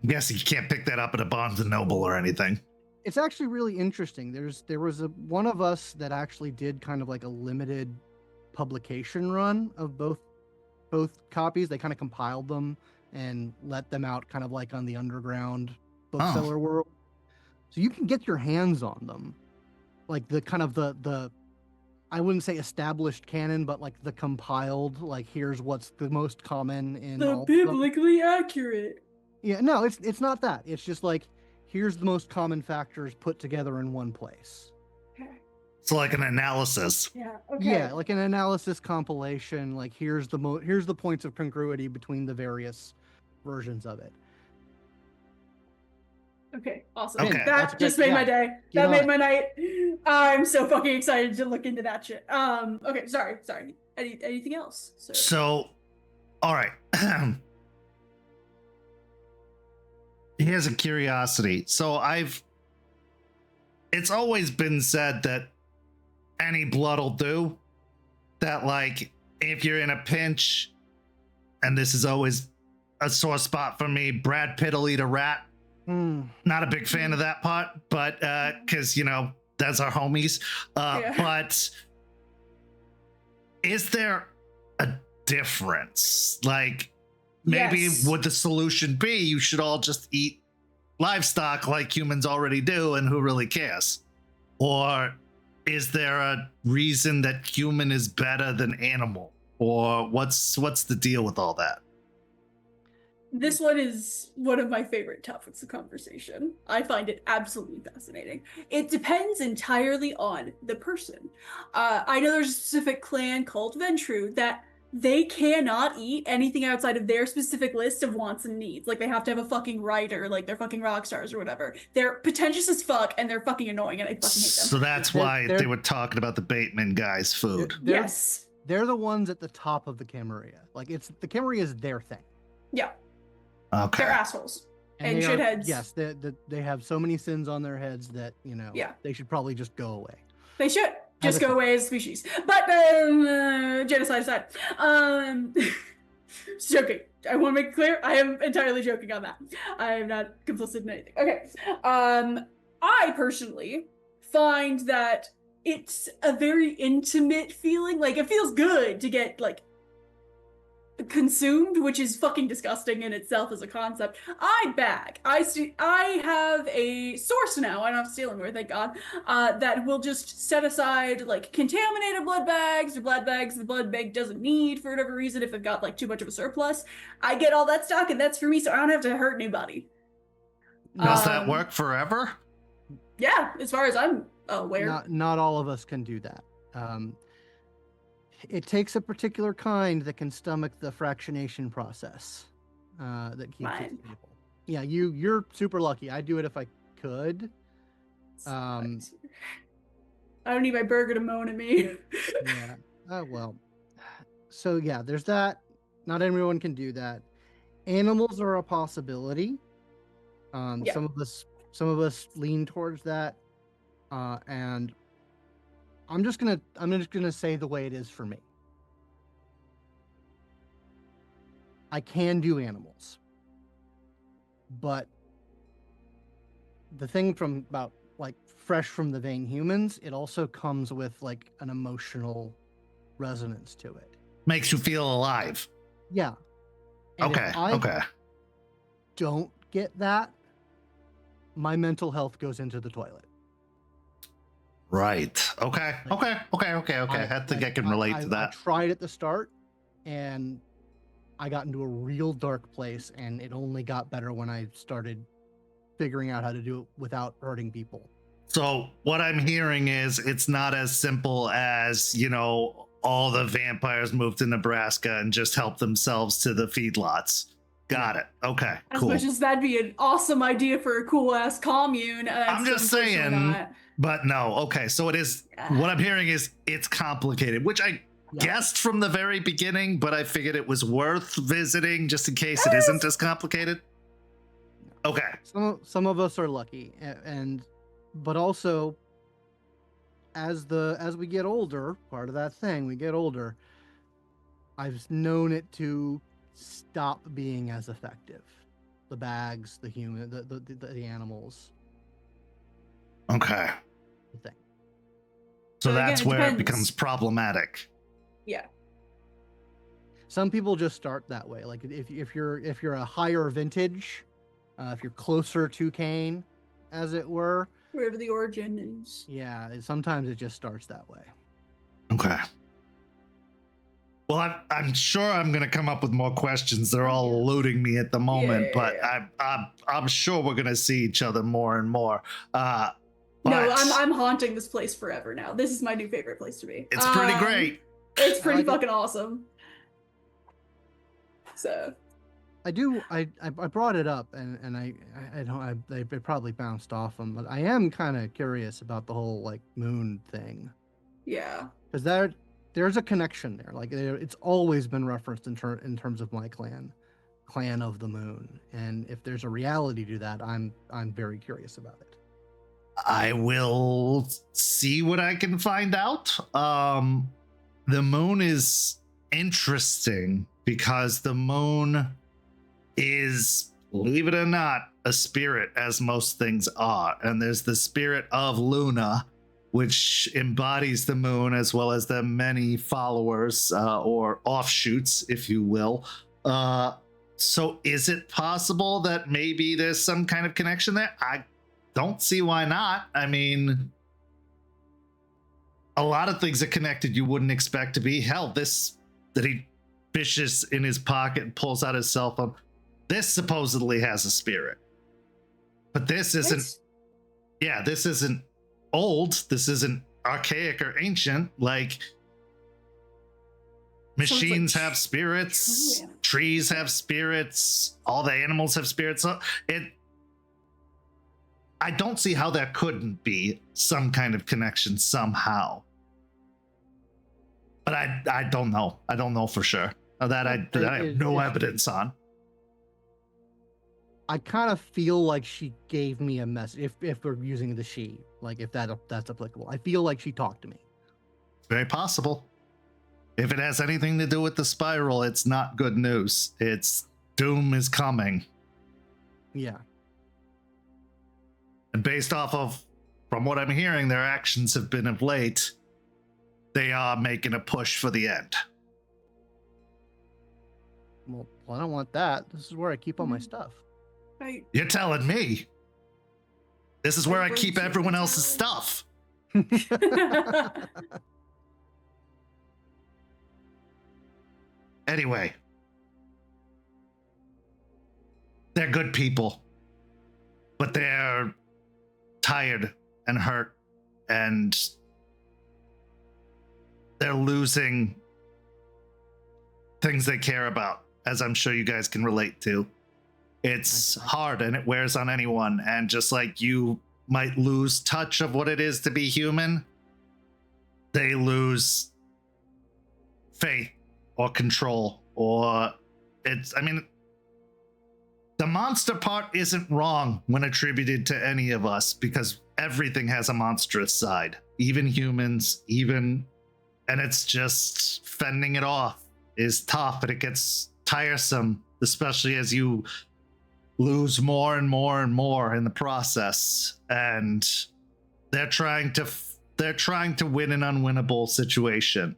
S2: I'm guessing you can't pick that up at a Barnes and Noble or anything.
S4: It's actually really interesting. There was one of us that actually did kind of like a limited publication run of both copies. They kind of compiled them and let them out kind of like on the underground bookseller world. So you can get your hands on them. Like the kind of the I wouldn't say established canon, but like the compiled, like here's what's the most common in
S5: The
S4: all of them.
S5: biblically accurate.
S4: Yeah, no, it's not that. It's just like here's the most common factors put together in one place.
S5: Okay.
S2: It's like an analysis.
S5: Yeah. Okay.
S4: Yeah, like an analysis compilation. Like here's the points of congruity between the various versions of it.
S5: Okay, awesome.
S2: Okay.
S4: That's
S5: That just
S4: great.
S5: made my
S4: Yeah.
S5: day.
S4: Get
S5: That
S4: on
S5: made
S4: it.
S5: my night. I'm so fucking excited to look into that shit. Okay, sorry. Anything else? Sir?
S2: So, all right. Here's a curiosity. So it's always been said that any blood'll do. That like, if you're in a pinch, and this is always a sore spot for me, Brad Pitt'll eat a rat. Not a big fan of that part, but because that's our homies.
S5: Yeah.
S2: But is there a difference? Like, maybe
S5: Yes.
S2: would the solution be you should all just eat livestock like humans already do, and who really cares? Or is there a reason that human is better than animal? Or what's the deal with all that?
S5: This one is one of my favorite topics of conversation. I find it absolutely fascinating. It depends entirely on the person. I know there's a specific clan called Ventru that they cannot eat anything outside of their specific list of wants and needs. Like, they have to have a fucking writer, like they're fucking rock stars or whatever. They're pretentious as fuck, and they're fucking annoying, and I fucking hate them.
S2: So that's
S4: They're-
S2: why
S4: they're-
S2: they were talking about the Baitman guy's food.
S5: Yes.
S4: They're the ones at the top of the Camarilla. Like the Camarilla is their thing.
S5: Yeah.
S2: Okay.
S5: They're assholes. And
S4: they
S5: shitheads.
S4: Yes, they have so many sins on their heads that
S5: Yeah.
S4: they should probably just go away.
S5: They should just
S4: Have a
S5: go away as a species. But genocide aside, just joking. I want to make it clear, I am entirely joking on that. I am not complicit in anything. Okay. I personally find that it's a very intimate feeling. Like, it feels good to get like consumed, which is fucking disgusting in itself as a concept. I have a source now, I don't have to steal anywhere, thank God, that will just set aside like contaminated blood bags or blood bags the blood bank doesn't need for whatever reason if it got like too much of a surplus. I get all that stock and that's for me, so I don't have to hurt anybody.
S2: Does that
S5: Um,
S2: work forever?
S5: Yeah, as far as I'm aware.
S4: Not all of us can do that. It takes a particular kind that can stomach the fractionation process that keeps
S5: Mine.
S4: it stable. Yeah, you're super lucky. I'd do it if I could.
S5: I don't need my burger to moan at me.
S4: Yeah. Well. So yeah, there's that. Not everyone can do that. Animals are a possibility.
S5: Yeah.
S4: Some of us lean towards that. And I'm just gonna say the way it is for me. I can do animals, but the thing from about like fresh from the vein humans, it also comes with like an emotional resonance to it.
S2: Makes you feel alive.
S4: Yeah, And
S2: Okay.
S4: if I
S2: Okay.
S4: don't get that, my mental health goes into the toilet.
S2: Right. Okay. Okay. I think I can relate to
S4: I
S2: that.
S4: tried at the start, and I got into a real dark place, and it only got better when I started figuring out how to do it without hurting people.
S2: So what I'm hearing is it's not as simple as, all the vampires moved to Nebraska and just helped themselves to the feedlots. Got it. Okay,
S5: As
S2: cool.
S5: much as that'd be an awesome idea for a cool ass commune,
S2: I'm just saying, but no. Okay, so it is. What I'm hearing is it's complicated, which I guessed from the very beginning, but I figured it was worth visiting just in case it isn't as complicated. Okay.
S4: Some of us are lucky, but also as we get older, part of that thing, we get older, I've known it to stop being as effective. The bags, the human, the animals.
S2: Okay.
S4: The thing.
S2: So that's
S5: again,
S2: where
S5: depends.
S2: it becomes problematic.
S5: Yeah.
S4: Some people just start that way. Like if you're a higher vintage, if you're closer to Cain, as it were,
S5: Wherever the origin is.
S4: yeah, sometimes it just starts that way.
S2: Okay. Well, I'm sure I'm going to come up with more questions. They're all eluding me at the moment, but I'm sure we're going to see each other more and more.
S5: No, I'm haunting this place forever now. This is my new favorite place to be.
S2: It's pretty great.
S5: It's pretty
S4: I like
S5: fucking awesome. So.
S4: I brought it up, and they probably bounced off them, but I am kind of curious about the whole like moon thing.
S5: Yeah.
S4: Because there's a connection there. Like it's always been referenced in terms of my clan of the moon, and if there's a reality to that, I'm very curious about it.
S2: I will see what I can find out. The moon is interesting because the moon is, believe it or not, a spirit, as most things are. And there's the spirit of Luna, which embodies the moon, as well as the many followers or offshoots, if you will. So is it possible that maybe there's some kind of connection there? I don't see why not. I mean, a lot of things are connected you wouldn't expect to be. Hell, this that he fishes in his pocket and pulls out his cell phone, this supposedly has a spirit. But this isn't, this isn't old. This isn't archaic or ancient. Like, machines have spirits, trees have spirits, all the animals have spirits. So I don't see how there couldn't be some kind of connection somehow. But I don't know. I don't know for sure. That I have no evidence on.
S4: I kind of feel like she gave me a message. If we're using the she, like if that's applicable, I feel like she talked to me.
S2: Very possible. If it has anything to do with the spiral, it's not good news. It's doom is coming.
S4: Yeah.
S2: And based off of, from what I'm hearing, their actions have been of late, they are making a push for the end.
S4: Well, I don't want that. This is where I keep all my stuff.
S5: Right.
S2: You're telling me. This is where I keep everyone else's stuff. Anyway. They're good people. But they're tired and hurt, and they're losing things they care about, as I'm sure you guys can relate to. It's hard and it wears on anyone, and just like you might lose touch of what it is to be human, they lose faith or control, or the monster part isn't wrong when attributed to any of us, because everything has a monstrous side, even humans, and it's just fending it off is tough, and it gets tiresome, especially as you lose more and more and more in the process. And they're trying to win an unwinnable situation,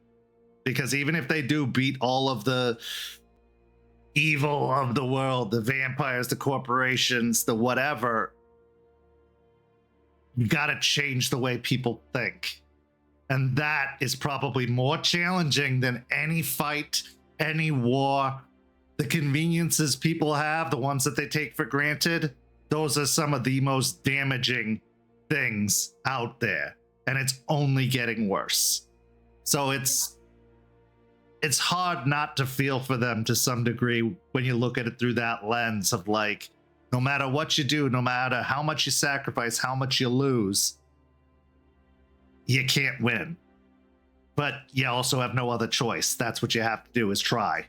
S2: because even if they do beat all of the evil of the world, the vampires, the corporations, the whatever, you got to change the way people think. And that is probably more challenging than any fight, any war. The conveniences people have, the ones that they take for granted, those are some of the most damaging things out there. And it's only getting worse. So it's hard not to feel for them to some degree when you look at it through that lens of like, no matter what you do, no matter how much you sacrifice, how much you lose, you can't win. But you also have no other choice. That's what you have to do, is try.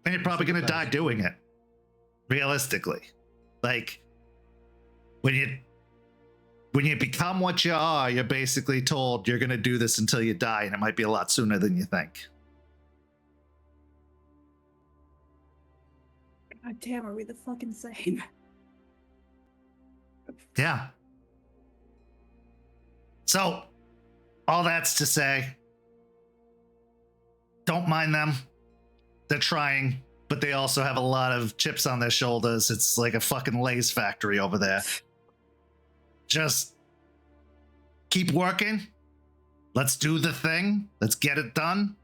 S2: And you're probably going to die doing it. Realistically. Like, when you become what you are, you're basically told you're going to do this until you die, and it might be a lot sooner than you think.
S5: God damn, are we the fucking same?
S2: Yeah. So, all that's to say, don't mind them. They're trying, but they also have a lot of chips on their shoulders. It's like a fucking Lay's factory over there. Just keep working. Let's do the thing. Let's get it done.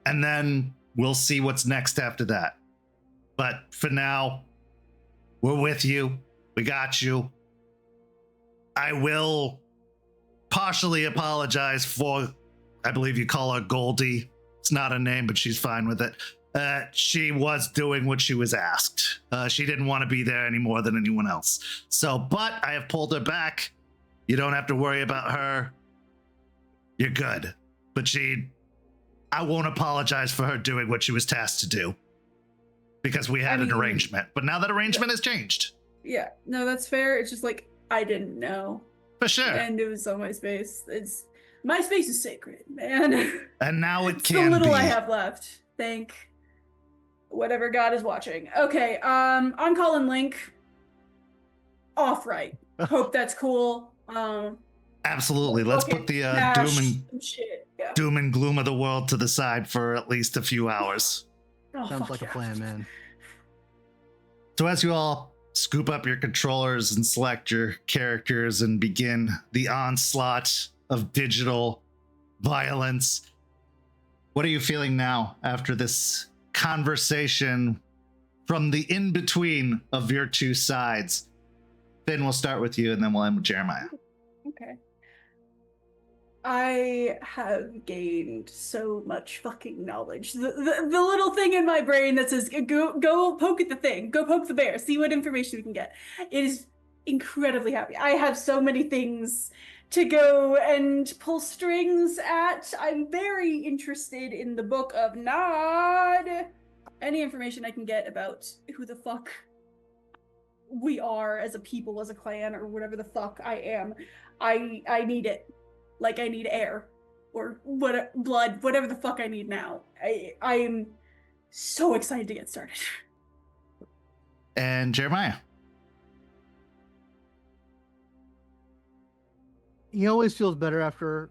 S2: And then we'll see what's next after that. But for now, we're with you. We got you. I will partially apologize for, I believe you call her Goldie. It's not a name, but she's fine with it. She was doing what she was asked. She didn't want to be there any more than anyone else. So, but I have pulled her back. You don't have to worry about her. You're good. But I won't apologize for her doing what she was tasked to do. Because we had an arrangement. But now that arrangement has changed.
S5: Yeah, no, that's fair. It's just like, I didn't know.
S2: For sure.
S5: And it was on my space. My space is sacred, man.
S2: And now it
S5: It's
S2: can
S5: the little
S2: be.
S5: I have left. Thank whatever God is watching. Okay, I'm calling Link off right. Hope that's cool.
S2: Absolutely. Let's
S5: okay,
S2: put the doom and gloom of the world to the side for at least a few hours.
S5: Oh,
S4: Sounds
S5: fuck
S4: like a
S5: yeah.
S4: plan, man.
S2: So as you all scoop up your controllers and select your characters and begin the onslaught of digital violence, what are you feeling now after this conversation from the in-between of your two sides? Finn, we'll start with you and then we'll end with Jeremiah.
S5: Okay. I have gained so much fucking knowledge. The little thing in my brain that says, go poke at the thing, go poke the bear, see what information we can get. It is incredibly happy. I have so many things to go and pull strings at. I'm very interested in the book of Nod. Any information I can get about who the fuck we are as a people, as a clan, or whatever the fuck I am. I need it. Like I need air or blood, whatever the fuck I need now. I am so excited to get started.
S2: And Jeremiah.
S4: He generally feels better after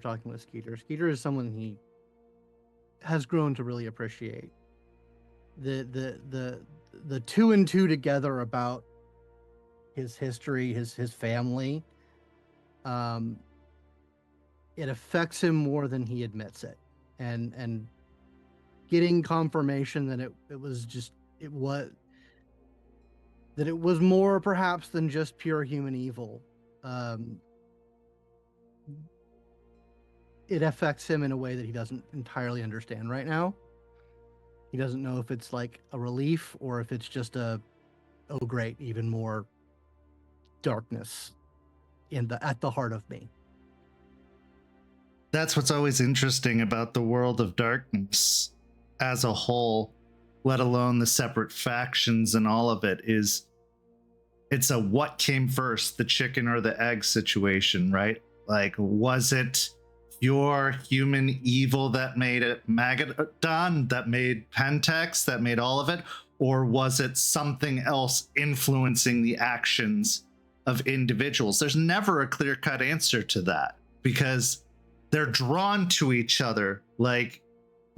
S4: talking with Skeeter. Skeeter is someone he has grown to really appreciate. The two and two together about his history, his family. It affects him more than he admits it, and getting confirmation that it was more perhaps than just pure human evil. It affects him in a way that he doesn't entirely understand right now. He doesn't know if it's like a relief or if it's just oh great, even more darkness at the heart of me.
S2: That's what's always interesting about the world of darkness as a whole, let alone the separate factions and all of it, is it's a what came first, the chicken or the egg situation, right? Like, was it your human evil that made it Magadon, that made Pentex, that made all of it? Or was it something else influencing the actions of individuals? There's never a clear-cut answer to that because they're drawn to each other like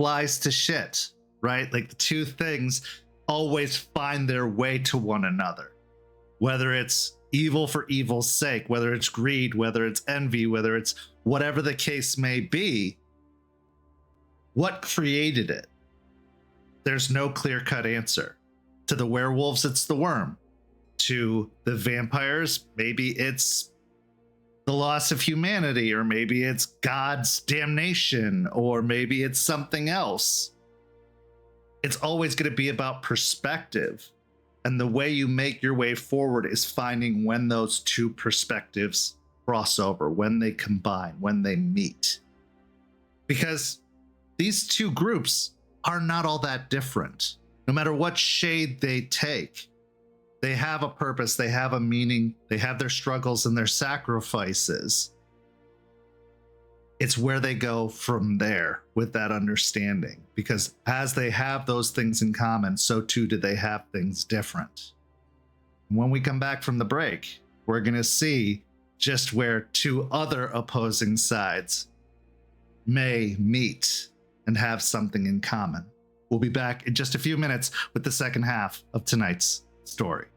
S2: flies to shit, right? Like the two things always find their way to one another, whether it's evil for evil's sake, whether it's greed, whether it's envy, whether it's whatever the case may be. What created it? There's no clear-cut answer. To the werewolves, it's the worm. To the vampires, maybe it's the loss of humanity, or maybe it's God's damnation, or maybe it's something else. It's always going to be about perspective. And the way you make your way forward is finding when those two perspectives cross over, when they combine, when they meet. Because these two groups are not all that different. No matter what shade they take, they have a purpose, they have a meaning, they have their struggles and their sacrifices. It's where they go from there with that understanding, because as they have those things in common, so too do they have things different. When we come back from the break, we're going to see just where two other opposing sides may meet and have something in common. We'll be back in just a few minutes with the second half of tonight's story.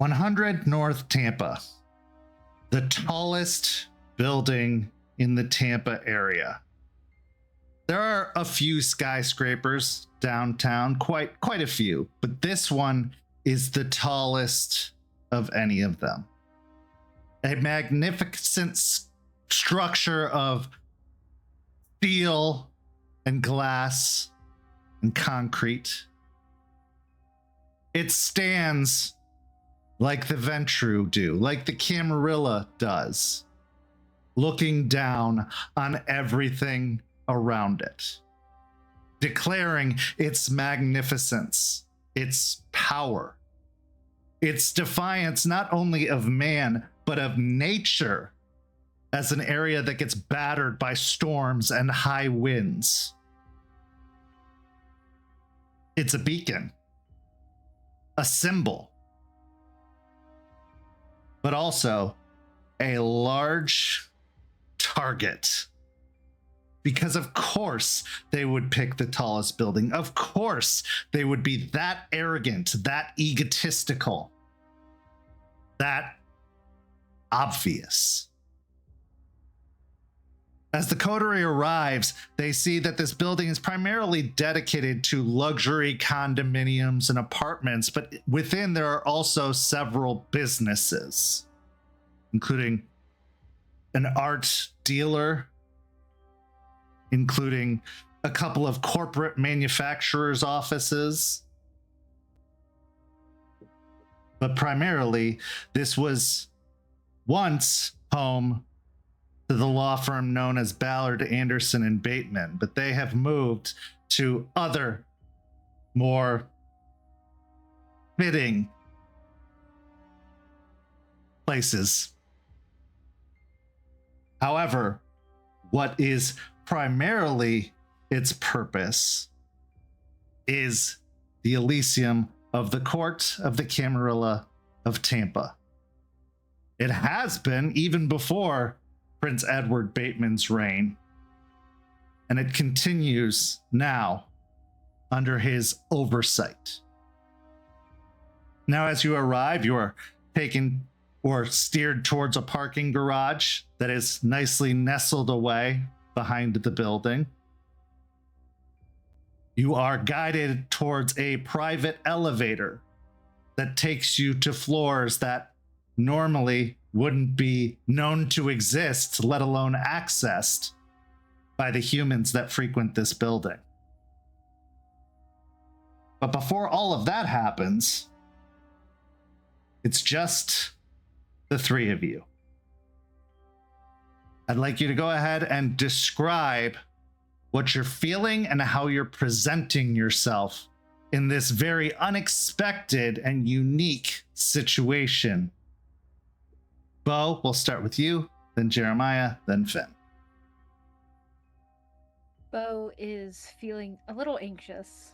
S2: .100 North Tampa, the tallest building in the Tampa area. There are a few skyscrapers downtown, quite a few, but this one is the tallest of any of them. a magnificent structure of steel and glass and concrete. It stands like the Ventru do, like the Camarilla does, looking down on everything around it, declaring its magnificence, its power, its defiance not only of man, but of nature as an area that gets battered by storms and high winds. It's a beacon, a symbol, but also a large target. Because of course they would pick the tallest building. Of course they would be that arrogant, that egotistical, that obvious. As the Coterie arrives, they see that this building is primarily dedicated to luxury condominiums and apartments, but within there are also several businesses, including an art dealer, including a couple of corporate manufacturers' offices. But primarily, this was once home to the law firm known as Ballard, Anderson, and Baitman, but they have moved to other, more fitting places. However, what is primarily its purpose is the Elysium of the Court of the Camarilla of Tampa. It has been even before Prince Edward Baitman's reign, and it continues now under his oversight. Now, as you arrive, you are taken or steered towards a parking garage that is nicely nestled away behind the building. You are guided towards a private elevator that takes you to floors that normally wouldn't be known to exist, let alone accessed by the humans that frequent this building. But before all of that happens, it's just the three of you. I'd like you to go ahead and describe what you're feeling and how you're presenting yourself in this very unexpected and unique situation. Beau, we'll start with you, then Jeremiah, then Finn.
S3: Beau is feeling a little anxious.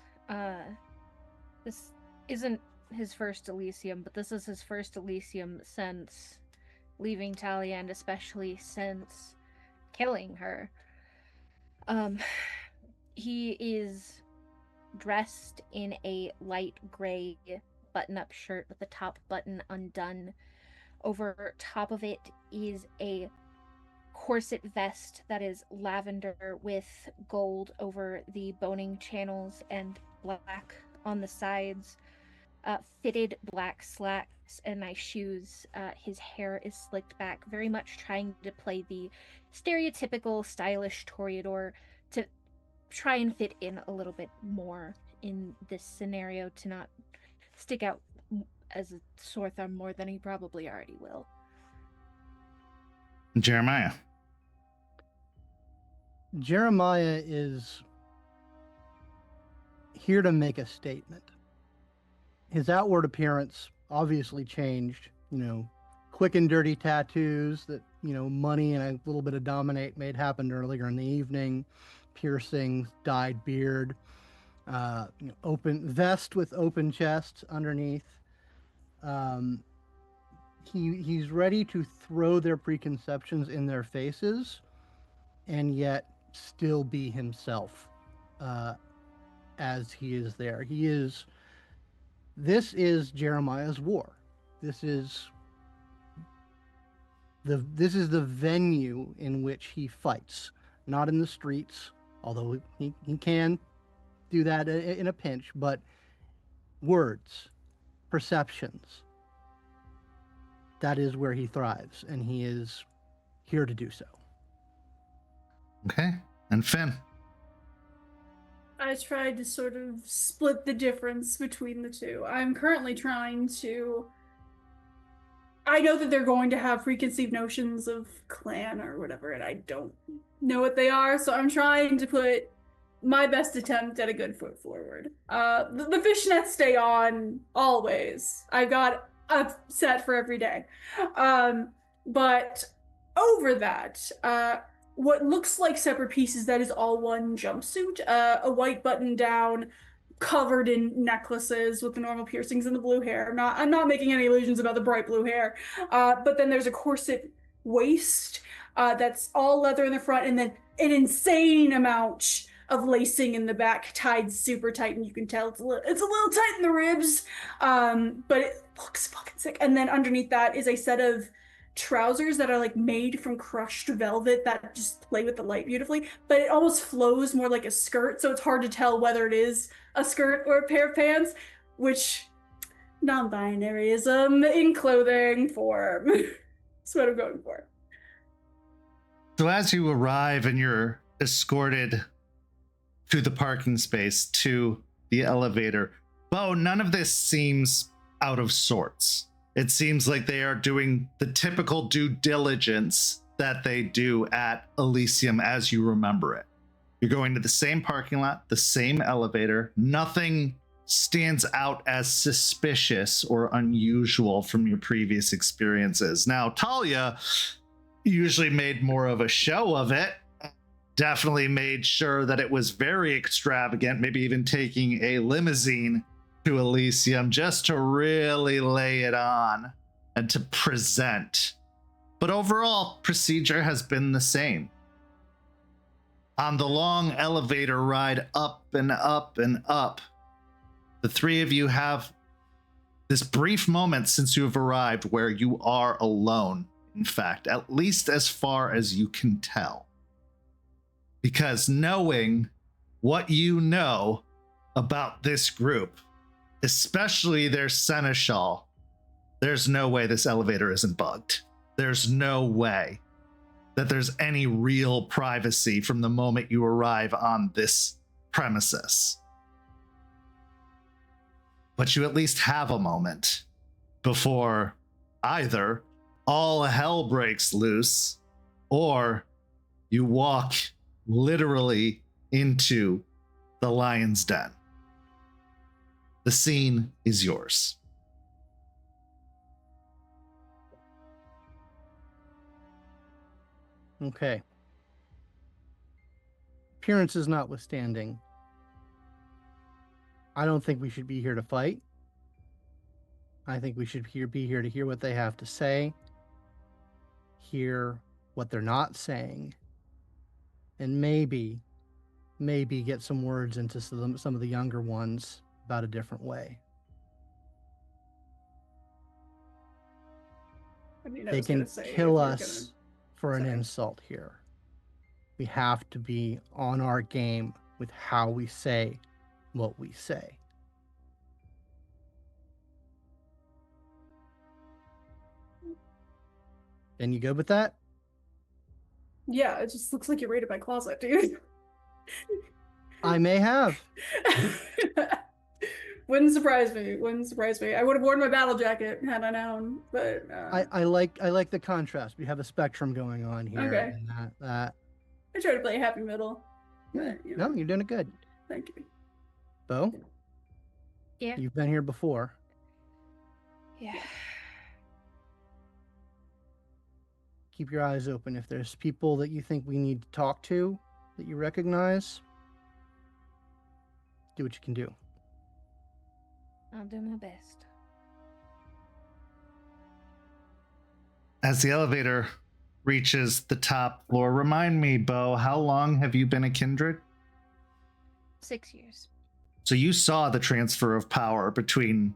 S3: This isn't his first Elysium, but this is his first Elysium since leaving Talia, and especially since killing her. He is dressed in a light gray button-up shirt with the top button undone. Over top of it is a corset vest that is lavender with gold over the boning channels and black on the sides. Fitted black slacks and nice shoes. His hair is slicked back, very much trying to play the stereotypical stylish toreador, to try and fit in a little bit more in this scenario, to not stick out as a sore thumb more than he probably already will.
S2: Jeremiah.
S4: Jeremiah is here to make a statement. His outward appearance obviously changed, quick and dirty tattoos that, money and a little bit of dominate made happen earlier in the evening, piercings, dyed beard, open vest with open chest underneath. He's ready to throw their preconceptions in their faces and yet still be himself as he is there. This is Jeremiah's war. This is the venue in which he fights, not in the streets, although he can do that in a pinch, but words, perceptions. that is where he thrives, and he is here to do so.
S2: Okay. And Finn.
S5: I tried to sort of split the difference between the two. I'm currently trying to. I know that they're going to have preconceived notions of clan or whatever, and I don't know what they are, so I'm trying to put my best attempt at a good foot forward. The fishnets stay on always. I got a set for every day. But over that, what looks like separate pieces that is all one jumpsuit, a white button down, covered in necklaces with the normal piercings and the blue hair. I'm not making any illusions about the bright blue hair. But then there's a corset waist that's all leather in the front, and then an insane amount of lacing in the back, tied super tight, and you can tell it's a little tight in the ribs, but it looks fucking sick. And then underneath that is a set of trousers that are like made from crushed velvet that just play with the light beautifully, but it almost flows more like a skirt, so it's hard to tell whether it is a skirt or a pair of pants, which non-binaryism in clothing form. That's what I'm going for.
S2: So as you arrive and you're escorted to the parking space, to the elevator, Beau, none of this seems out of sorts. It seems like they are doing the typical due diligence that they do at Elysium as you remember it. You're going to the same parking lot, the same elevator. Nothing stands out as suspicious or unusual from your previous experiences. Now, Talia usually made more of a show of it. Definitely made sure that it was very extravagant, maybe even taking a limousine to Elysium just to really lay it on and to present. But overall, procedure has been the same. On the long elevator ride up and up and up, the three of you have this brief moment since you have arrived where you are alone, in fact, at least as far as you can tell. Because knowing what you know about this group, especially their seneschal, there's no way this elevator isn't bugged. There's no way that there's any real privacy from the moment you arrive on this premises. But you at least have a moment before either all hell breaks loose or you walk literally into the lion's den. The scene is yours.
S4: Okay. Appearances notwithstanding, I don't think we should be here to fight. I think we should be here to hear what they have to say, hear what they're not saying, and maybe get some words into some of the younger ones about a different way.
S5: I mean,
S4: They can kill us for an insult here. We have to be on our game with how we say what we say. And you good with that?
S5: Yeah, it just looks like you raided my closet, dude.
S4: I may have.
S5: Wouldn't surprise me. I would have worn my battle jacket had I known, but
S4: I like the contrast. We have a spectrum going on here.
S5: Okay.
S4: And that
S5: I try to play a happy middle. But, you know,
S4: No, you're doing it good.
S5: thank you.
S4: Beau,
S3: Yeah.
S4: you've been here before.
S3: Yeah.
S4: Keep your eyes open. If there's people that you think we need to talk to, that you recognize, do what you can do.
S3: I'll do my best.
S2: As the elevator reaches the top floor, remind me, Beau, how long have you been a kindred?
S3: 6 years.
S2: So you saw the transfer of power between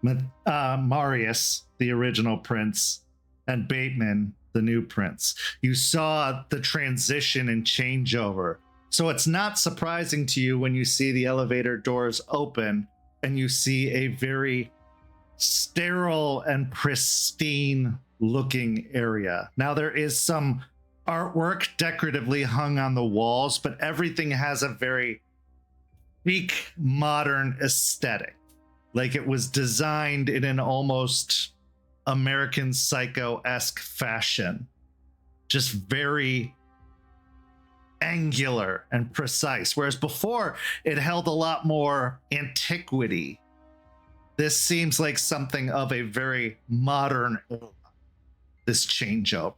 S2: Marius, the original prince, and Baitman, the new prince. You saw the transition and changeover. So it's not surprising to you when you see the elevator doors open and you see a very sterile and pristine looking area. Now there is some artwork decoratively hung on the walls, but everything has a very chic modern aesthetic. Like it was designed in an almost American Psycho-esque fashion. Just very angular and precise. Whereas before it held a lot more antiquity. This seems like something of a very modern era, this changeover.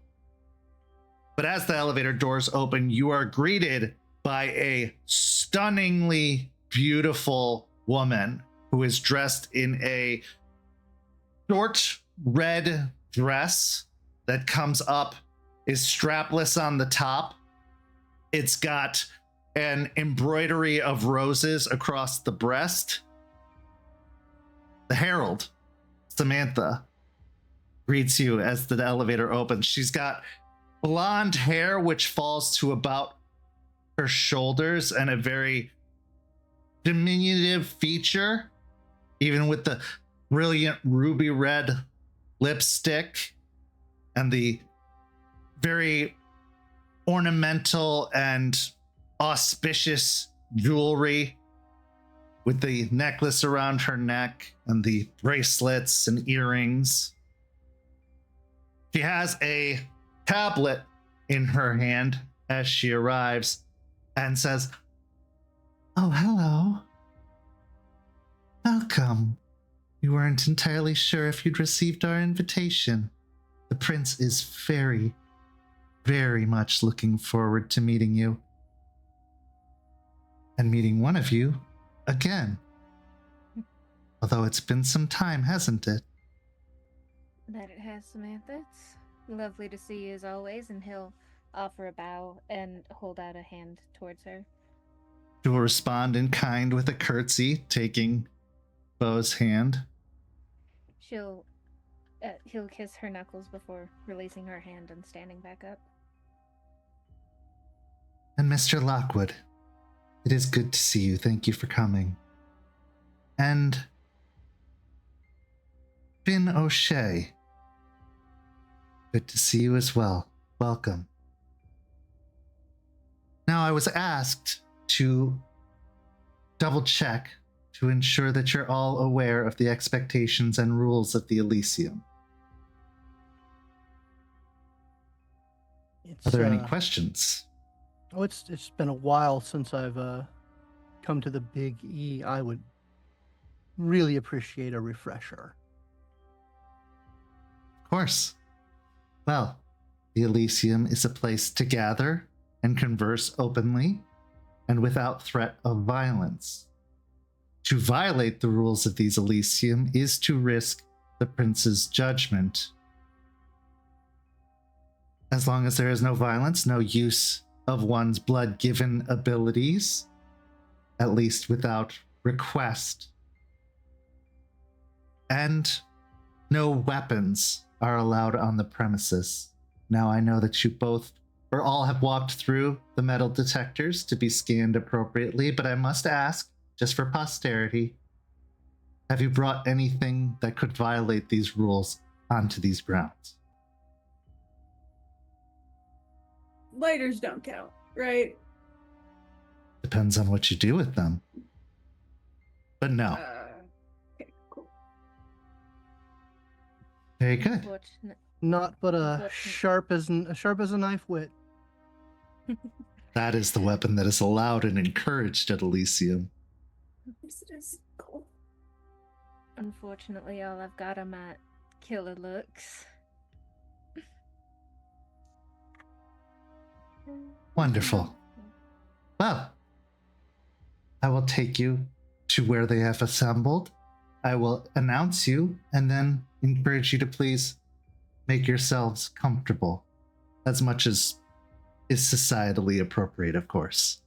S2: But as the elevator doors open, you are greeted by a stunningly beautiful woman who is dressed in a short red dress that comes up, is strapless on the top. It's got an embroidery of roses across the breast. The Herald, Samantha, greets you as the elevator opens. She's got blonde hair which falls to about her shoulders and a very diminutive feature, even with the brilliant ruby red lipstick and the very ornamental and auspicious jewelry with the necklace around her neck and the bracelets and earrings. She has a tablet in her hand as she arrives and says, "Oh, hello. Welcome. We weren't entirely sure if you'd received our invitation. The prince is very, very much looking forward to meeting you. And meeting one of you again. Although it's been some time, hasn't it?"
S3: That it has, Samantha. It's lovely to see you as always, and he'll offer a bow and hold out a hand towards her.
S2: She will respond in kind with a curtsy, taking Beau's hand.
S3: He'll kiss her knuckles before releasing her hand and standing back up.
S2: "And Mr. Lockwood, it is good to see you. Thank you for coming. And Finn O'Shea, good to see you as well. Welcome. Now, I was asked to double check to ensure that you're all aware of the expectations and rules of the Elysium. Are there any questions?"
S4: Oh, it's been a while since I've come to the Big E. I would really appreciate a refresher.
S2: Of course. Well, the Elysium is a place to gather and converse openly and without threat of violence. To violate the rules of these Elysium is to risk the prince's judgment. As long as there is no violence, no use of one's blood-given abilities, at least without request, and no weapons are allowed on the premises. Now, I know that you both or all have walked through the metal detectors to be scanned appropriately, but I must ask, just for posterity, have you brought anything that could violate these rules onto these grounds?
S5: Lighters don't count, right?
S2: Depends on what you do with them. But no.
S5: Okay, cool.
S2: Very good.
S3: Unfortunate.
S4: Not but
S3: Unfortunate.
S4: sharp as a knife wit.
S2: That is the weapon that is allowed and encouraged at Elysium.
S5: Yes, it is. Cool.
S3: Unfortunately, all I've got are my killer looks.
S2: Wonderful. Well, I will take you to where they have assembled. I will announce you and then encourage you to please make yourselves comfortable, as much as is societally appropriate, of course.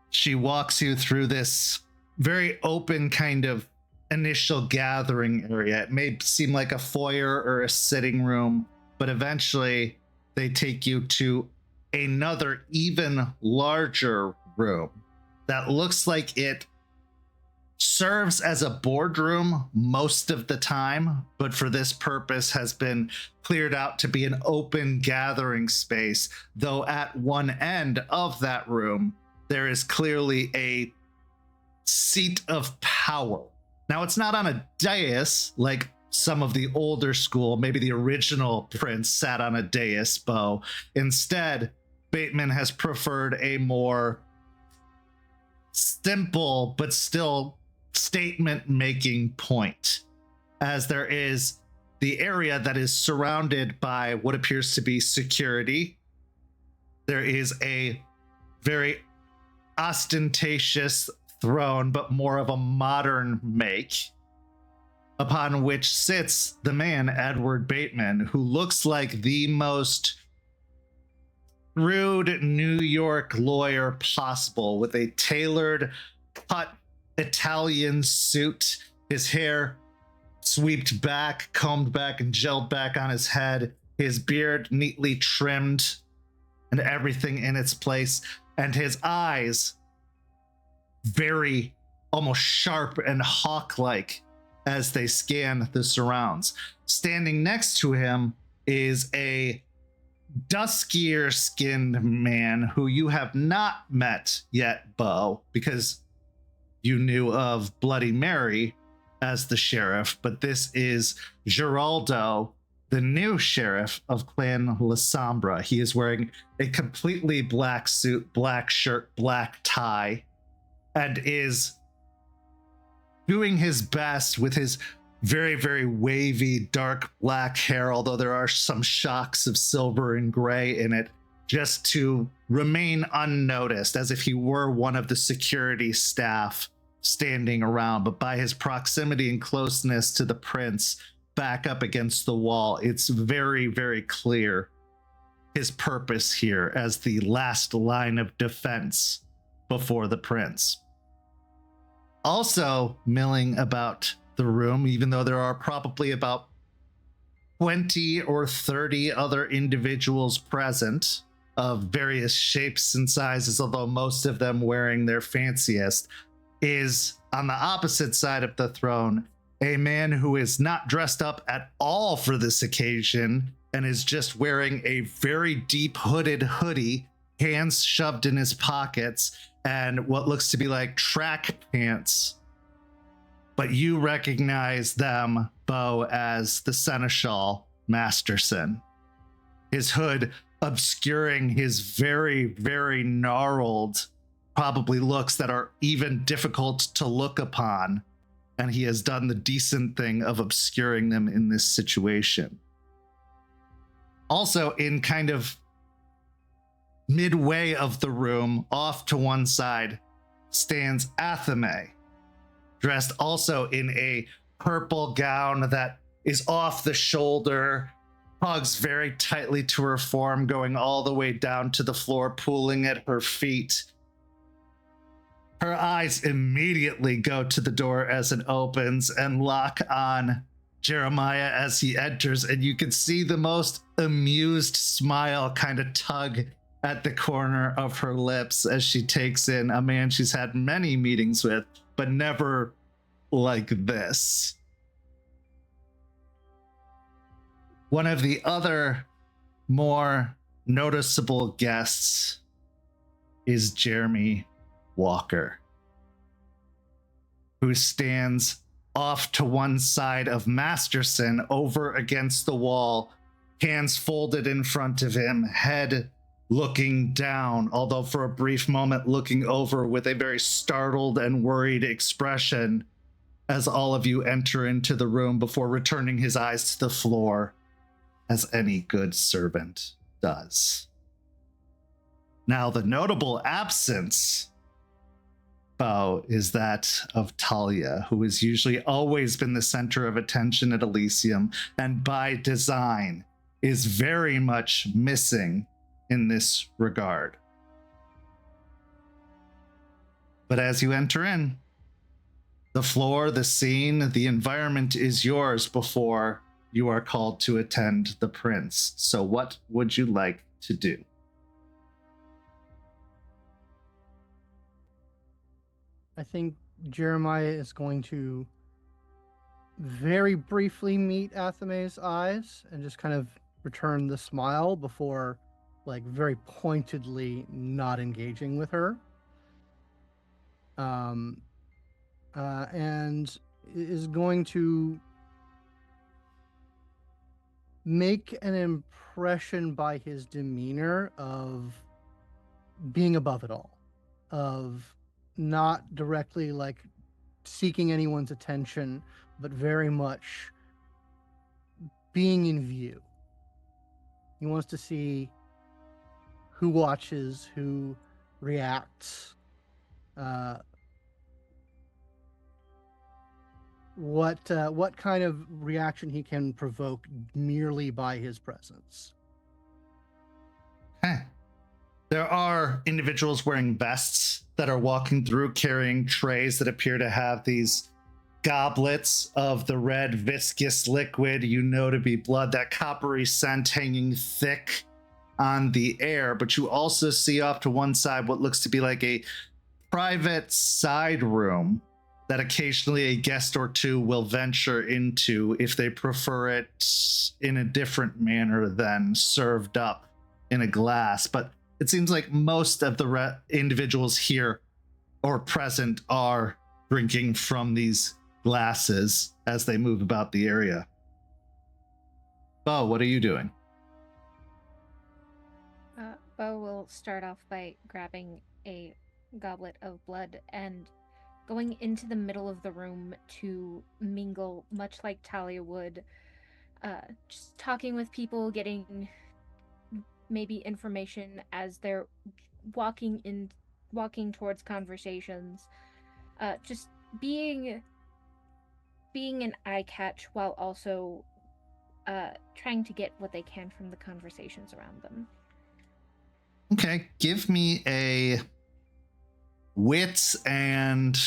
S2: She walks you through this very open kind of initial gathering area. It may seem like a foyer or a sitting room, but eventually they take you to another even larger room that looks like it serves as a boardroom most of the time, but for this purpose has been cleared out to be an open gathering space, though at one end of that room, there is clearly a seat of power. Now, it's not on a dais like some of the older school, maybe the original Prince sat on a dais, Beau. Instead, Baitman has preferred a more simple but still statement-making point, as there is the area that is surrounded by what appears to be security. There is a very ostentatious throne, but more of a modern make, upon which sits the man, Edward Baitman, who looks like the most rude New York lawyer possible, with a tailored cut Italian suit, his hair swept back, combed back, and gelled back on his head, his beard neatly trimmed and everything in its place, and his eyes very almost sharp and hawk-like as they scan the surrounds. Standing next to him is a duskier skinned man who you have not met yet, Beau, because you knew of Bloody Mary as the sheriff, but this is Geraldo, the new sheriff of Clan La Sombra. He is wearing a completely black suit, black shirt, black tie, and is doing his best with his very, very wavy, dark black hair, although there are some shocks of silver and gray in it, just to remain unnoticed, as if he were one of the security staff standing around. But by his proximity and closeness to the prince, back up against the wall, it's very, very clear his purpose here as the last line of defense before the prince. Also milling about the room, even though there are probably about 20 or 30 other individuals present of various shapes and sizes, although most of them wearing their fanciest, is on the opposite side of the throne, a man who is not dressed up at all for this occasion and is just wearing a very deep hooded hoodie, hands shoved in his pockets, and what looks to be like track pants. But you recognize them, Beau, as the Seneschal Masterson. His hood obscuring his very, very gnarled, probably looks that are even difficult to look upon. And he has done the decent thing of obscuring them in this situation. Also, in kind of midway of the room, off to one side, stands Athame, dressed also in a purple gown that is off the shoulder, hugs very tightly to her form, going all the way down to the floor, pooling at her feet. Her eyes immediately go to the door as it opens and lock on Jeremiah as he enters, and you can see the most amused smile kind of tug at the corner of her lips as she takes in a man she's had many meetings with, but never like this. One of the other more noticeable guests is Jeremy Walker, who stands off to one side of Masterson over against the wall, hands folded in front of him, head looking down, although for a brief moment looking over with a very startled and worried expression as all of you enter into the room before returning his eyes to the floor, as any good servant does. Now, the notable absence, Beau, is that of Talia, who has usually always been the center of attention at Elysium, and by design is very much missing in this regard. But as you enter in, the floor, the scene, the environment is yours before you are called to attend the prince. So what would you like to do?
S4: I think Jeremiah is going to very briefly meet Athame's eyes and just kind of return the smile before, like, very pointedly not engaging with her. And is going to make an impression by his demeanor of being above it all, of not directly like seeking anyone's attention, but very much being in view. He wants to see who watches, who reacts, what kind of reaction he can provoke merely by his presence.
S2: Okay. There are individuals wearing vests that are walking through carrying trays that appear to have these goblets of the red viscous liquid you know to be blood, that coppery scent hanging thick on the air. But you also see off to one side what looks to be like a private side room that occasionally a guest or two will venture into if they prefer it in a different manner than served up in a glass. But it seems like most of the individuals here or present are drinking from these glasses as they move about the area. Beau, what are you doing?
S3: Beau will start off by grabbing a goblet of blood and going into the middle of the room to mingle, much like Talia would, just talking with people, getting maybe information as they're walking towards conversations, just being an eye catch while also trying to get what they can from the conversations around them.
S2: Okay, give me a wits and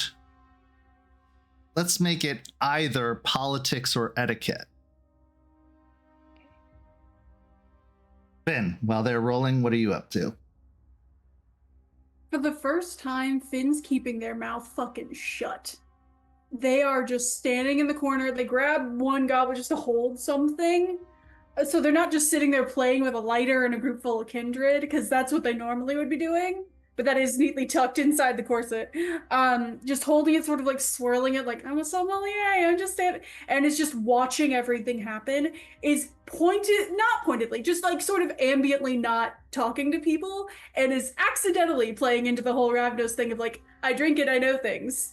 S2: let's make it either politics or etiquette.
S3: Okay.
S2: Finn, while they're rolling, what are you up to?
S5: For the first time, Finn's keeping their mouth fucking shut. They are just standing in the corner. They grab one goblet just to hold something. So they're not just sitting there playing with a lighter in a group full of kindred, because that's what they normally would be doing. But that is neatly tucked inside the corset. Just holding it, sort of like swirling it, like, I'm a sommelier, I'm just standing. And it's just watching everything happen. Is not pointedly, just like sort of ambiently not talking to people, and is accidentally playing into the whole Ravnos thing of like, I drink it, I know things.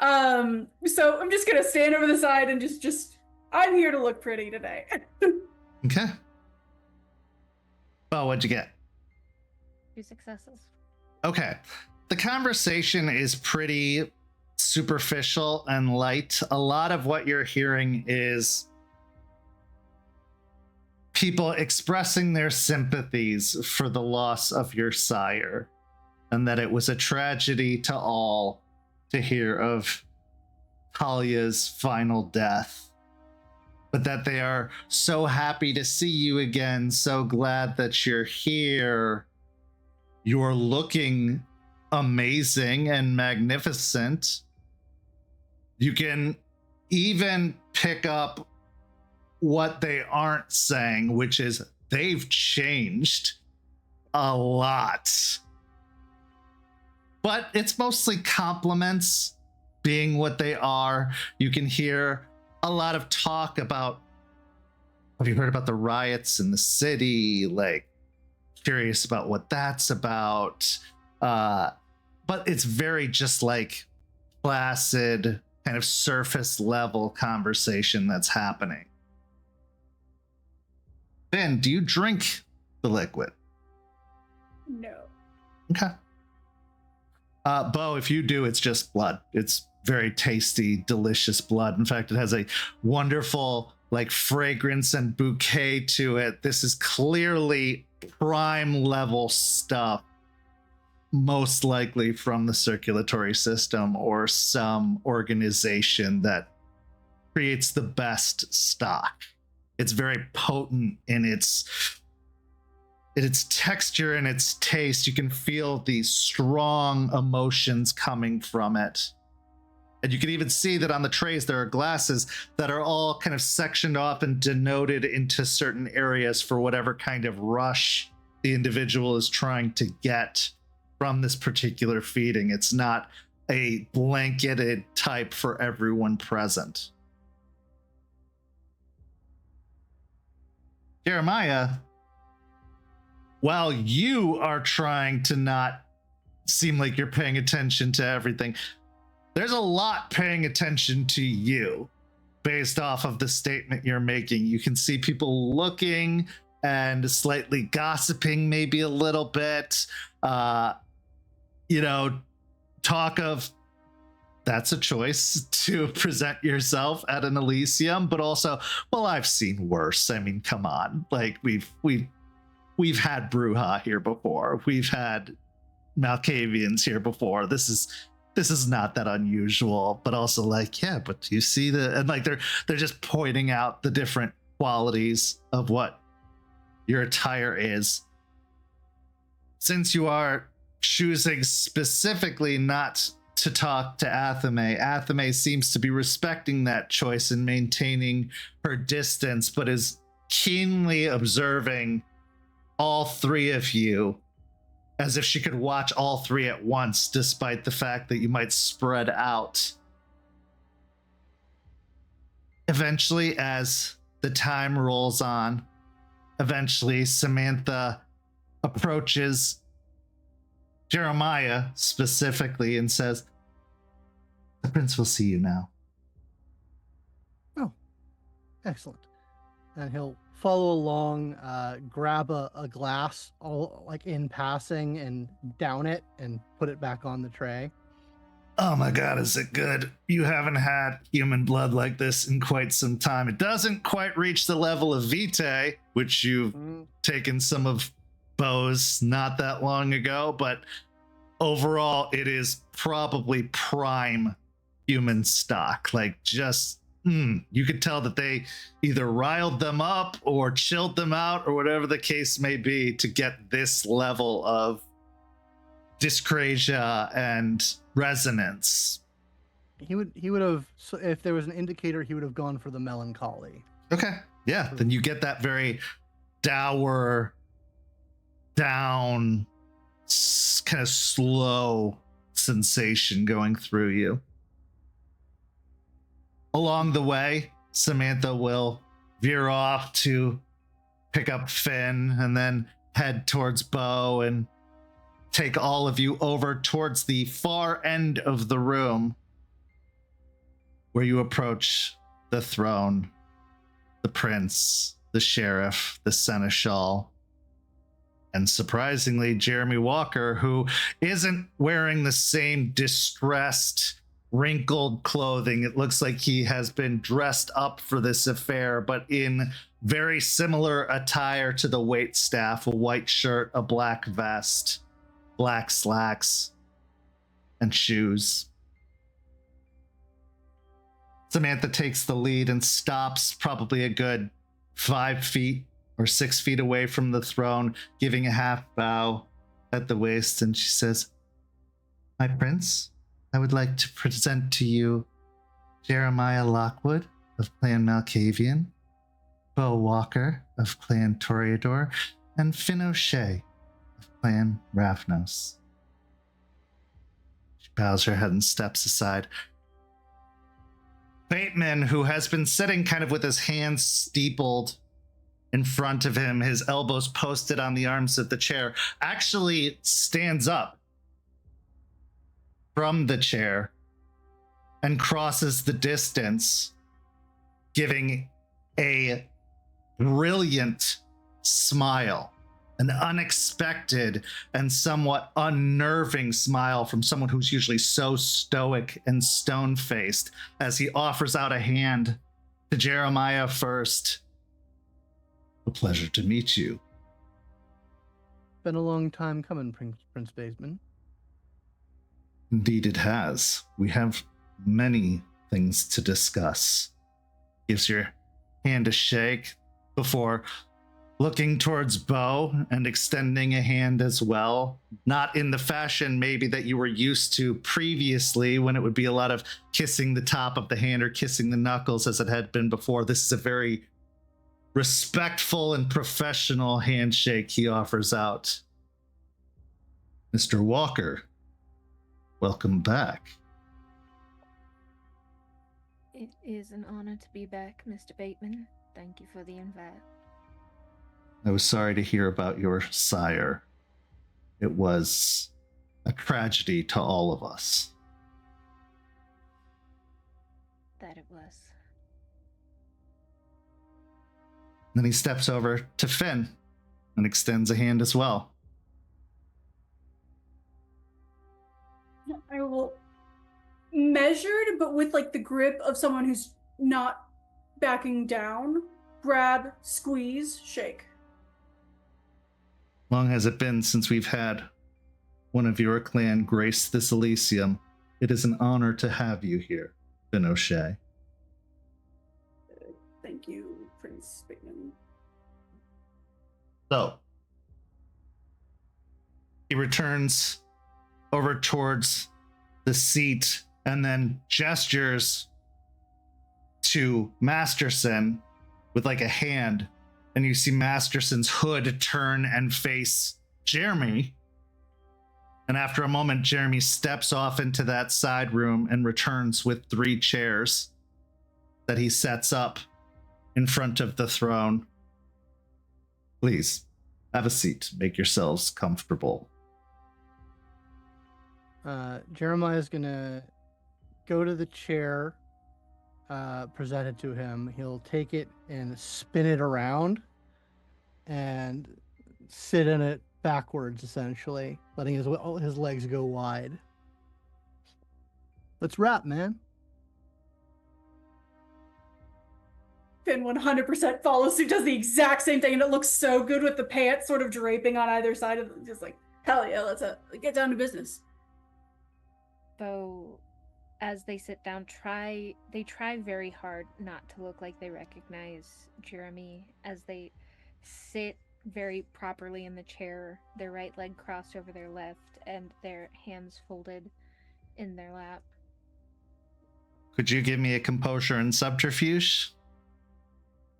S5: So I'm just gonna stand over the side and just I'm here to look pretty today.
S2: Okay. Beau, what'd you get?
S3: 2 successes.
S2: Okay. The conversation is pretty superficial and light. A lot of what you're hearing is people expressing their sympathies for the loss of your sire, and that it was a tragedy to all to hear of Talia's final death, but that they are so happy to see you again, so glad that you're here. You're looking amazing and magnificent. You can even pick up what they aren't saying, which is they've changed a lot. But it's mostly compliments being what they are. You can hear a lot of talk about, have you heard about the riots in the city? Like, curious about what that's about. But it's very just like placid, kind of surface level conversation that's happening. Ben, do you drink the liquid?
S5: No.
S2: Okay. Beau, if you do, it's just blood. It's very tasty, delicious blood. In fact, it has a wonderful like fragrance and bouquet to it. This is clearly prime level stuff, most likely from the circulatory system or some organization that creates the best stock. It's very potent in its texture and its taste. You can feel these strong emotions coming from it. And you can even see that on the trays, there are glasses that are all kind of sectioned off and denoted into certain areas for whatever kind of rush the individual is trying to get from this particular feeding. It's not a blanketed type for everyone present. Jeremiah, while you are trying to not seem like you're paying attention to everything, there's a lot paying attention to you based off of the statement you're making. You can see people looking and slightly gossiping, maybe a little bit. Talk of, that's a choice to present yourself at an Elysium, but also, well, I've seen worse. I mean, come on. Like, we've had Bruja here before. We've had Malkavians here before. This is not that unusual, but also like, yeah, but you see and like they're just pointing out the different qualities of what your attire is. Since you are choosing specifically not to talk to Athame seems to be respecting that choice and maintaining her distance, but is keenly observing all three of you as if she could watch all three at once, despite the fact that you might spread out. Eventually, as the time rolls on, Samantha approaches Jeremiah specifically and says, "The prince will see you now."
S4: Oh, excellent. And he'll follow along, grab a glass, all like in passing, and down it and put it back on the tray.
S2: Oh my God, is it good? You haven't had human blood like this in quite some time. It doesn't quite reach the level of Vitae, which you've taken some of Beau's not that long ago, but overall, it is probably prime human stock. Like, just you could tell that they either riled them up or chilled them out or whatever the case may be to get this level of dyscrasia and resonance.
S4: He would have, so if there was an indicator, he would have gone for the melancholy.
S2: Okay, yeah, then you get that very dour, down, kind of slow sensation going through you. Along the way, Samantha will veer off to pick up Finn and then head towards Beau and take all of you over towards the far end of the room where you approach the throne, the prince, the sheriff, the seneschal, and surprisingly, Jeremy Walker, who isn't wearing the same distressed, wrinkled clothing. It looks like he has been dressed up for this affair, but in very similar attire to the waitstaff: a white shirt, a black vest, black slacks, and shoes. Samantha takes the lead and stops probably a good 5 feet or 6 feet away from the throne, giving a half bow at the waist, and she says, "My prince, I would like to present to you Jeremiah Lockwood of Clan Malkavian, Beau Walker of Clan Toreador, and Finn O'Shea of Clan Ravnos." She bows her head and steps aside. Baitman, who has been sitting kind of with his hands steepled in front of him, his elbows posted on the arms of the chair, actually stands up from the chair and crosses the distance, giving a brilliant smile, an unexpected and somewhat unnerving smile from someone who's usually so stoic and stone-faced, as he offers out a hand to Jeremiah first. "A pleasure to meet you."
S4: Been a long time coming, Prince Baitman.
S2: Indeed it has. We have many things to discuss. Gives your hand a shake before looking towards Beau and extending a hand as well. Not in the fashion maybe that you were used to previously, when it would be a lot of kissing the top of the hand or kissing the knuckles as it had been before. This is a very respectful and professional handshake he offers out. Mr. Walker, welcome back.
S3: It is an honor to be back, Mr. Bateman. Thank you for the invite.
S2: I was sorry to hear about your sire. It was a tragedy to all of us.
S3: That it was.
S2: Then he steps over to Finn and extends a hand as well.
S5: I will, measured, but with like the grip of someone who's not backing down, grab, squeeze, shake.
S2: Long has it been since we've had one of your clan grace this Elysium. It is an honor to have you here, Finn O'Shea.
S5: Thank you, Prince Baitman.
S2: So, he returns over towards the seat and then gestures to Masterson with like a hand, and you see Masterson's hood turn and face Jeremy. And after a moment, Jeremy steps off into that side room and returns with 3 chairs that he sets up in front of the throne. Please, have a seat. Make yourselves comfortable.
S4: Jeremiah's gonna go to the chair presented to him. He'll take it and spin it around and sit in it backwards, essentially, letting his legs go wide. Let's wrap, man.
S5: Finn 100% follows suit, does the exact same thing, and it looks so good with the pants sort of draping on either side of it. Just like, hell yeah, let's get down to business.
S3: Beau, as they sit down, they try very hard not to look like they recognize Jeremy as they sit very properly in the chair, their right leg crossed over their left and their hands folded in their lap.
S2: Could you give me a composure and subterfuge?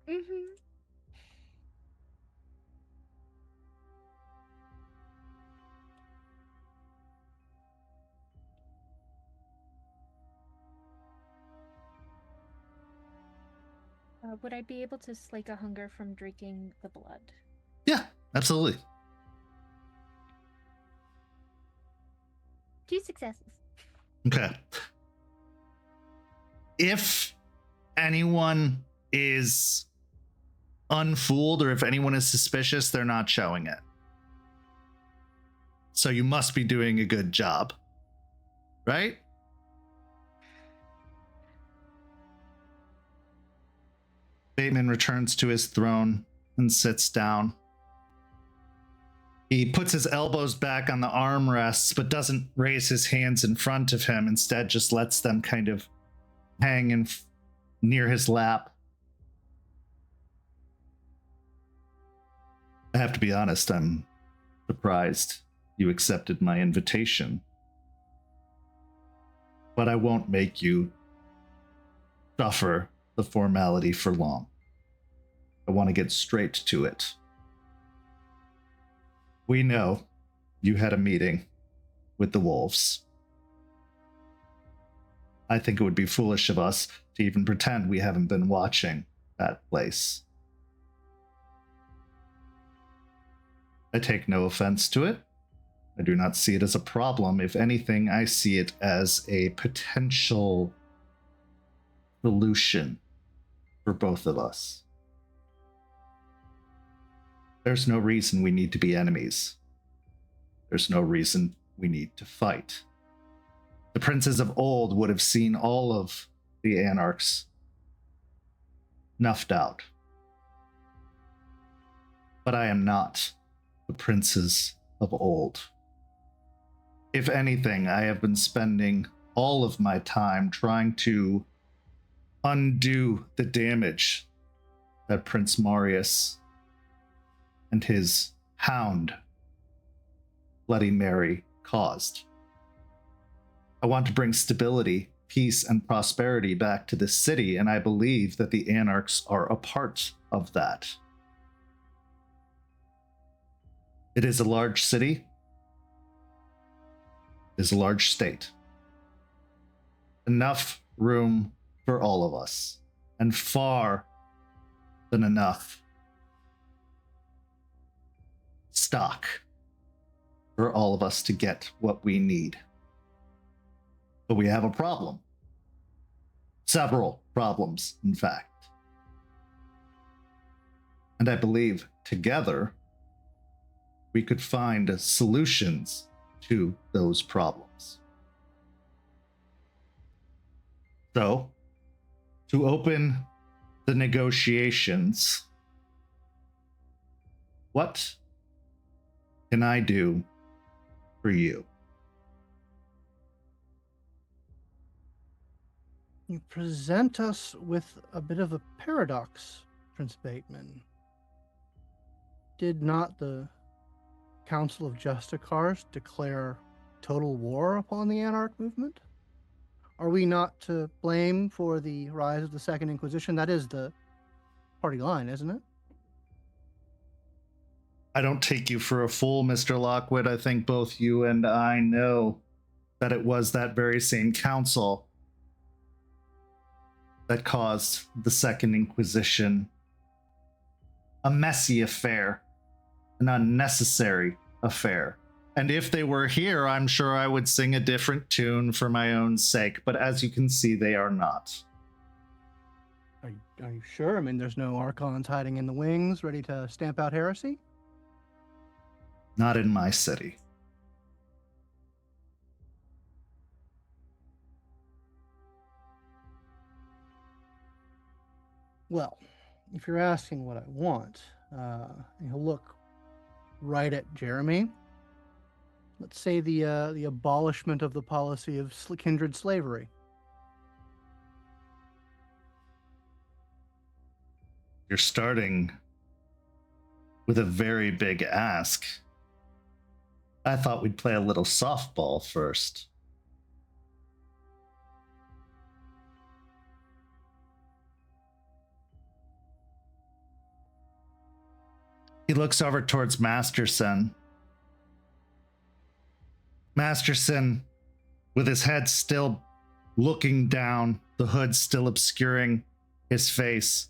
S3: Mm-hmm. Would I be able to slake a hunger from drinking the blood?
S2: Yeah, absolutely.
S3: 2 successes.
S2: Okay. If anyone is unfooled or if anyone is suspicious, they're not showing it. So you must be doing a good job. Right? Bateman returns to his throne and sits down. He puts his elbows back on the armrests, but doesn't raise his hands in front of him. Instead, just lets them kind of hang near his lap. I have to be honest, I'm surprised you accepted my invitation. But I won't make you suffer the formality for long. I want to get straight to it. We know you had a meeting with the wolves. I think it would be foolish of us to even pretend we haven't been watching that place. I take no offense to it. I do not see it as a problem. If anything, I see it as a potential solution for both of us. There's no reason we need to be enemies. There's no reason we need to fight. The princes of old would have seen all of the anarchs snuffed out. But I am not the princes of old. If anything, I have been spending all of my time trying to undo the damage that Prince Marius and his hound, Bloody Mary, caused. I want to bring stability, peace, and prosperity back to this city, and I believe that the Anarchs are a part of that. It is a large city. It is a large state. Enough room for all of us, and far than enough stock for all of us to get what we need. But we have a problem. Several problems, in fact. And I believe together we could find solutions to those problems. So, to open the negotiations, what can I do for you?
S4: You present us with a bit of a paradox, Prince Baitman. Did not the Council of Justicars declare total war upon the Anarch movement? Are we not to blame for the rise of the Second Inquisition? That is the party line, isn't it?
S2: I don't take you for a fool, Mr. Lockwood. I think both you and I know that it was that very same council that caused the Second Inquisition. A messy affair, an unnecessary affair. And if they were here, I'm sure I would sing a different tune for my own sake, but as you can see, they are not.
S4: Are you sure? I mean, there's no Archons hiding in the wings, ready to stamp out heresy?
S2: Not in my city.
S4: Well, if you're asking what I want, you'll look right at Jeremy. Let's say the abolishment of the policy of kindred slavery.
S2: You're starting with a very big ask. I thought we'd play a little softball first. He looks over towards Masterson. Masterson, with his head still looking down, the hood still obscuring his face.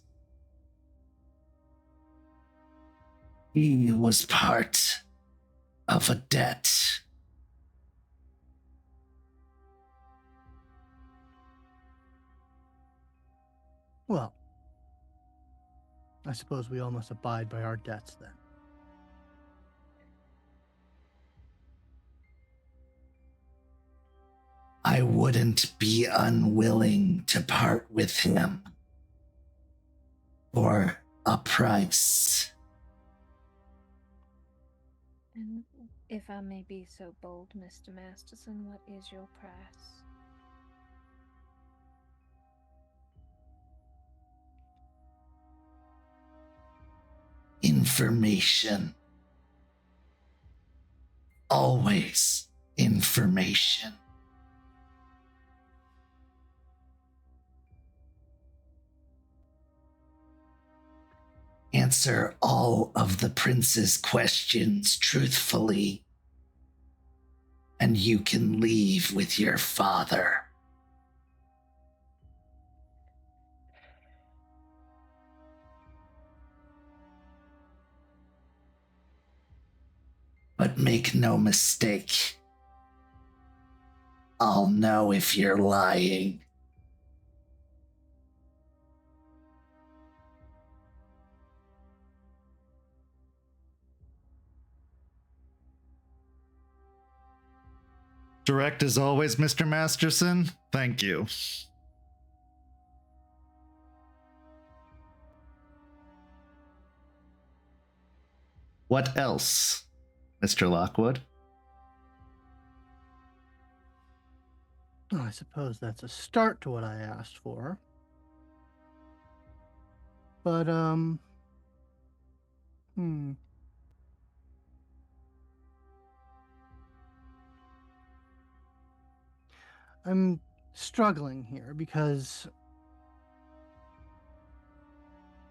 S2: He was part of a debt.
S4: Well, I suppose we all must abide by our debts then.
S2: I wouldn't be unwilling to part with him for a price.
S3: And if I may be so bold, Mr. Masterson, what is your price?
S2: Information. Always information. Answer all of the prince's questions truthfully, and you can leave with your father. But make no mistake, I'll know if you're lying. Direct as always, Mr. Masterson. Thank you. What else, Mr. Lockwood?
S4: Well, I suppose that's a start to what I asked for. But, I'm struggling here because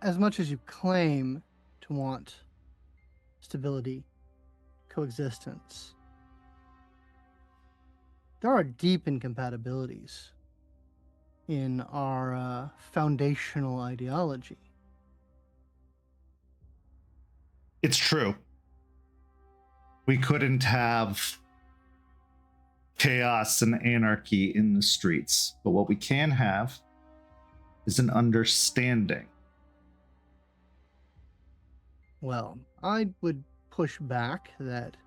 S4: as much as you claim to want stability, coexistence, there are deep incompatibilities in our foundational ideology.
S2: It's true. We couldn't have chaos and anarchy in the streets, but what we can have is an understanding.
S4: Well, I would push back that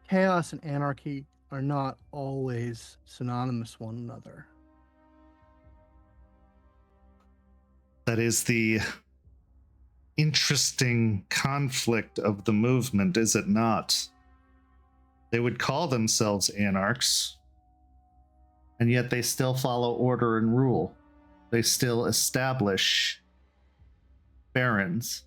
S4: chaos and anarchy are not always synonymous with one another.
S2: That is the interesting conflict of the movement, is it not? They would call themselves anarchs, and yet they still follow order and rule. They still establish barons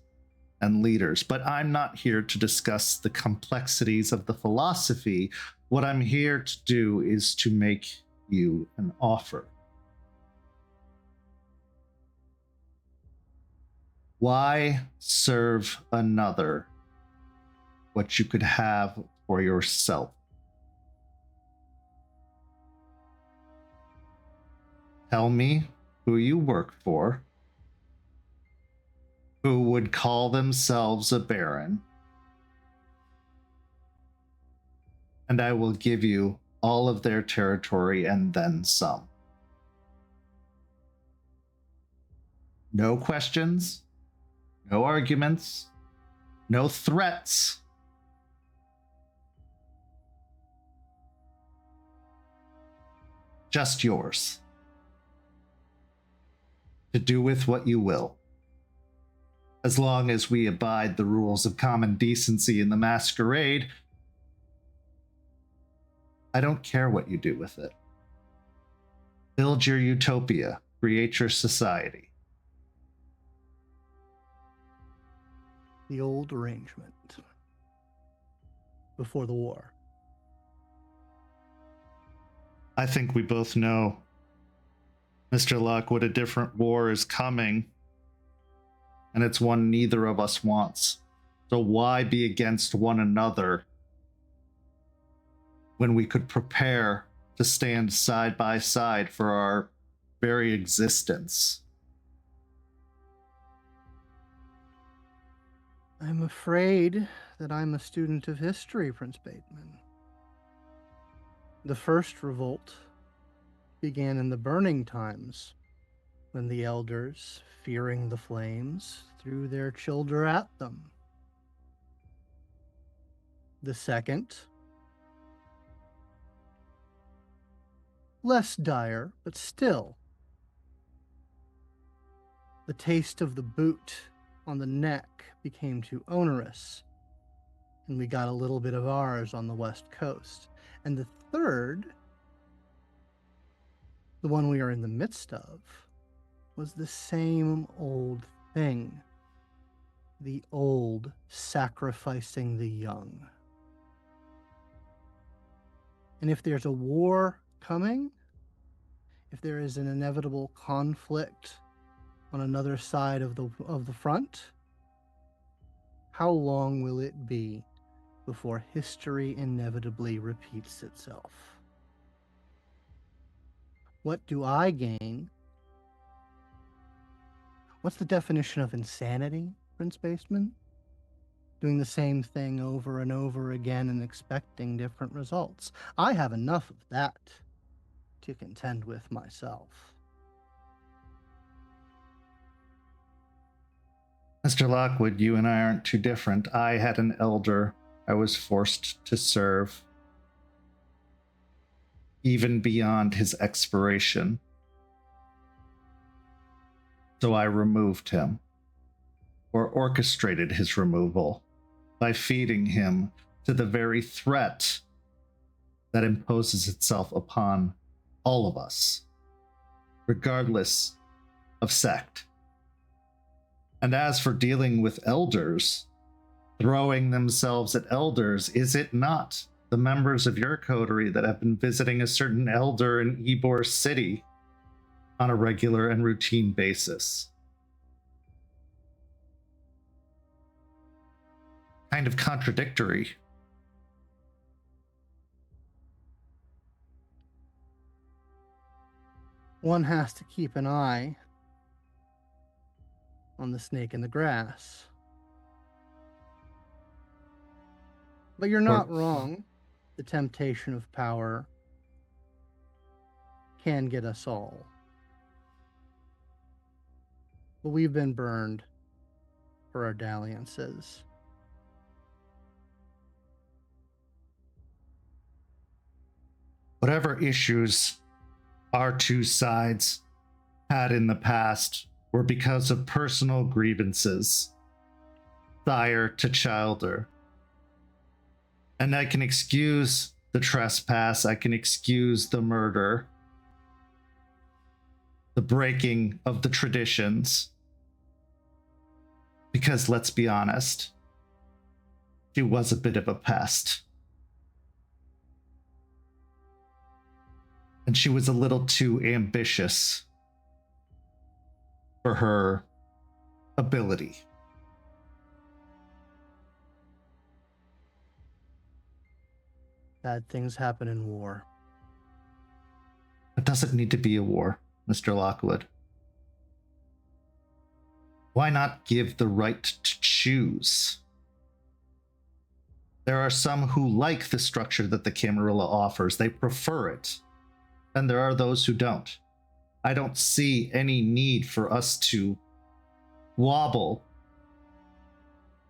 S2: and leaders. But I'm not here to discuss the complexities of the philosophy. What I'm here to do is to make you an offer. Why serve another what you could have for yourself? Tell me who you work for, who would call themselves a baron, and I will give you all of their territory and then some. No questions, no arguments, no threats. Just yours. To do with what you will. As long as we abide the rules of common decency in the Masquerade, I don't care what you do with it. Build your utopia, create your society.
S4: The old arrangement before the war.
S2: I think we both know, Mr. Lockwood, a different war is coming, and it's one neither of us wants. So why be against one another when we could prepare to stand side by side for our very existence?
S4: I'm afraid that I'm a student of history, Prince Baitman. The first revolt began in the burning times, when the elders, fearing the flames, threw their children at them. The second, less dire, but still, the taste of the boot on the neck became too onerous, and we got a little bit of ours on the West Coast. And the third, the one we are in the midst of, was the same old thing. The old sacrificing the young. And if there's a war coming, if there is an inevitable conflict on another side of the front, how long will it be before history inevitably repeats itself? What do I gain? What's the definition of insanity, Prince Baitman? Doing the same thing over and over again and expecting different results. I have enough of that to contend with myself.
S2: Mr. Lockwood, you and I aren't too different. I had an elder I was forced to serve, even beyond his expiration. So I removed him, or orchestrated his removal, by feeding him to the very threat that imposes itself upon all of us, regardless of sect. And as for dealing with elders, throwing themselves at elders, is it not the members of your coterie that have been visiting a certain elder in Ybor City on a regular and routine basis. Kind of contradictory.
S4: One has to keep an eye on the snake in the grass. But you're not wrong. The temptation of power can get us all. But we've been burned for our dalliances.
S2: Whatever issues our two sides had in the past were because of personal grievances, sire to childer. And I can excuse the trespass, I can excuse the murder, the breaking of the traditions. Because let's be honest, she was a bit of a pest. And she was a little too ambitious for her ability.
S4: Bad things happen in war.
S2: It doesn't need to be a war, Mr. Lockwood. Why not give the right to choose? There are some who like the structure that the Camarilla offers. They prefer it. And there are those who don't. I don't see any need for us to wobble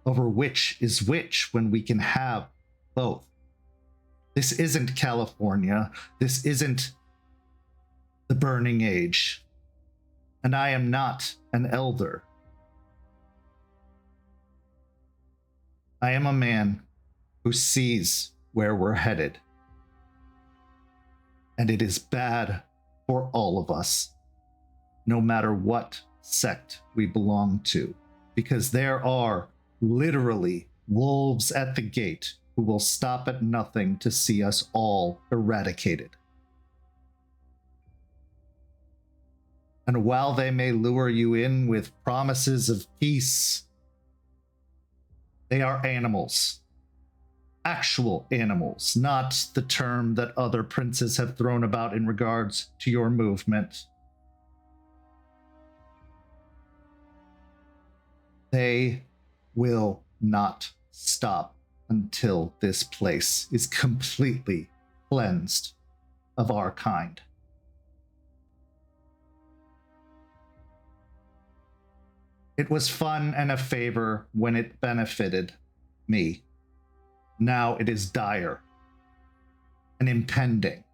S2: over which is which when we can have both. This isn't California. This isn't the Burning Age. And I am not an elder. I am a man who sees where we're headed. And it is bad for all of us, no matter what sect we belong to, because there are literally wolves at the gate who will stop at nothing to see us all eradicated. And while they may lure you in with promises of peace, they are animals. Actual animals, not the term that other princes have thrown about in regards to your movement. They will not stop until this place is completely cleansed of our kind. It was fun and a favor when it benefited me. Now it is dire and impending.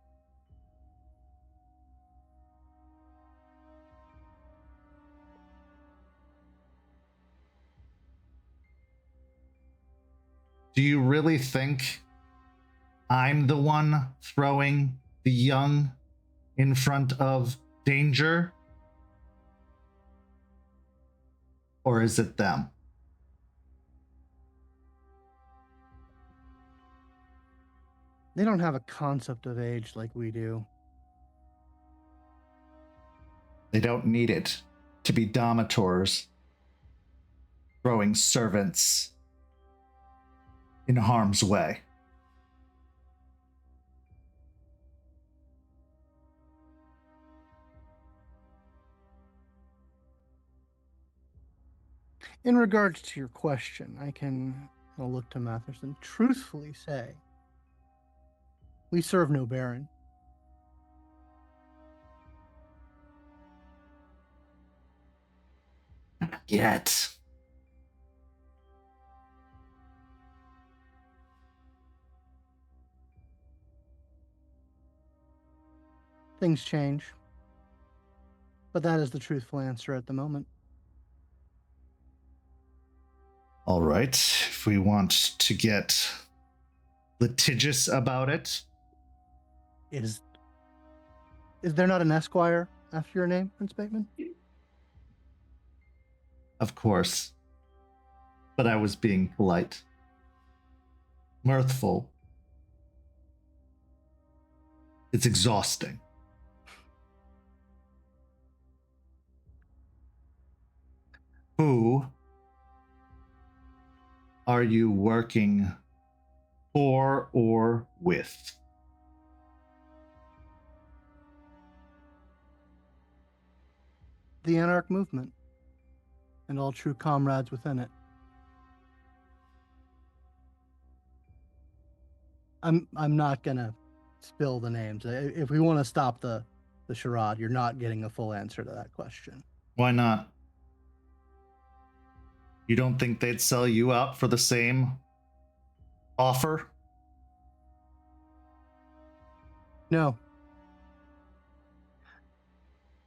S2: Do you really think I'm the one throwing the young in front of danger? Or is it them?
S4: They don't have a concept of age like we do.
S2: They don't need it to be domitors throwing servants in harm's way.
S4: In regards to your question, I'll look to Matherson, truthfully say, we serve no baron.
S2: Not yet.
S4: Things change. But that is the truthful answer at the moment.
S2: All right, if we want to get litigious about it.
S4: Is there not an Esquire after your name, Prince Baitman?
S2: Of course. But I was being polite. Mirthful. It's exhausting. Who are you working for or with?
S4: The Anarch movement and all true comrades within it. I'm not gonna spill the names. If we want to stop the charade, you're not getting a full answer to that question.
S2: Why not? You don't think they'd sell you out for the same offer?
S4: No.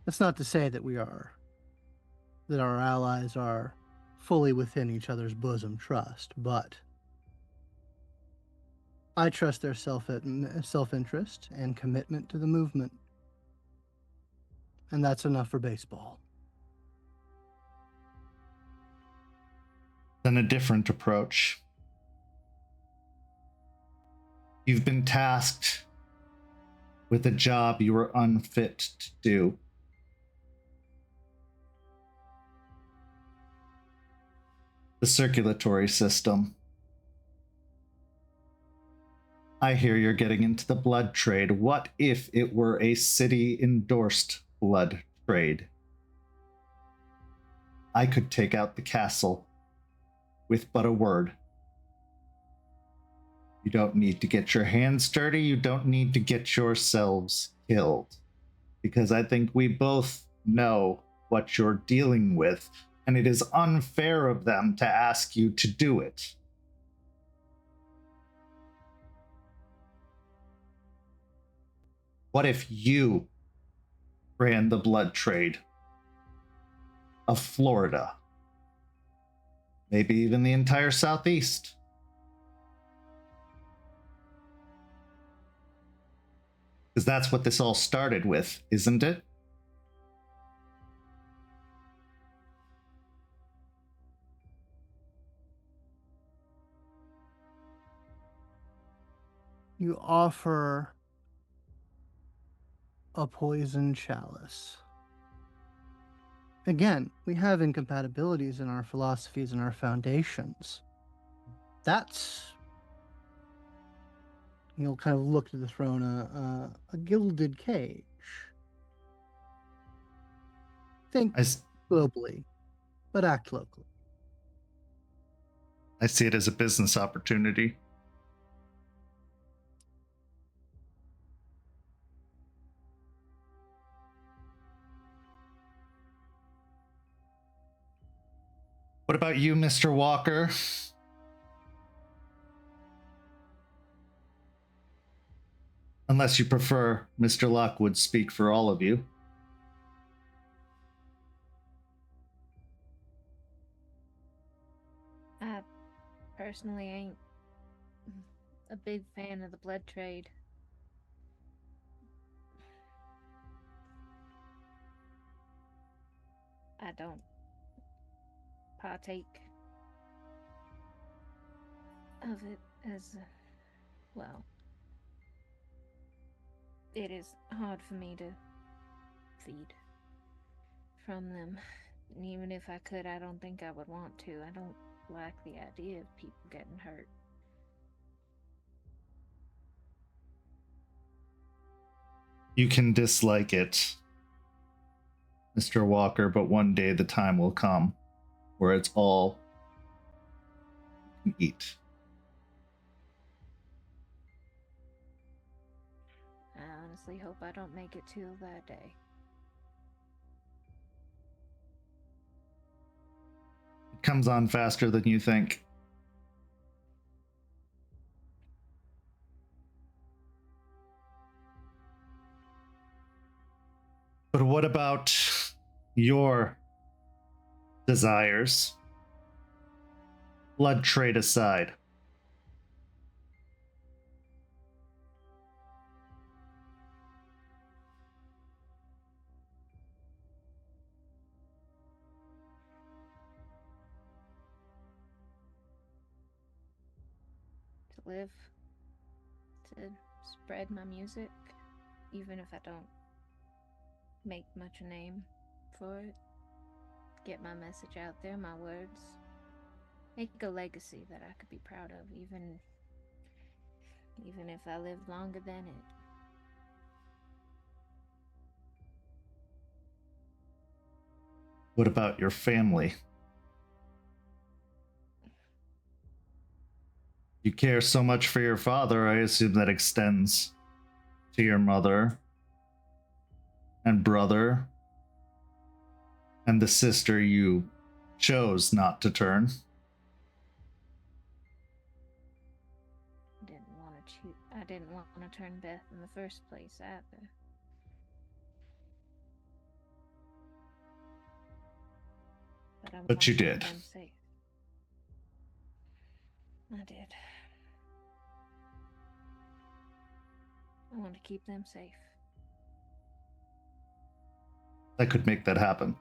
S4: That's not to say that that our allies are fully within each other's bosom trust, but I trust their self-interest and commitment to the movement. And that's enough for baseball.
S2: Then a different approach. You've been tasked with a job you were unfit to do. The circulatory system. I hear you're getting into the blood trade. What if it were a city-endorsed blood trade? I could take out the castle with but a word. You don't need to get your hands dirty. You don't need to get yourselves killed. Because I think we both know what you're dealing with, and it is unfair of them to ask you to do it. What if you ran the blood trade of Florida? Maybe even the entire Southeast. Because that's what this all started with, isn't it?
S4: You offer a poison chalice. Again, we have incompatibilities in our philosophies and our foundations. That's, you'll kind of look to the throne, a gilded cage. Think globally, but act locally.
S2: I see it as a business opportunity. What about you, Mr. Walker? Unless you prefer Mr. Lockwood speak for all of you.
S3: I personally ain't a big fan of the blood trade. I don't partake of it as well. It is hard for me to feed from them. And even if I could, I don't think I would want to. I don't like the idea of people getting hurt.
S2: You can dislike it, Mr. Walker, but one day the time will come where it's all you can eat.
S3: I honestly hope I don't make it till that day.
S2: It comes on faster than you think. But what about your desires? Blood trade aside.
S3: To live, to spread my music, even if I don't make much a name for it. Get my message out there, my words. Make a legacy that I could be proud of, even if I live longer than it.
S2: What about your family? You care so much for your father, I assume that extends to your mother and brother and the sister you chose not to turn.
S3: I didn't want to turn Beth in the first place either.
S2: But you did.
S3: Them safe. I did. I want to keep them safe.
S2: I could make that happen.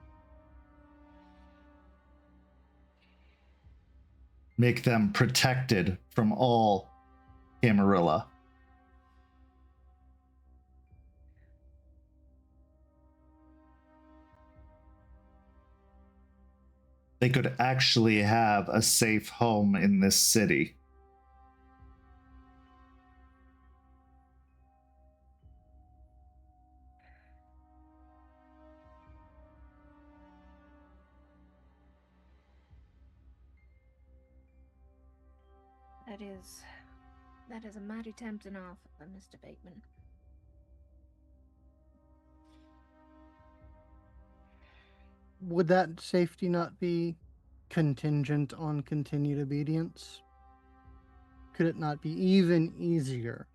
S2: Make them protected from all Camarilla. They could actually have a safe home in this city.
S3: That is a mighty tempting offer, Mr. Bateman.
S4: Would that safety not be contingent on continued obedience? Could it not be even easier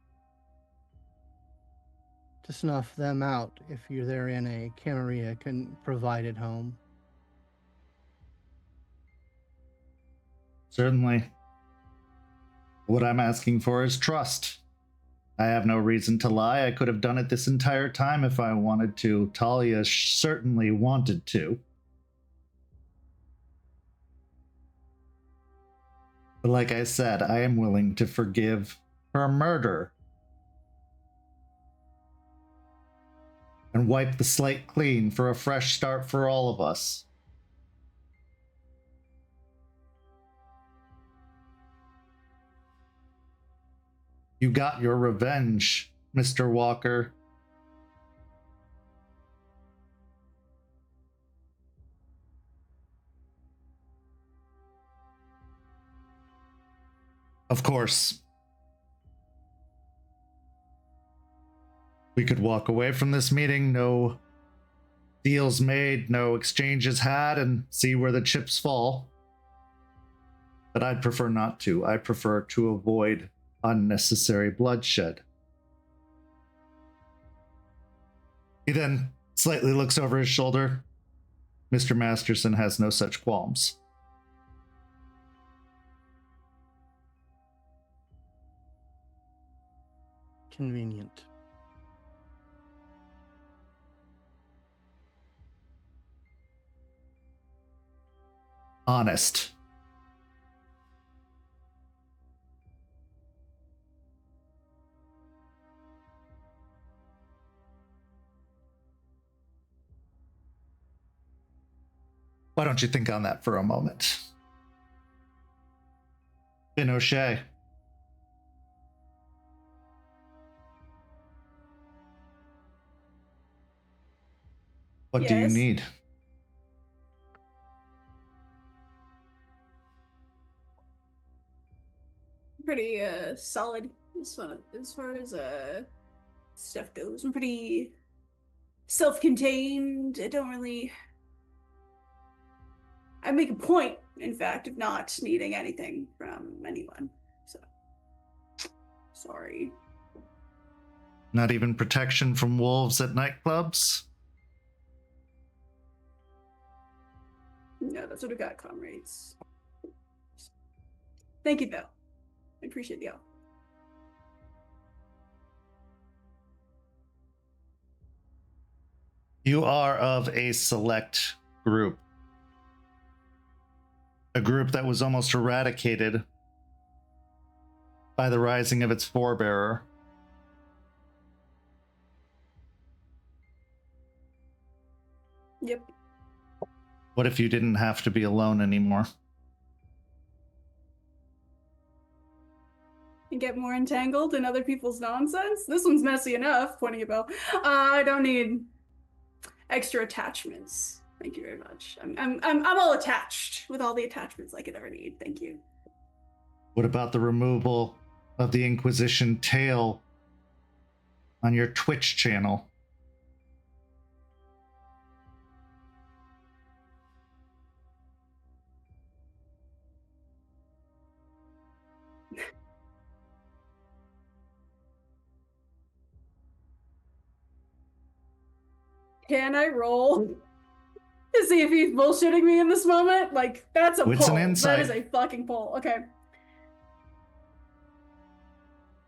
S4: to snuff them out if you're there in a Camarilla provided home?
S2: Certainly. What I'm asking for is trust. I have no reason to lie. I could have done it this entire time if I wanted to. Talia certainly wanted to. But like I said, I am willing to forgive her murder and wipe the slate clean for a fresh start for all of us. You got your revenge, Mr. Walker. Of course. We could walk away from this meeting, no deals made, no exchanges had, and see where the chips fall. But I'd prefer not to. I prefer to avoid unnecessary bloodshed. He then slightly looks over his shoulder. Mr. Masterson has no such qualms.
S4: Convenient.
S2: Honest. Why don't you think on that for a moment? O'Shea. What do you
S5: Yes.
S2: need?
S5: Pretty solid as far as stuff goes. I'm pretty self-contained. I make a point, in fact, of not needing anything from anyone. So sorry.
S2: Not even protection from wolves at nightclubs?
S5: No, that's what I got, comrades. Thank you, though. I appreciate the help.
S2: You are of a select group. A group that was almost eradicated by the rising of its forebearer.
S5: Yep.
S2: What if you didn't have to be alone anymore?
S5: And get more entangled in other people's nonsense? This one's messy enough, pointing at Beau. I don't need extra attachments. Thank you very much. I'm all attached with all the attachments I could ever need. Thank you.
S2: What about the removal of the Inquisition tail on your Twitch channel?
S5: Can I roll to see if he's bullshitting me in this moment? Like, that's a
S2: Wits
S5: pull.
S2: and insight.
S5: That is a fucking pull. Okay.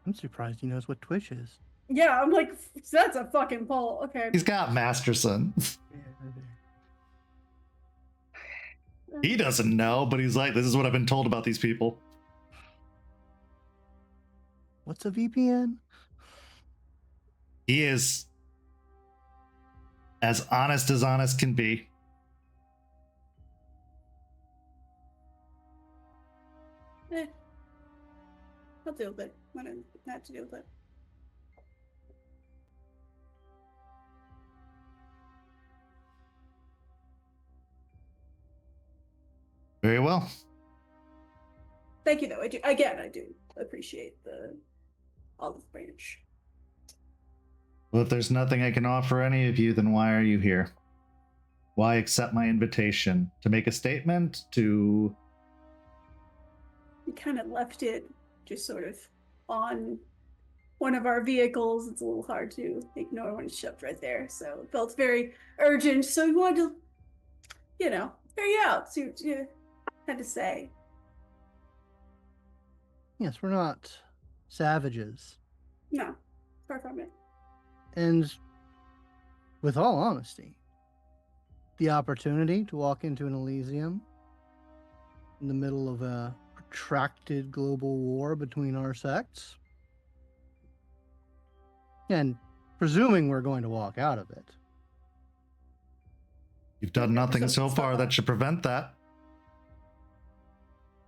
S4: I'm surprised he knows what Twitch is.
S5: Yeah, I'm like, that's a fucking pull. Okay.
S2: He's got Masterson. He doesn't know, but he's like, this is what I've been told about these people.
S4: What's a VPN?
S2: He is as honest can be.
S5: I'll deal with it when I have to deal with it.
S2: Very well.
S5: Thank you, though. I do appreciate the olive branch.
S2: Well, if there's nothing I can offer any of you, then why are you here? Why accept my invitation? To make a statement? To...
S5: We kind of left it just sort of on one of our vehicles. It's a little hard to ignore when it's shoved right there. So it felt very urgent. So we wanted to, hear you out. See what you had to say.
S4: Yes, we're not savages.
S5: No, far from it.
S4: And with all honesty, the opportunity to walk into an Elysium in the middle of a protracted global war between our sects, and presuming we're going to walk out of it.
S2: You've done nothing so far that should prevent that.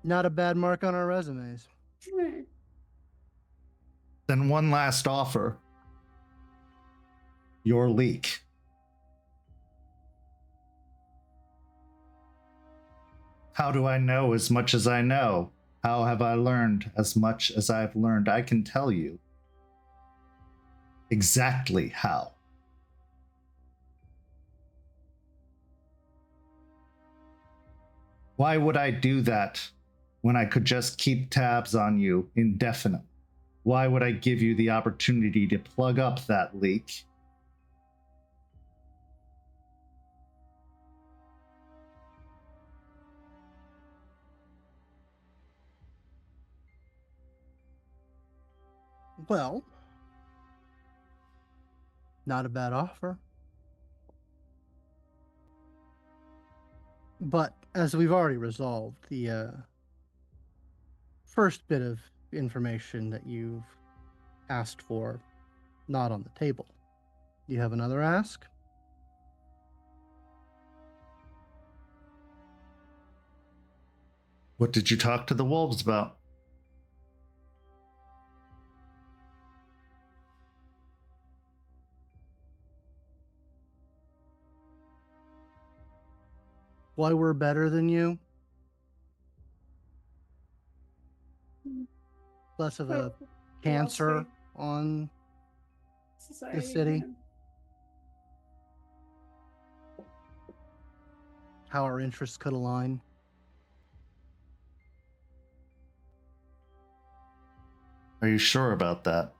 S4: Not a bad mark on our resumes.
S2: Then one last offer. Your leak. How do I know as much as I know? How have I learned as much as I've learned? I can tell you exactly how. Why would I do that when I could just keep tabs on you indefinitely? Why would I give you the opportunity to plug up that leak?
S4: Well, not a bad offer. But as we've already resolved, the first bit of information that you've asked for, not on the table. Do you have another ask?
S2: What did you talk to the wolves about?
S4: Why we're better than you? Less of a cancer on
S5: society,
S4: the city. How our interests could align.
S2: Are you sure about that?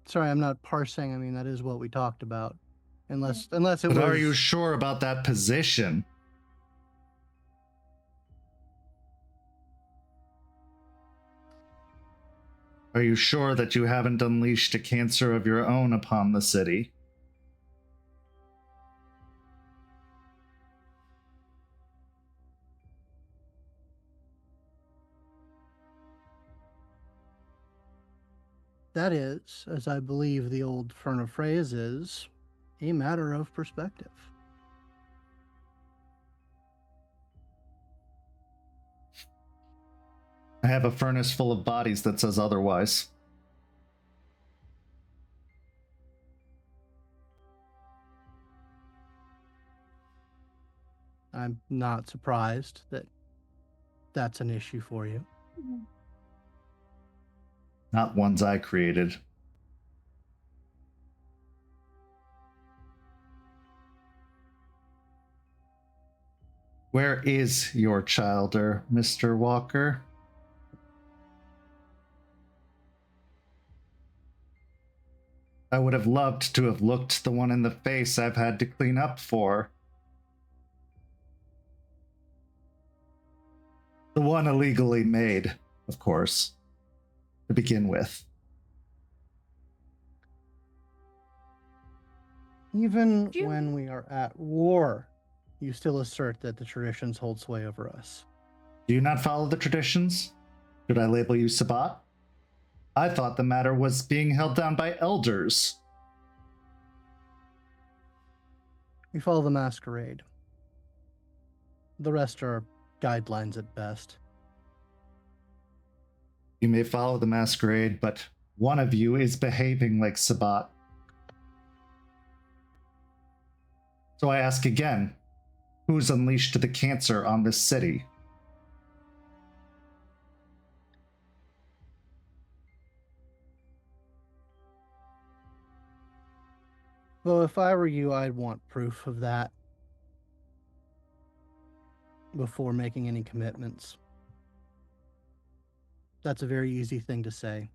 S4: Sorry, I'm not parsing. I mean, that is what we talked about. Unless it was...
S2: But are you sure about that position? Are you sure that you haven't unleashed a cancer of your own upon the city?
S4: That is, as I believe the old Ferna phrase is, a matter of perspective.
S2: I have a furnace full of bodies that says otherwise.
S4: I'm not surprised that that's an issue for you.
S2: Not ones I created. Where is your childer, Mr. Walker? I would have loved to have looked the one in the face I've had to clean up for. The one illegally made, of course, to begin with.
S4: Even when we are at war, you still assert that the traditions hold sway over us.
S2: Do you not follow the traditions? Should I label you Sabbat? I thought the matter was being held down by elders.
S4: We follow the Masquerade. The rest are guidelines at best.
S2: You may follow the Masquerade, but one of you is behaving like Sabbat. So I ask again, who's unleashed the cancer on this city?
S4: Well, if I were you, I'd want proof of that before making any commitments. That's a very easy thing to say.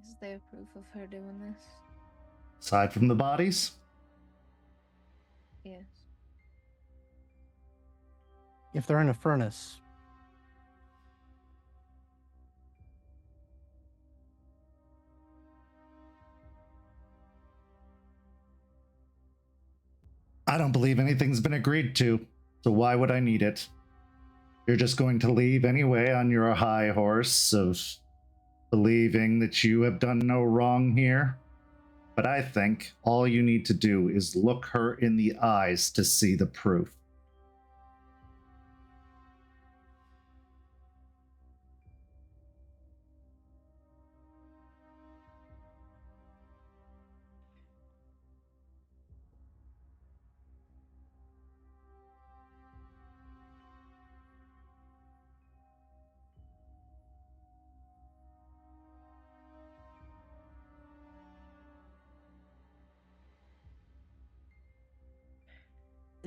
S3: Is there proof of her doing this?
S2: Aside from the bodies?
S3: Yes.
S4: If they're in a furnace,
S2: I don't believe anything's been agreed to, so why would I need it? You're just going to leave anyway on your high horse of believing that you have done no wrong here. But I think all you need to do is look her in the eyes to see the proof.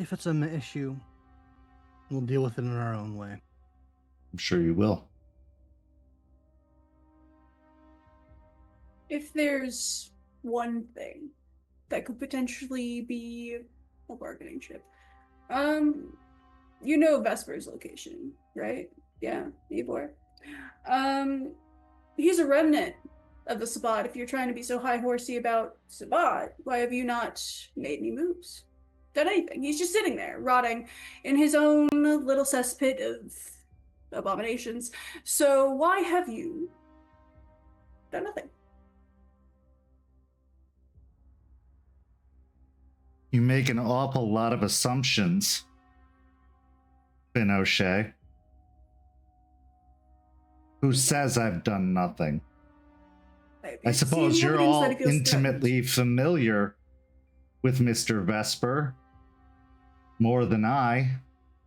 S4: if it's an issue, we'll deal with it in our own way.
S2: I'm sure you will.
S5: If there's one thing that could potentially be a bargaining chip, you know Vesper's location, right? Yeah, Ybor. He's a remnant of the Sabbat. If you're trying to be so high horsey about Sabbat, why have you not made any moves? Done anything? He's just sitting there, rotting in his own little cesspit of abominations. So why have you done nothing?
S2: You make an awful lot of assumptions, Pinochet. Who says I've done nothing? I suppose you're all intimately familiar with Mr. Vesper. More than I.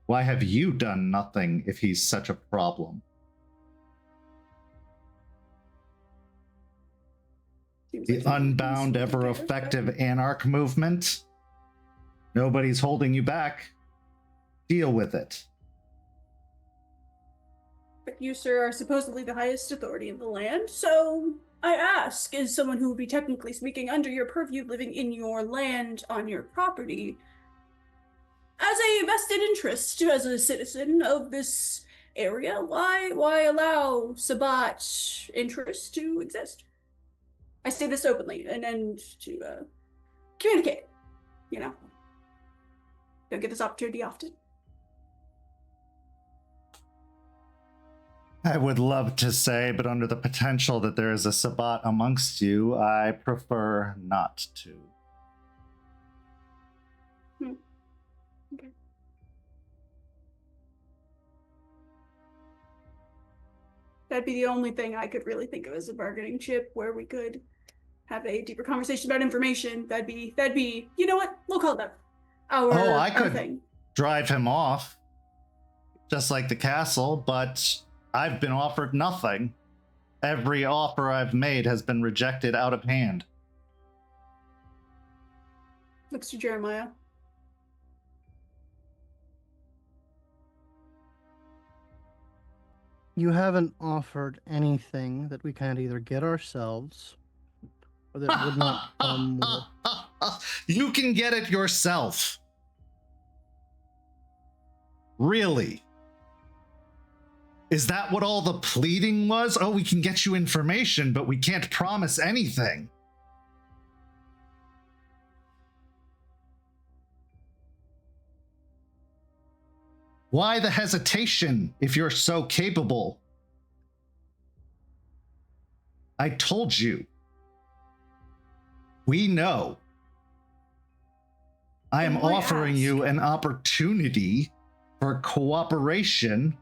S2: Why have you done nothing if he's such a problem? The unbound, ever-effective anarch movement? Nobody's holding you back. Deal with it.
S5: But you, sir, are supposedly the highest authority in the land, so I ask, as someone who would be technically speaking under your purview, living in your land, on your property, as a vested interest, as a citizen of this area, why allow Sabbat interests to exist? I say this openly and to communicate, you know. Don't get this opportunity often.
S2: I would love to say, but under the potential that there is a Sabbat amongst you, I prefer not to.
S5: Okay. That'd be the only thing I could really think of as a bargaining chip where we could have a deeper conversation about information. That'd be, you know what? We'll call that
S2: I
S5: our
S2: could
S5: thing.
S2: drive him off, just like the castle, but I've been offered nothing. Every offer I've made has been rejected out of hand.
S5: Looks to Jeremiah.
S4: You haven't offered anything that we can't either get ourselves or that would not come with.
S2: You can get it yourself. Really? Is that what all the pleading was? Oh, we can get you information, but we can't promise anything. Why the hesitation if you're so capable? I told you. We know. I am
S5: Why
S2: offering
S5: ask?
S2: you an opportunity for cooperation,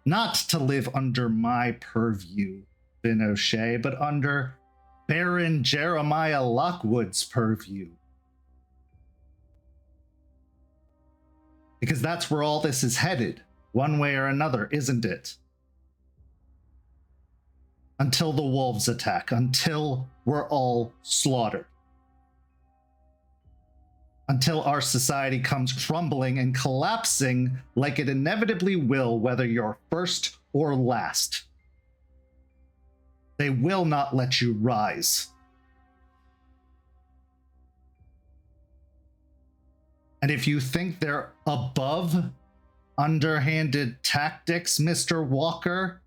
S2: not to live under my purview, Binochet, but under Baron Jeremiah Lockwood's purview. Because that's where all this is headed, one way or another, isn't it? Until the wolves attack, until we're all slaughtered. Until our society comes crumbling and collapsing like it inevitably will, whether you're first or last. They will not let you rise. And if you think they're above underhanded tactics, Mr. Walker,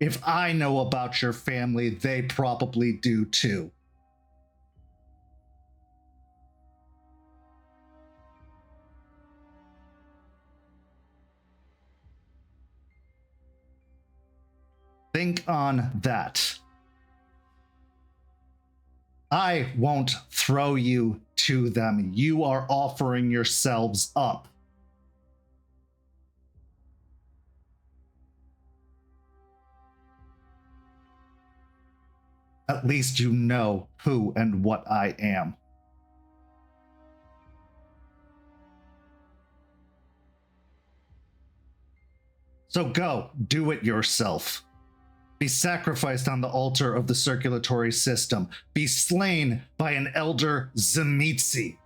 S2: if I know about your family, they probably do too. Think on that. I won't throw you to them. You are offering yourselves up. At least you know who and what I am. So go, do it yourself. Be sacrificed on the altar of the circulatory system. Be slain by an elder Zemitzi.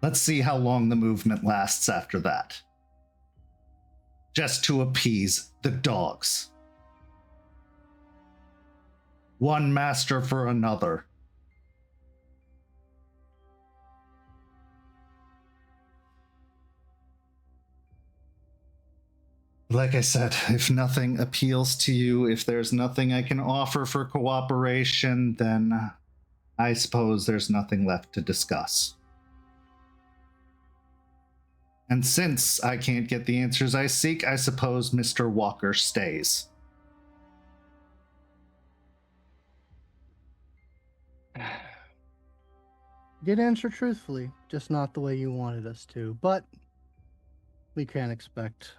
S2: Let's see how long the movement lasts after that. Just to appease the dogs. One master for another. Like I said, if nothing appeals to you, if there's nothing I can offer for cooperation, then I suppose there's nothing left to discuss. And since I can't get the answers I seek, I suppose Mr. Walker stays.
S4: Did answer truthfully, just not the way you wanted us to, but we can't expect.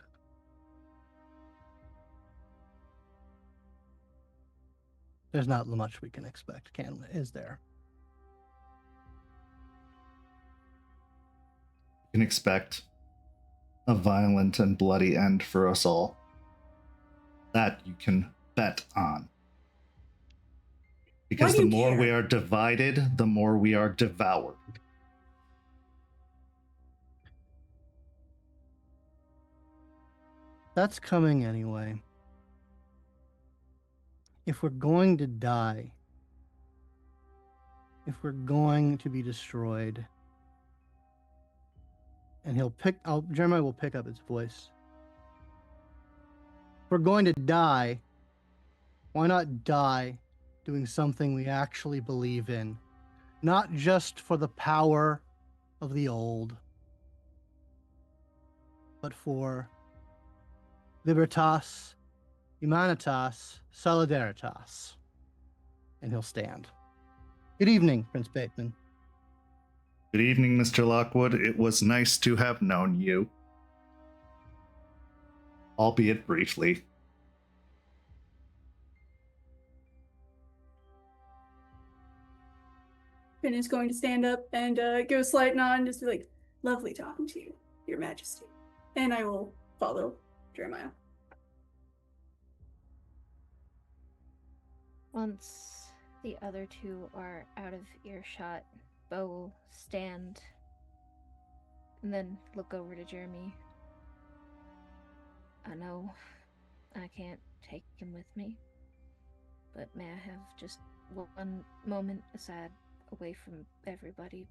S4: There's not much we can expect, is there?
S2: You can expect a violent and bloody end for us all. That you can bet on. Because the more we are divided, the more we are devoured.
S4: That's coming anyway. If we're going to die, if we're going to be destroyed, and Jeremiah will pick up his voice. If we're going to die, why not die doing something we actually believe in? not just for the power of the old, but for libertas, humanitas, solidaritas. And he'll stand. Good evening, Prince Baitman.
S2: Good evening, Mr. Lockwood. It was nice to have known you, albeit briefly.
S5: Finn is going to stand up and give a slight nod and just be like, lovely talking to you, Your Majesty. And I will follow Jeremiah.
S3: Once the other two are out of earshot, Beau will stand and then look over to Jeremy. I know I can't take him with me, but may I have just one moment aside away from everybody?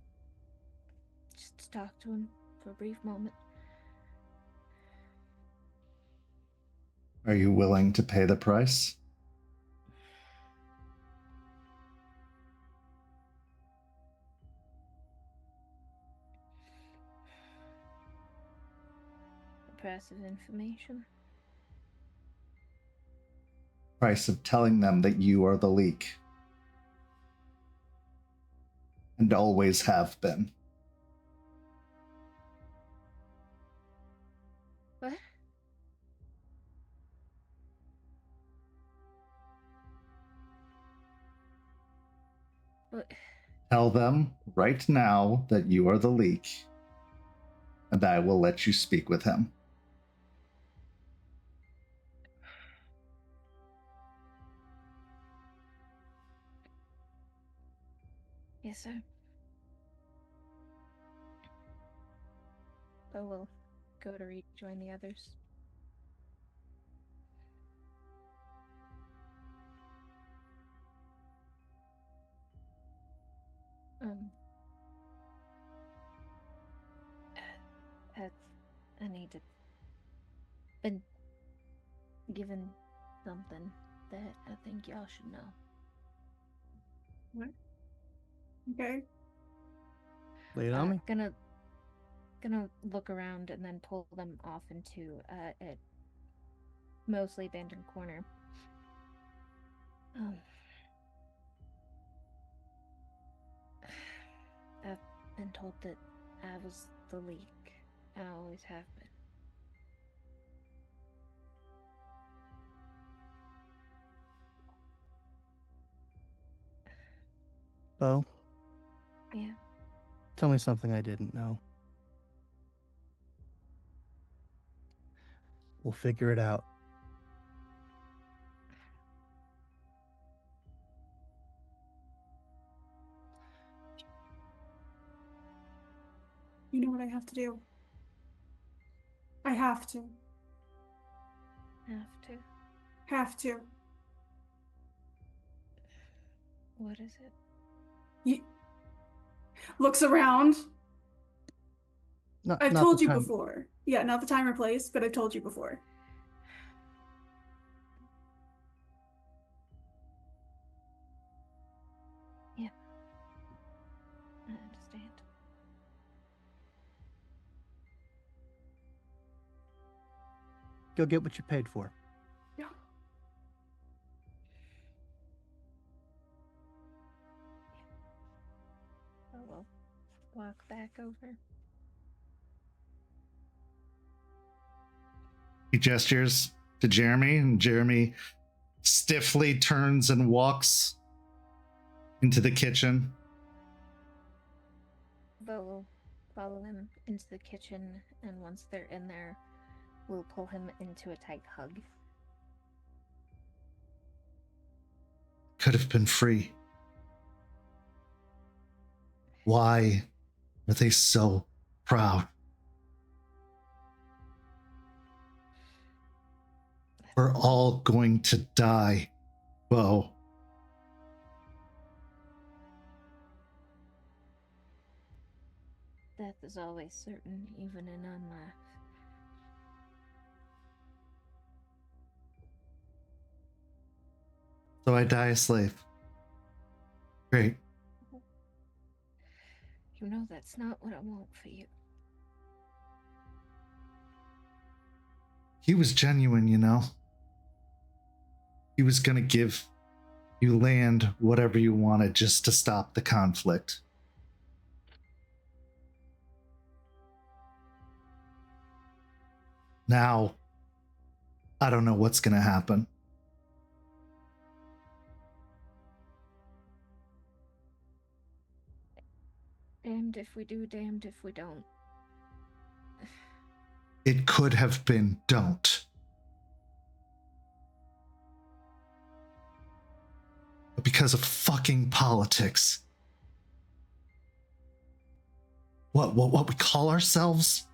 S3: Just to talk to him for a brief moment.
S2: Are you willing to pay the price?
S3: The price of information.
S2: Price of telling them that you are the leak. And always have been.
S3: What? What?
S2: Tell them right now that you are the leak, and I will let you speak with him.
S3: Yes, sir. Beau will go to rejoin the others. I need to. Been given something that I think y'all should know.
S5: What? Okay.
S4: Lay it on me.
S3: Gonna look around and then pull them off into a mostly abandoned corner. I've been told that I was the leak. I always have been.
S4: Beau,
S3: Yeah.
S4: tell me something I didn't know. We'll figure it out.
S5: You know what I have to do? I have to.
S3: Have to.
S5: Have to.
S3: What is it?
S5: He looks around. I've told you
S4: time.
S5: before. Yeah, not the time or place, but I've told you before.
S3: Yeah. I understand.
S4: Go get what you paid for.
S5: Yeah.
S3: I will walk back over.
S2: He gestures to Jeremy, and Jeremy stiffly turns and walks into the kitchen.
S3: Beau will follow him into the kitchen, and once they're in there, we'll pull him into a tight hug.
S2: Could have been free. Why are they so proud? We're all going to die, Beau.
S3: Death is always certain, even in unlife.
S2: So I die a slave. Great.
S3: You know that's not what I want for you.
S2: He was genuine, you know. He was gonna give you land, whatever you wanted, just to stop the conflict. Now, I don't know what's gonna happen.
S3: Damned if we do, damned if we don't.
S2: It could have been don't. But because of fucking politics. What we call ourselves?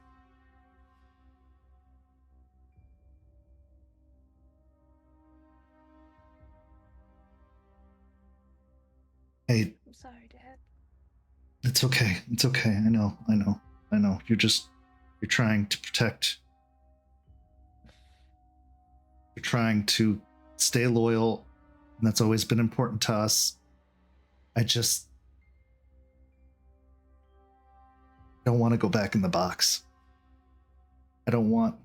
S2: Hey,
S3: I'm sorry, Dad.
S2: it's okay. It's okay. I know. You're trying to protect. You're trying to stay loyal, and that's always been important to us. I just don't want to go back in the box. I don't want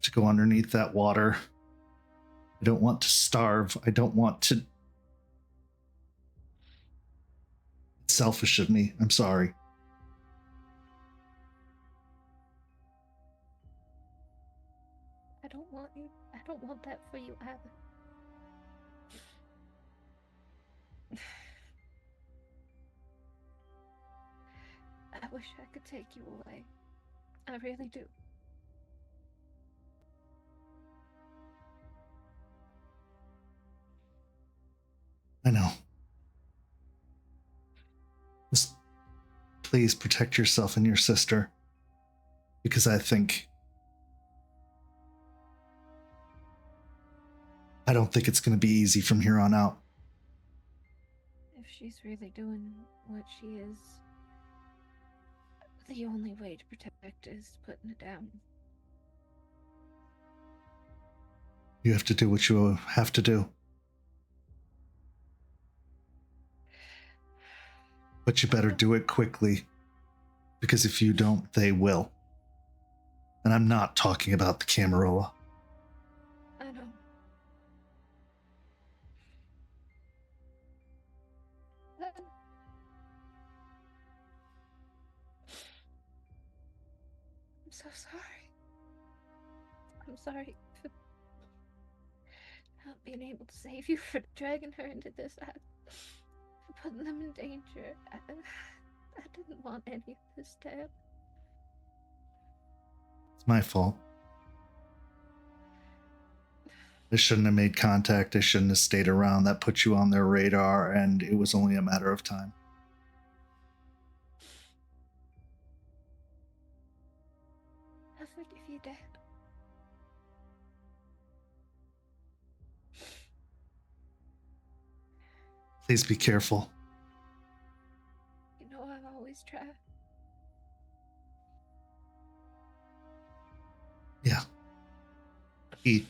S2: to go underneath that water. I don't want to starve. I don't want to. It's selfish of me. I'm sorry.
S3: I don't want that for you either. I wish I could take you away. I really do.
S2: I know. Just please protect yourself and your sister. Because I don't think it's going to be easy from here on out.
S3: If she's really doing what she is, the only way to protect is putting it down.
S2: You have to do what you have to do. But you better do it quickly. Because if you don't, they will. And I'm not talking about the Camarilla.
S3: I know. I'm so sorry. I'm sorry for not being able to save you, for dragging her into this, for putting them in danger. I didn't want any of this to happen.
S2: It's my fault. I shouldn't have made contact. I shouldn't have stayed around. That put you on their radar, and it was only a matter of time.
S3: I forgive you, Dad.
S2: Please be careful.
S3: You know I always try.
S2: Yeah. He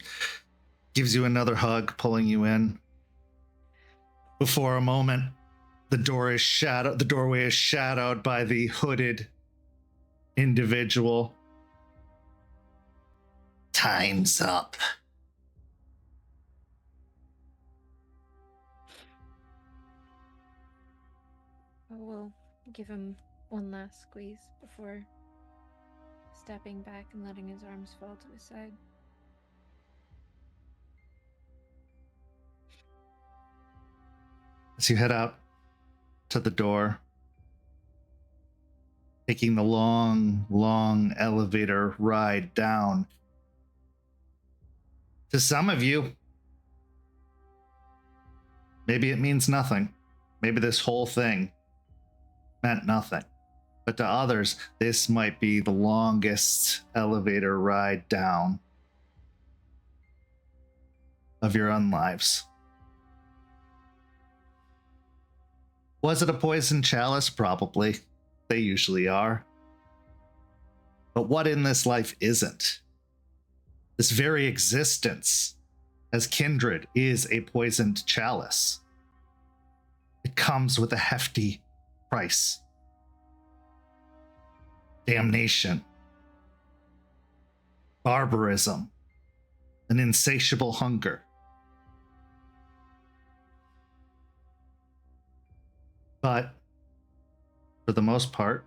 S2: gives you another hug, pulling you in. Before a moment, the doorway is shadowed by the hooded individual. Time's up.
S3: I will give him one last squeeze before stepping back and letting his arms fall to his side.
S2: As you head out to the door, taking the long elevator ride down. To some of you, maybe it means nothing. Maybe this whole thing meant nothing. But to others, this might be the longest elevator ride down of your own lives. Was it a poison chalice? Probably. They usually are. But what in this life isn't? This very existence as kindred is a poisoned chalice. It comes with a hefty price. damnation, barbarism, an insatiable hunger. But for the most part,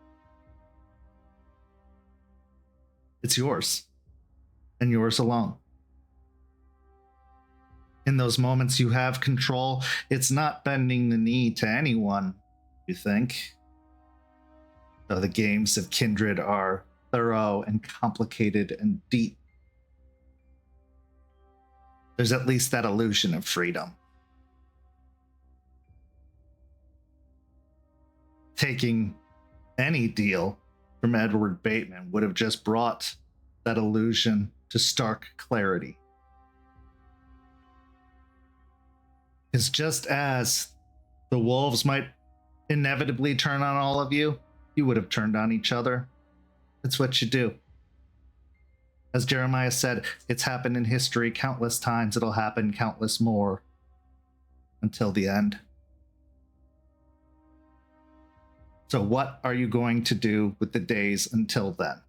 S2: it's yours and yours alone. In those moments you have control, it's not bending the knee to anyone, you think. Though the games of Kindred are thorough and complicated and deep, there's at least that illusion of freedom. Taking any deal from Edward Baitman would have just brought that illusion to stark clarity. Because just as the wolves might inevitably turn on all of you, you would have turned on each other. It's what you do. As Jeremiah said, it's happened in history countless times. It'll happen countless more until the end. So what are you going to do with the days until then?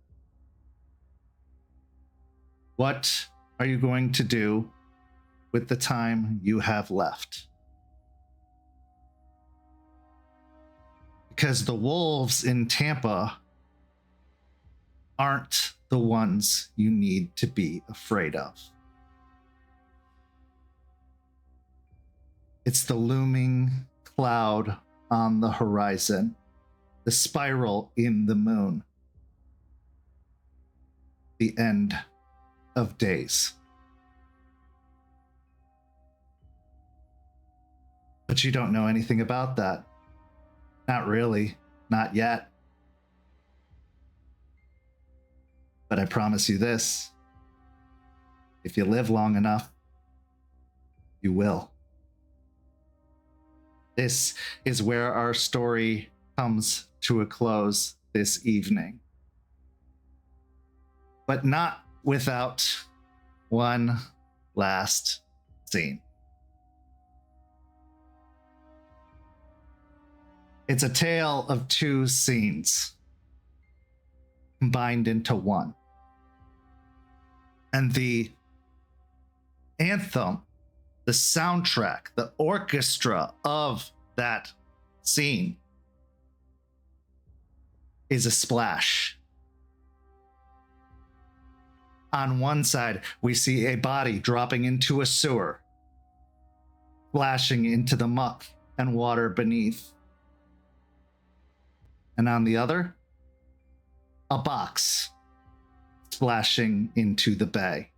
S2: What are you going to do with the time you have left? Because the wolves in Tampa aren't the ones you need to be afraid of. It's the looming cloud on the horizon, the spiral in the moon, the end of days. But you don't know anything about that. Not really, not yet. But I promise you this, if you live long enough, you will. This is where our story comes to a close this evening. But not without one last scene. It's a tale of two scenes combined into one. And the anthem, the soundtrack, the orchestra of that scene is a splash. On one side, we see a body dropping into a sewer, splashing into the muck and water beneath. And on the other, a box splashing into the bay.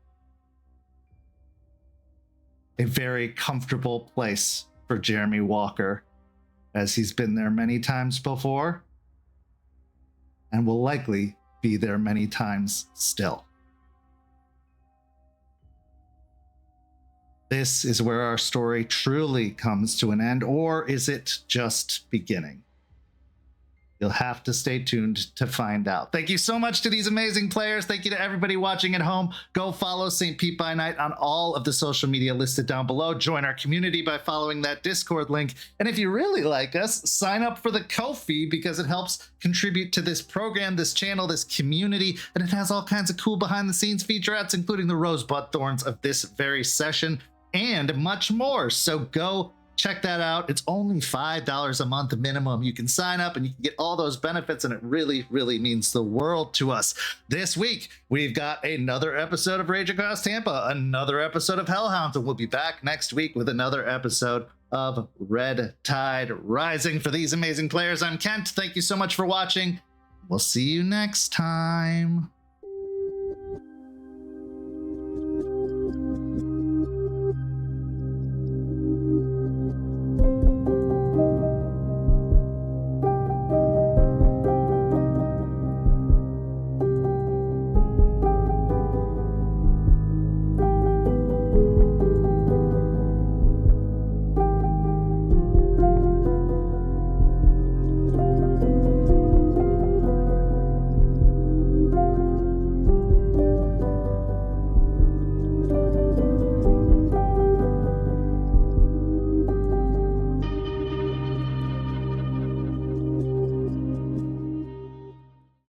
S2: A very comfortable place for Jeremy Walker, as he's been there many times before and will likely be there many times still. This is where our story truly comes to an end, or is it just beginning? You'll have to stay tuned to find out. Thank you so much to these amazing players. Thank you to everybody watching at home. Go follow St. Pete by Night on all of the social media listed down below. Join our community by following that Discord link. And if you really like us, sign up for the Ko-fi because it helps contribute to this program, this channel, this community, and it has all kinds of cool behind the scenes featurettes, including the rosebud thorns of this very session and much more. So go check that out. It's only $5 a month minimum. You can sign up and you can get all those benefits, and it really, really means the world to us. This week, we've got another episode of Rage Across Tampa, another episode of Hellhounds, and we'll be back next week with another episode of Red Tide Rising. For these amazing players, I'm Kent. Thank you so much for watching. We'll see you next time.